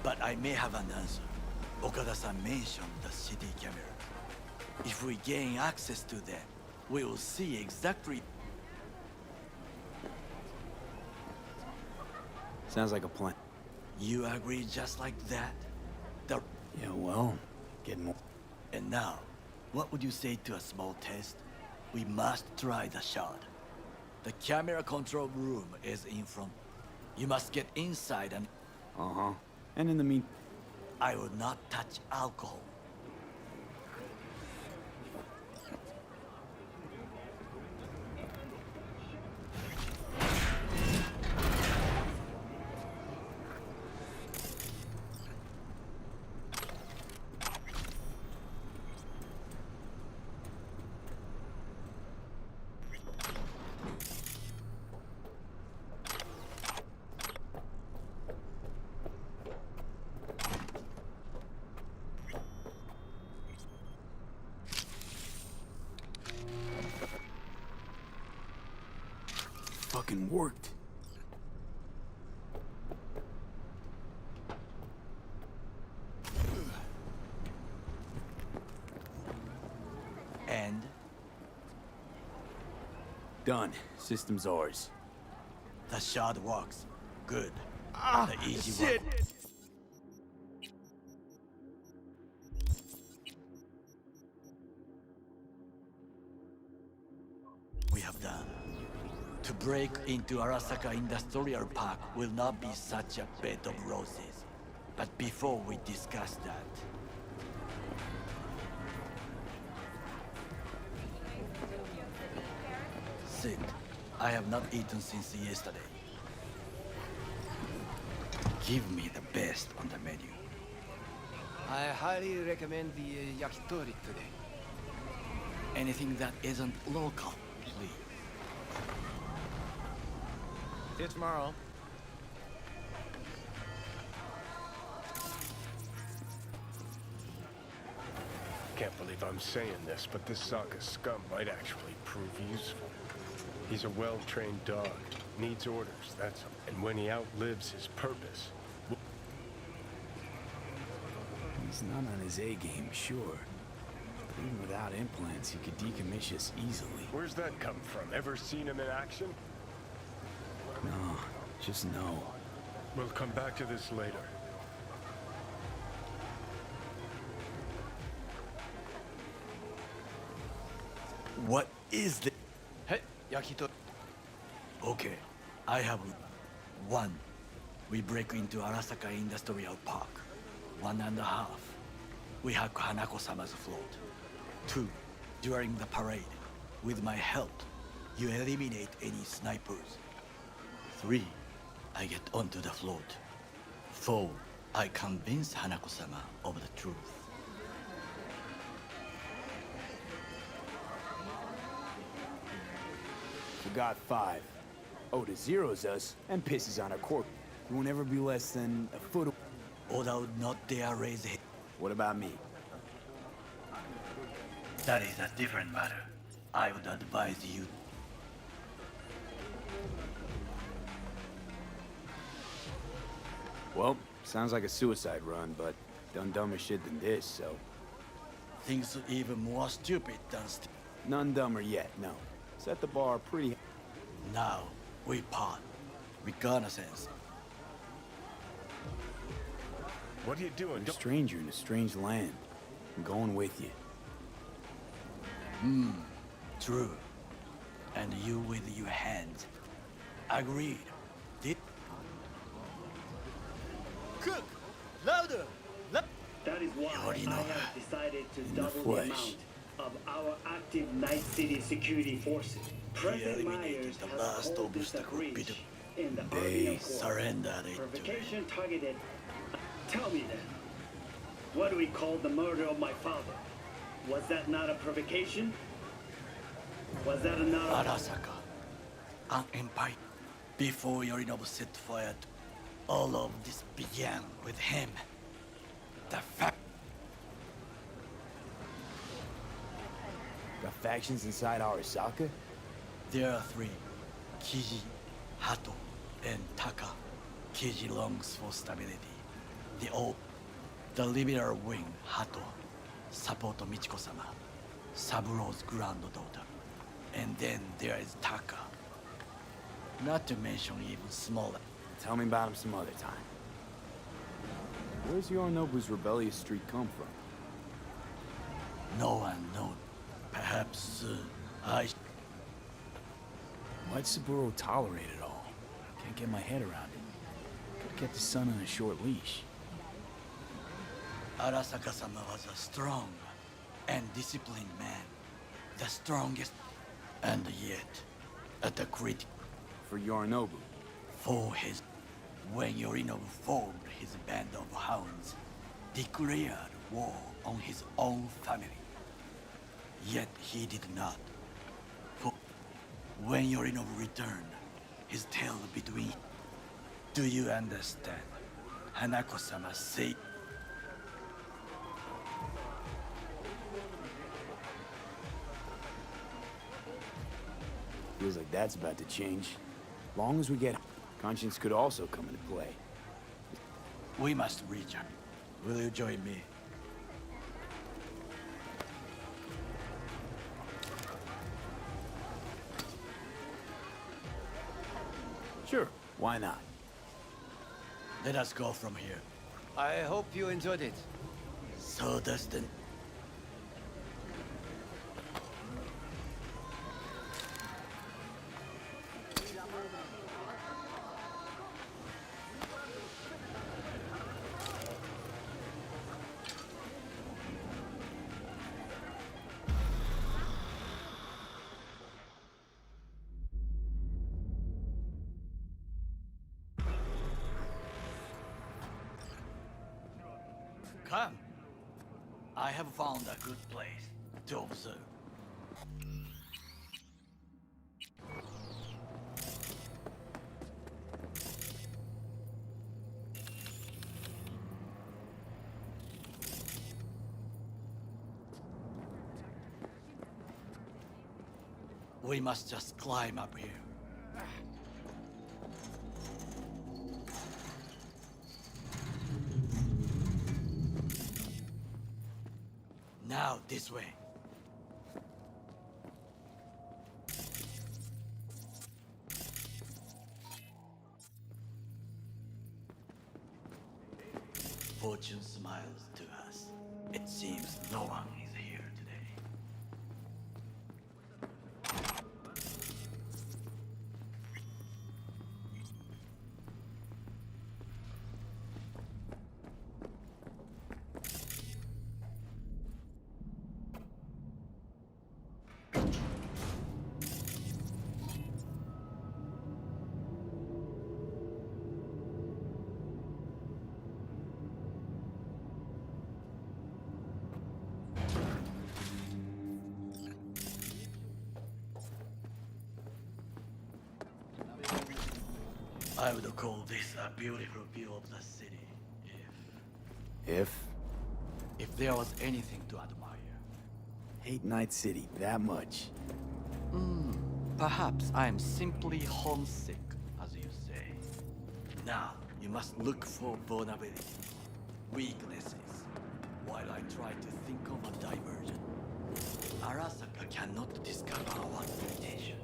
But I may have an answer. Okada-san mentioned the city cameras. If we gain access to them, we will see exactly... Sounds like a plan. You agree just like that? Yeah, well, get more. And now, what would you say to a small test? We must try the shard. The camera control room is in front. You must get inside and... Uh-huh. And in the meantime... I will not touch alcohol. Fucking worked. And? Done. System's ours. The shard works. Good. The easy shit. one. We have done. To break into Arasaka Industrial Park will not be such a bed of roses. But before we discuss that... Sit. I have not eaten since yesterday. Give me the best on the menu. I highly recommend the yakitori today. Anything that isn't local, please. See you tomorrow. Can't believe I'm saying this, but this Sokka scum might actually prove useful. He's a well-trained dog. Needs orders, that's all. And when he outlives his purpose... He's not on his A-game, sure. But even without implants, he could decommission us easily. Where's that come from? Ever seen him in action? No, just no. We'll come back to this later. What is the... Hey, Yakito. Okay, I have one. We break into Arasaka Industrial Park. 1.5. We hack Hanako-sama's float. 2. During the parade, with my help, you eliminate any snipers. 3. I get onto the float. 4. I convince Hanako-sama of the truth. Forgot 5. Oda zeros us and pisses on our court. You won't ever be less than a foot. Oda would not dare raise it. What about me? That is a different matter. I would advise you. Well, sounds like a suicide run, but done dumber shit than this, so... Things are even more stupid than None dumber yet, no. Set the bar pretty... Now, we part. Reconnaissance. What are you doing? You're a stranger in a strange land. I'm going with you. True. And you with your hands. Agreed. Cook! Louder! That is why I have decided to double the amount of our active Night City security forces. President Myers has called this a breach in the Army of War. Surrendered it to me. Provocation targeted. Tell me then, what do we call the murder of my father? Was that not a provocation? Was that not a... Arasaka, an empire. Before Yorinobu set fire to all of this began with him. The fact... Got factions inside Arasaka? There are 3. Kiji, Hato, and Taka. Kiji longs for stability. The liberal wing, Hato, support Michiko-sama, Saburo's granddaughter. And then there is Taka. Not to mention even smaller. Tell me about him some other time. Where's Yorinobu's rebellious streak come from? No one knows. Perhaps soon, Why'd Saburo tolerate it all? Can't get my head around it. Could get the son on a short leash. Arasaka-sama was a strong and disciplined man. The strongest. And yet, at the critic... For Yorinobu? For his... When Yorinobu formed his band of hounds, declared war on his own family. Yet he did not. For when Yorinobu returned, his tail between... Do you understand? Hanako-sama said... Feels like that's about to change. Long as we get... Conscience could also come into play. We must reach her. Will you join me? Sure, why not? Let us go from here. I hope you enjoyed it. So distant. Come. I have found a good place to observe. We must just climb up here. Now, this way. Fortune smiles to us. It seems no one is here today. I would call this a beautiful view of the city, if there was anything to admire. Hate Night City that much. Perhaps I'm simply homesick, as you say. Now, you must look for vulnerability, weaknesses, while I try to think of a diversion. Arasaka cannot discover our intentions.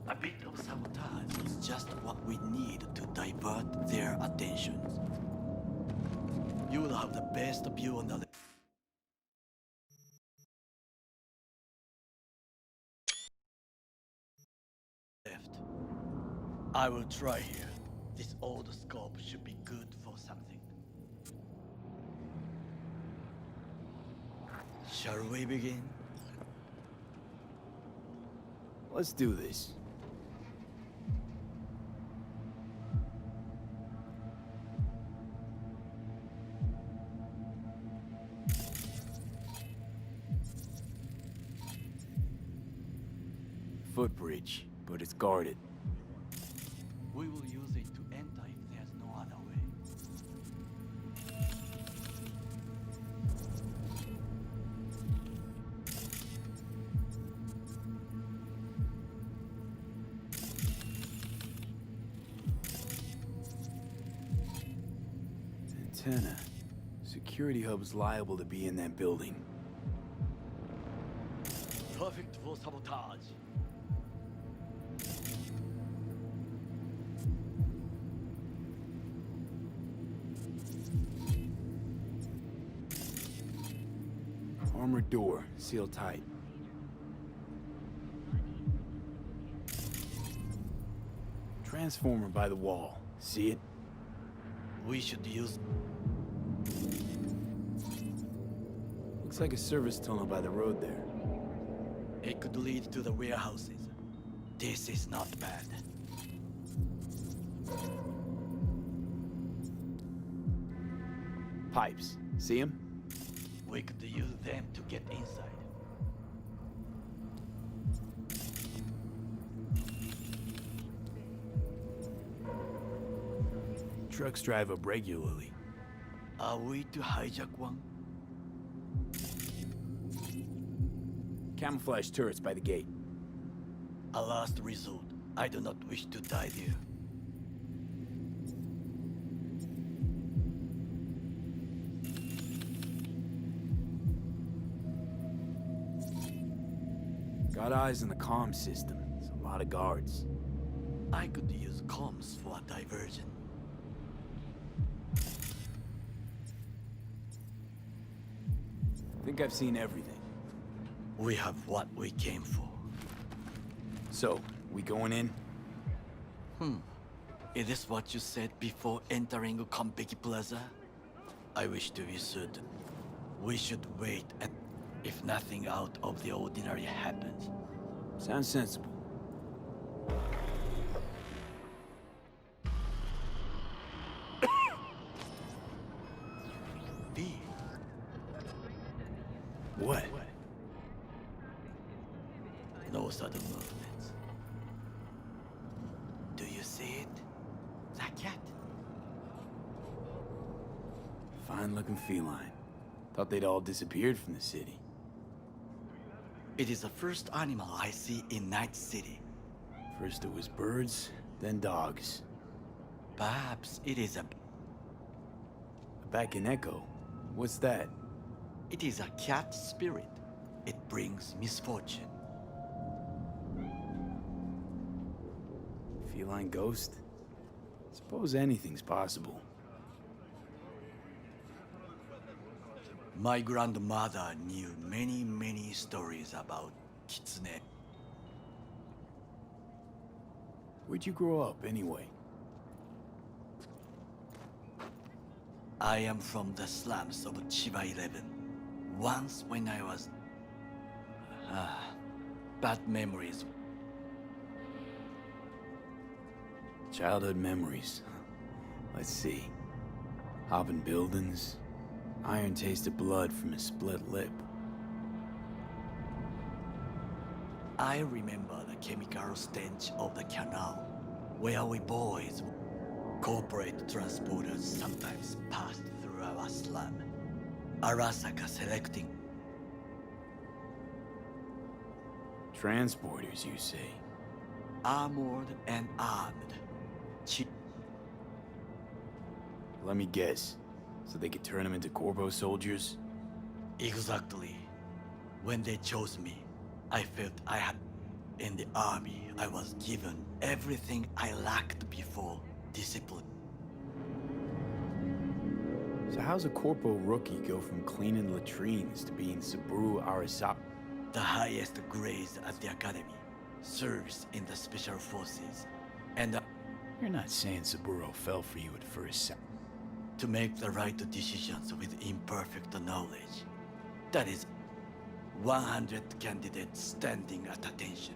A bit of sabotage is just what we need to divert their attentions. You will have the best view on the left. I will try here. This old scope should be good for something. Shall we begin? Let's do this. Footbridge, but it's guarded. We will use it to enter if there's no other way. Antenna. Security hub's liable to be in that building. Perfect for sabotage. Armored door, sealed tight. Transformer by the wall. See it? We should use... Looks like a service tunnel by the road there. It could lead to the warehouses. This is not bad. Pipes. See them? We could use them to get inside. Trucks drive up regularly. Are we to hijack one? Camouflage turrets by the gate. A last resort. I do not wish to die there. Got eyes on the comm system. It's a lot of guards. I could use comms for a diversion. I think I've seen everything. We have what we came for. So, we going in? Is this what you said before entering Konpeki Plaza? I wish to be certain. We should wait and if nothing out of the ordinary happens. Sounds sensible. V. What? No sudden movements. Do you see it? That cat? Fine-looking feline. Thought they'd all disappeared from the city. It is the first animal I see in Night City. First it was birds, then dogs. Perhaps it is a Back in Echo. What's that? It is a cat spirit. It brings misfortune. Feline ghost? Suppose anything's possible. My grandmother knew many stories about kitsune. Where'd you grow up, anyway? I am from the slums of Chiba 11. Once when I was... bad memories. Childhood memories. Let's see. Hopping buildings. Iron taste of blood from a split lip. I remember the chemical stench of the canal, where we boys, corporate transporters sometimes passed through our slum. Arasaka selecting. Transporters, you say? Armored and armed. Let me guess. So they could turn them into Corpo soldiers? Exactly. When they chose me, I felt I had... In the army, I was given everything I lacked before. Discipline. So how's a Corpo rookie go from cleaning latrines to being Saburo Arasaka? The highest grades at the academy. Serves in the special forces. And You're not saying Saburo fell for you at first sight. To make the right decisions with imperfect knowledge. That is 100 candidates standing at attention.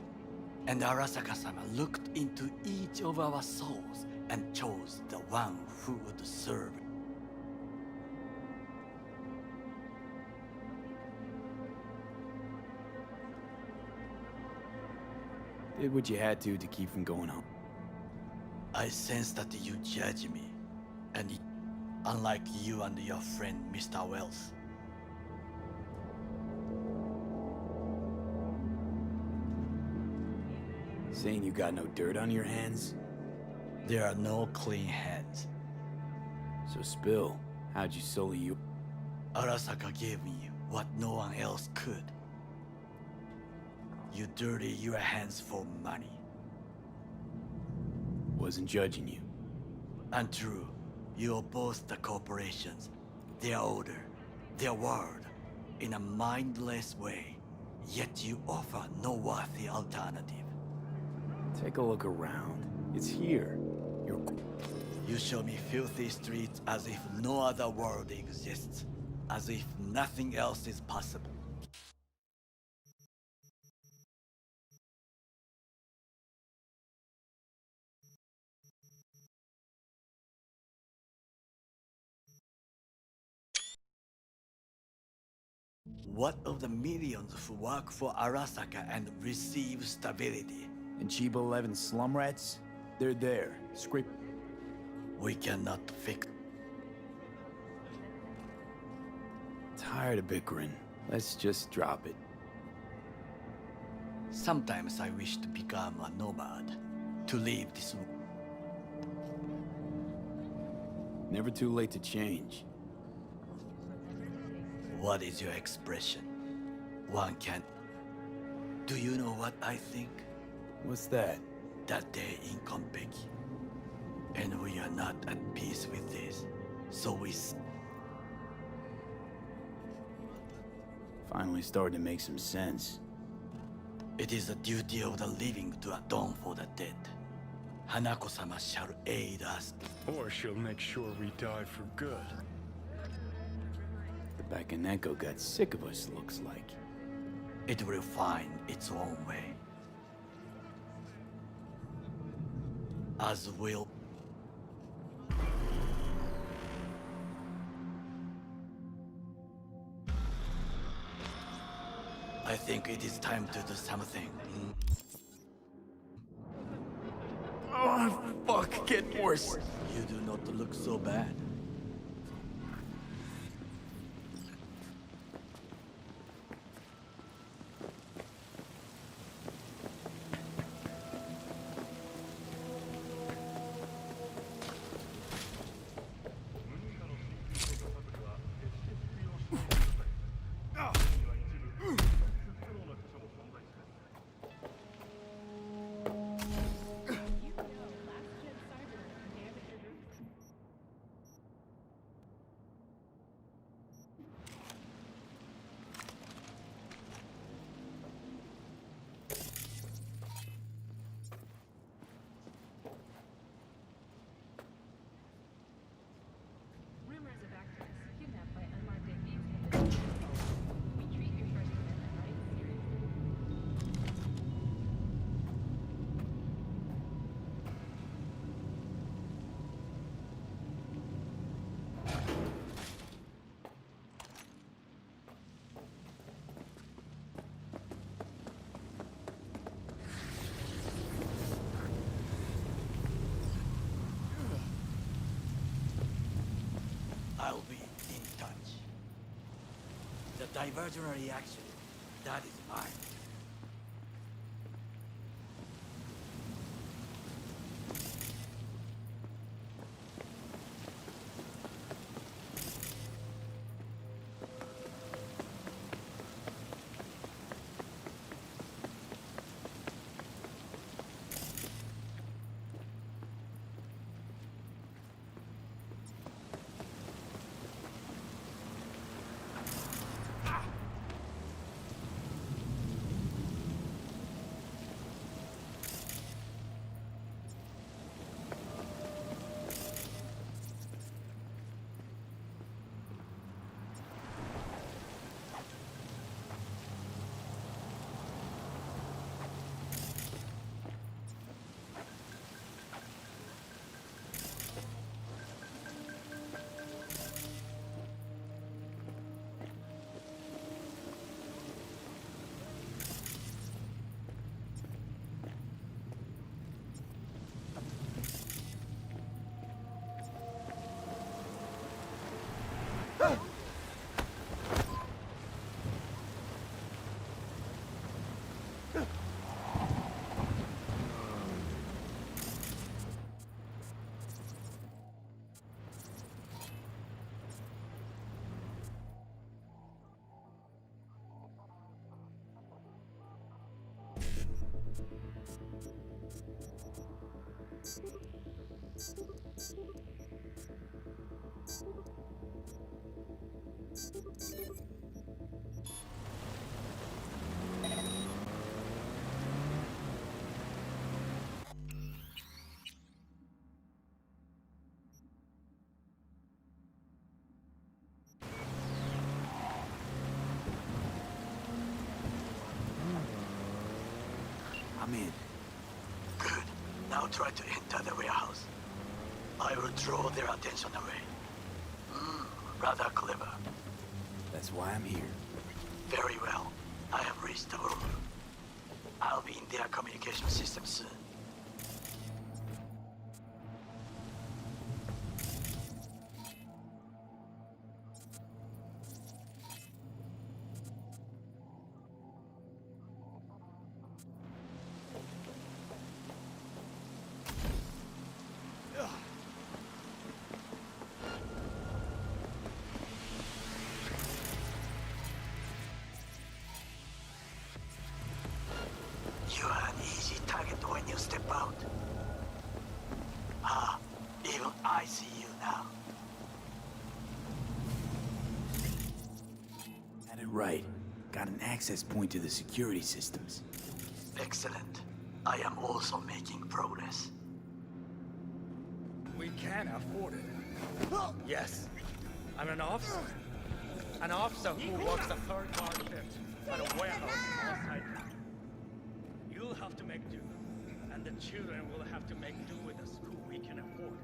And Arasaka-sama looked into each of our souls and chose the one who would serve. Did what you had to keep from going home. I sense that you judge me. And unlike you and your friend, Mr. Wells. Saying you got no dirt on your hands? There are no clean hands. So spill, how'd you sully you? Arasaka gave me what no one else could. You dirty your hands for money. Wasn't judging you. Untrue. You oppose the corporations, their order, their word, in a mindless way. Yet you offer no worthy alternative. Take a look around. It's here. You show me filthy streets as if no other world exists. As if nothing else is possible. What of the millions who work for Arasaka and receive stability? And Chiba 11 slum rats? They're there. Scrape. We cannot fix. Tired of bickering. Let's just drop it. Sometimes I wish to become a nomad. To leave this... Never too late to change. What is your expression? One can... Do you know what I think? What's that? That day in Konpeki. And we are not at peace with this. So we... Finally starting to make some sense. It is the duty of the living to atone for the dead. Hanako-sama shall aid us. Or she'll make sure we die for good. The Bakaneko got sick of us, looks like. It will find its own way. As will... I think it is time to do something. Oh, fuck, get worse. You do not look so bad. Diversionary action. That is mine. I'm in. Good. Now try to enter the warehouse. I will draw their attention away. Rather clever. That's why I'm here. Very well. I have reached the room. I'll be in their communication system soon. You are an easy target when you step out. Even I see you now. Had it right. Got an access point to the security systems. Excellent. I am also making progress. We can afford it. Yes. I'm an officer. An officer who works a third-party shift at a warehouse outside town. You'll have to make do, and the children will have to make do with the school we can afford.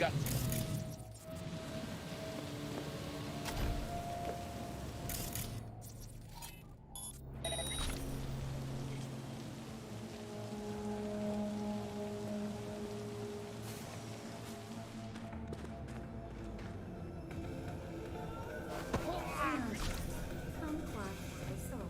got... Some class for the soul.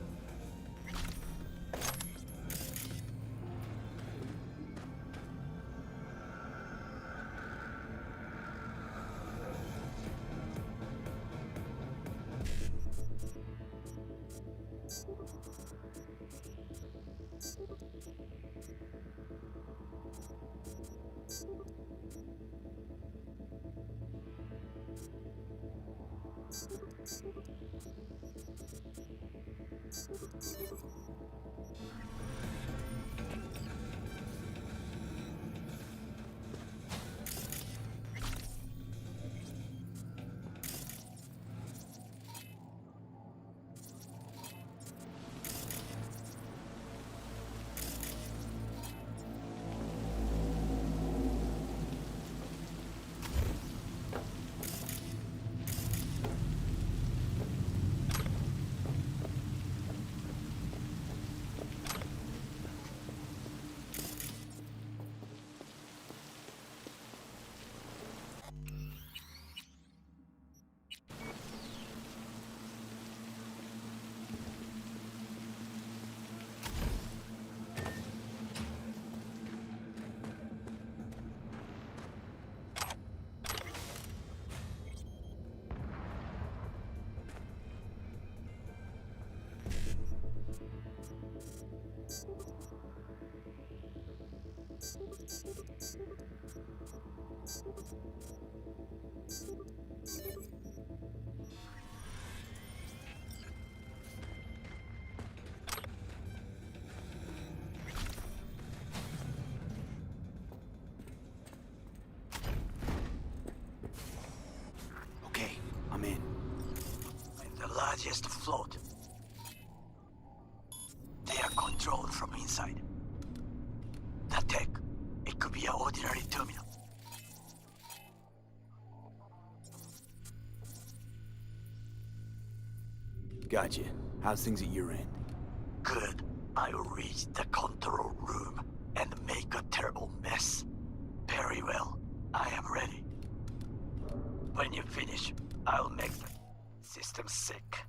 Okay, I'm in. In the largest float. They are controlled from inside. That tech, it could be an ordinary terminal. Gotcha. How's things at your end? Good. I'll reach the control room and make a terrible mess. Very well. I am ready. When you finish, I'll make the system sick.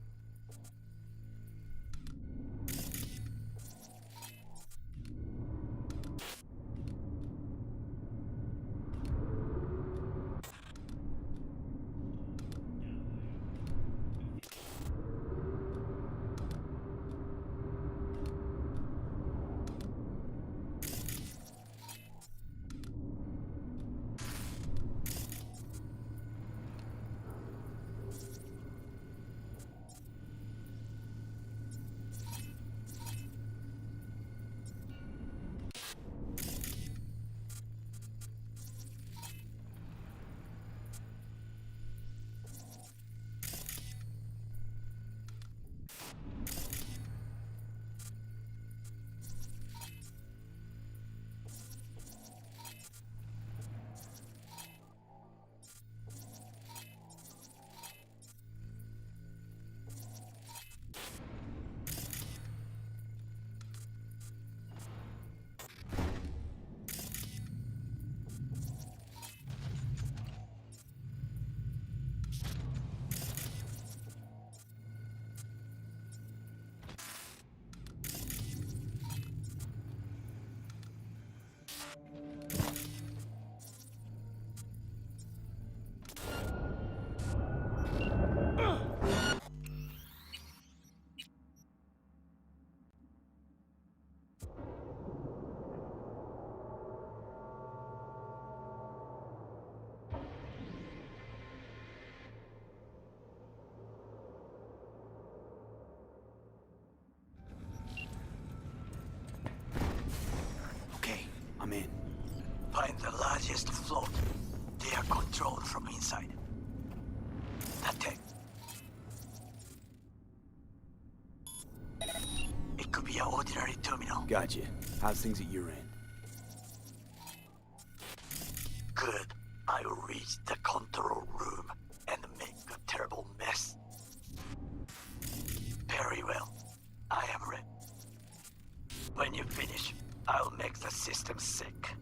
I'm in. Find the largest float. They are controlled from inside. That tech. It could be an ordinary terminal. Gotcha. How's things at your end? Good. I'll reach sick.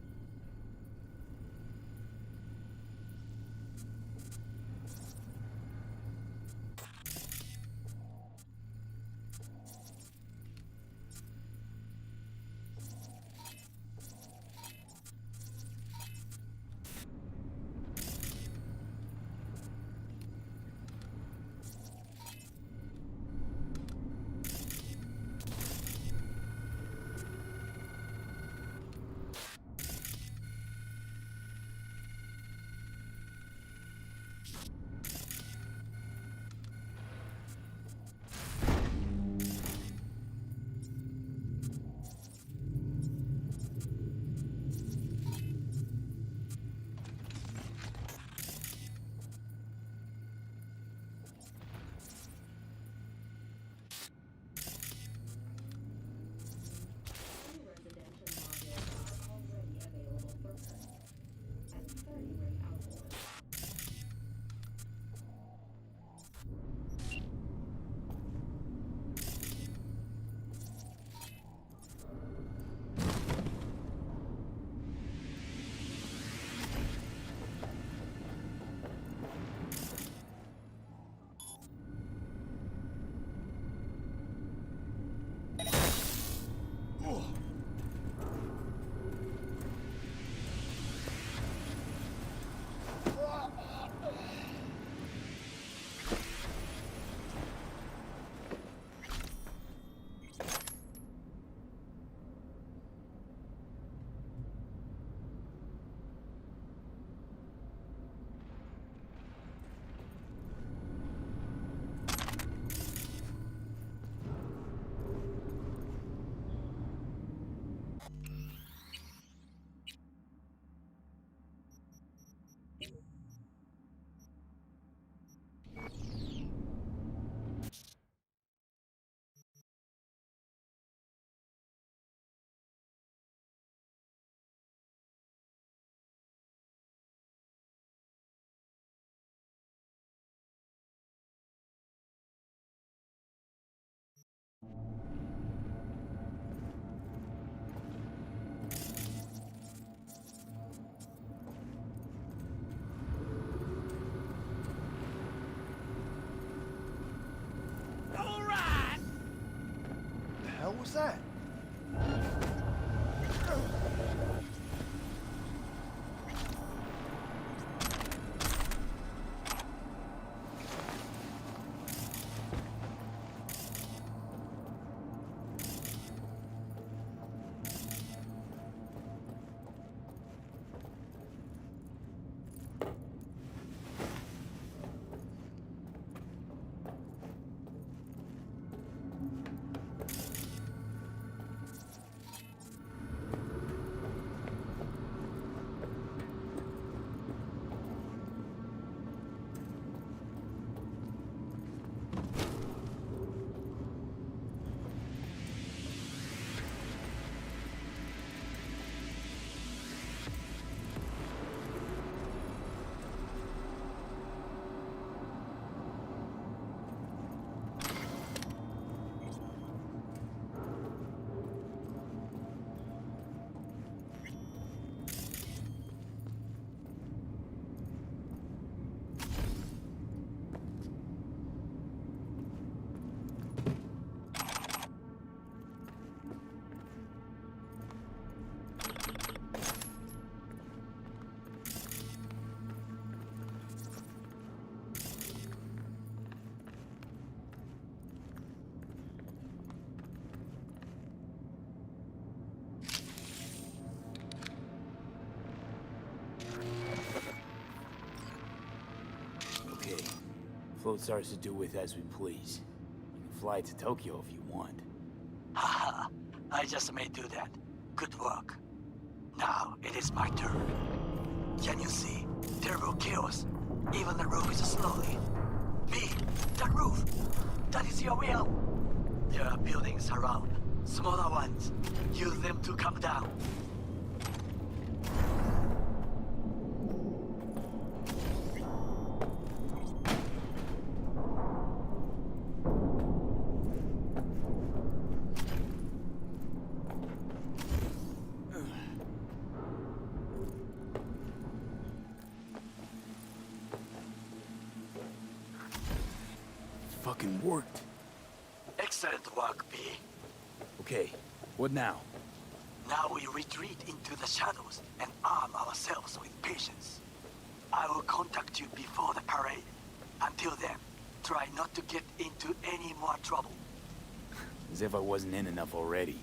What was that? Float's ours to do with as we please. You can fly to Tokyo if you want. Haha, I just may do that. Good work. Now, it is my turn. Can you see? Terrible chaos. Even the roof is slowly. Me, that roof. That is your will. There are buildings around. Smaller ones. Use them to come down. fucking worked. Excellent work, B. Okay, what now? Now we retreat into the shadows and arm ourselves with patience. I will contact you before the parade. Until then, try not to get into any more trouble. As if I wasn't in enough already.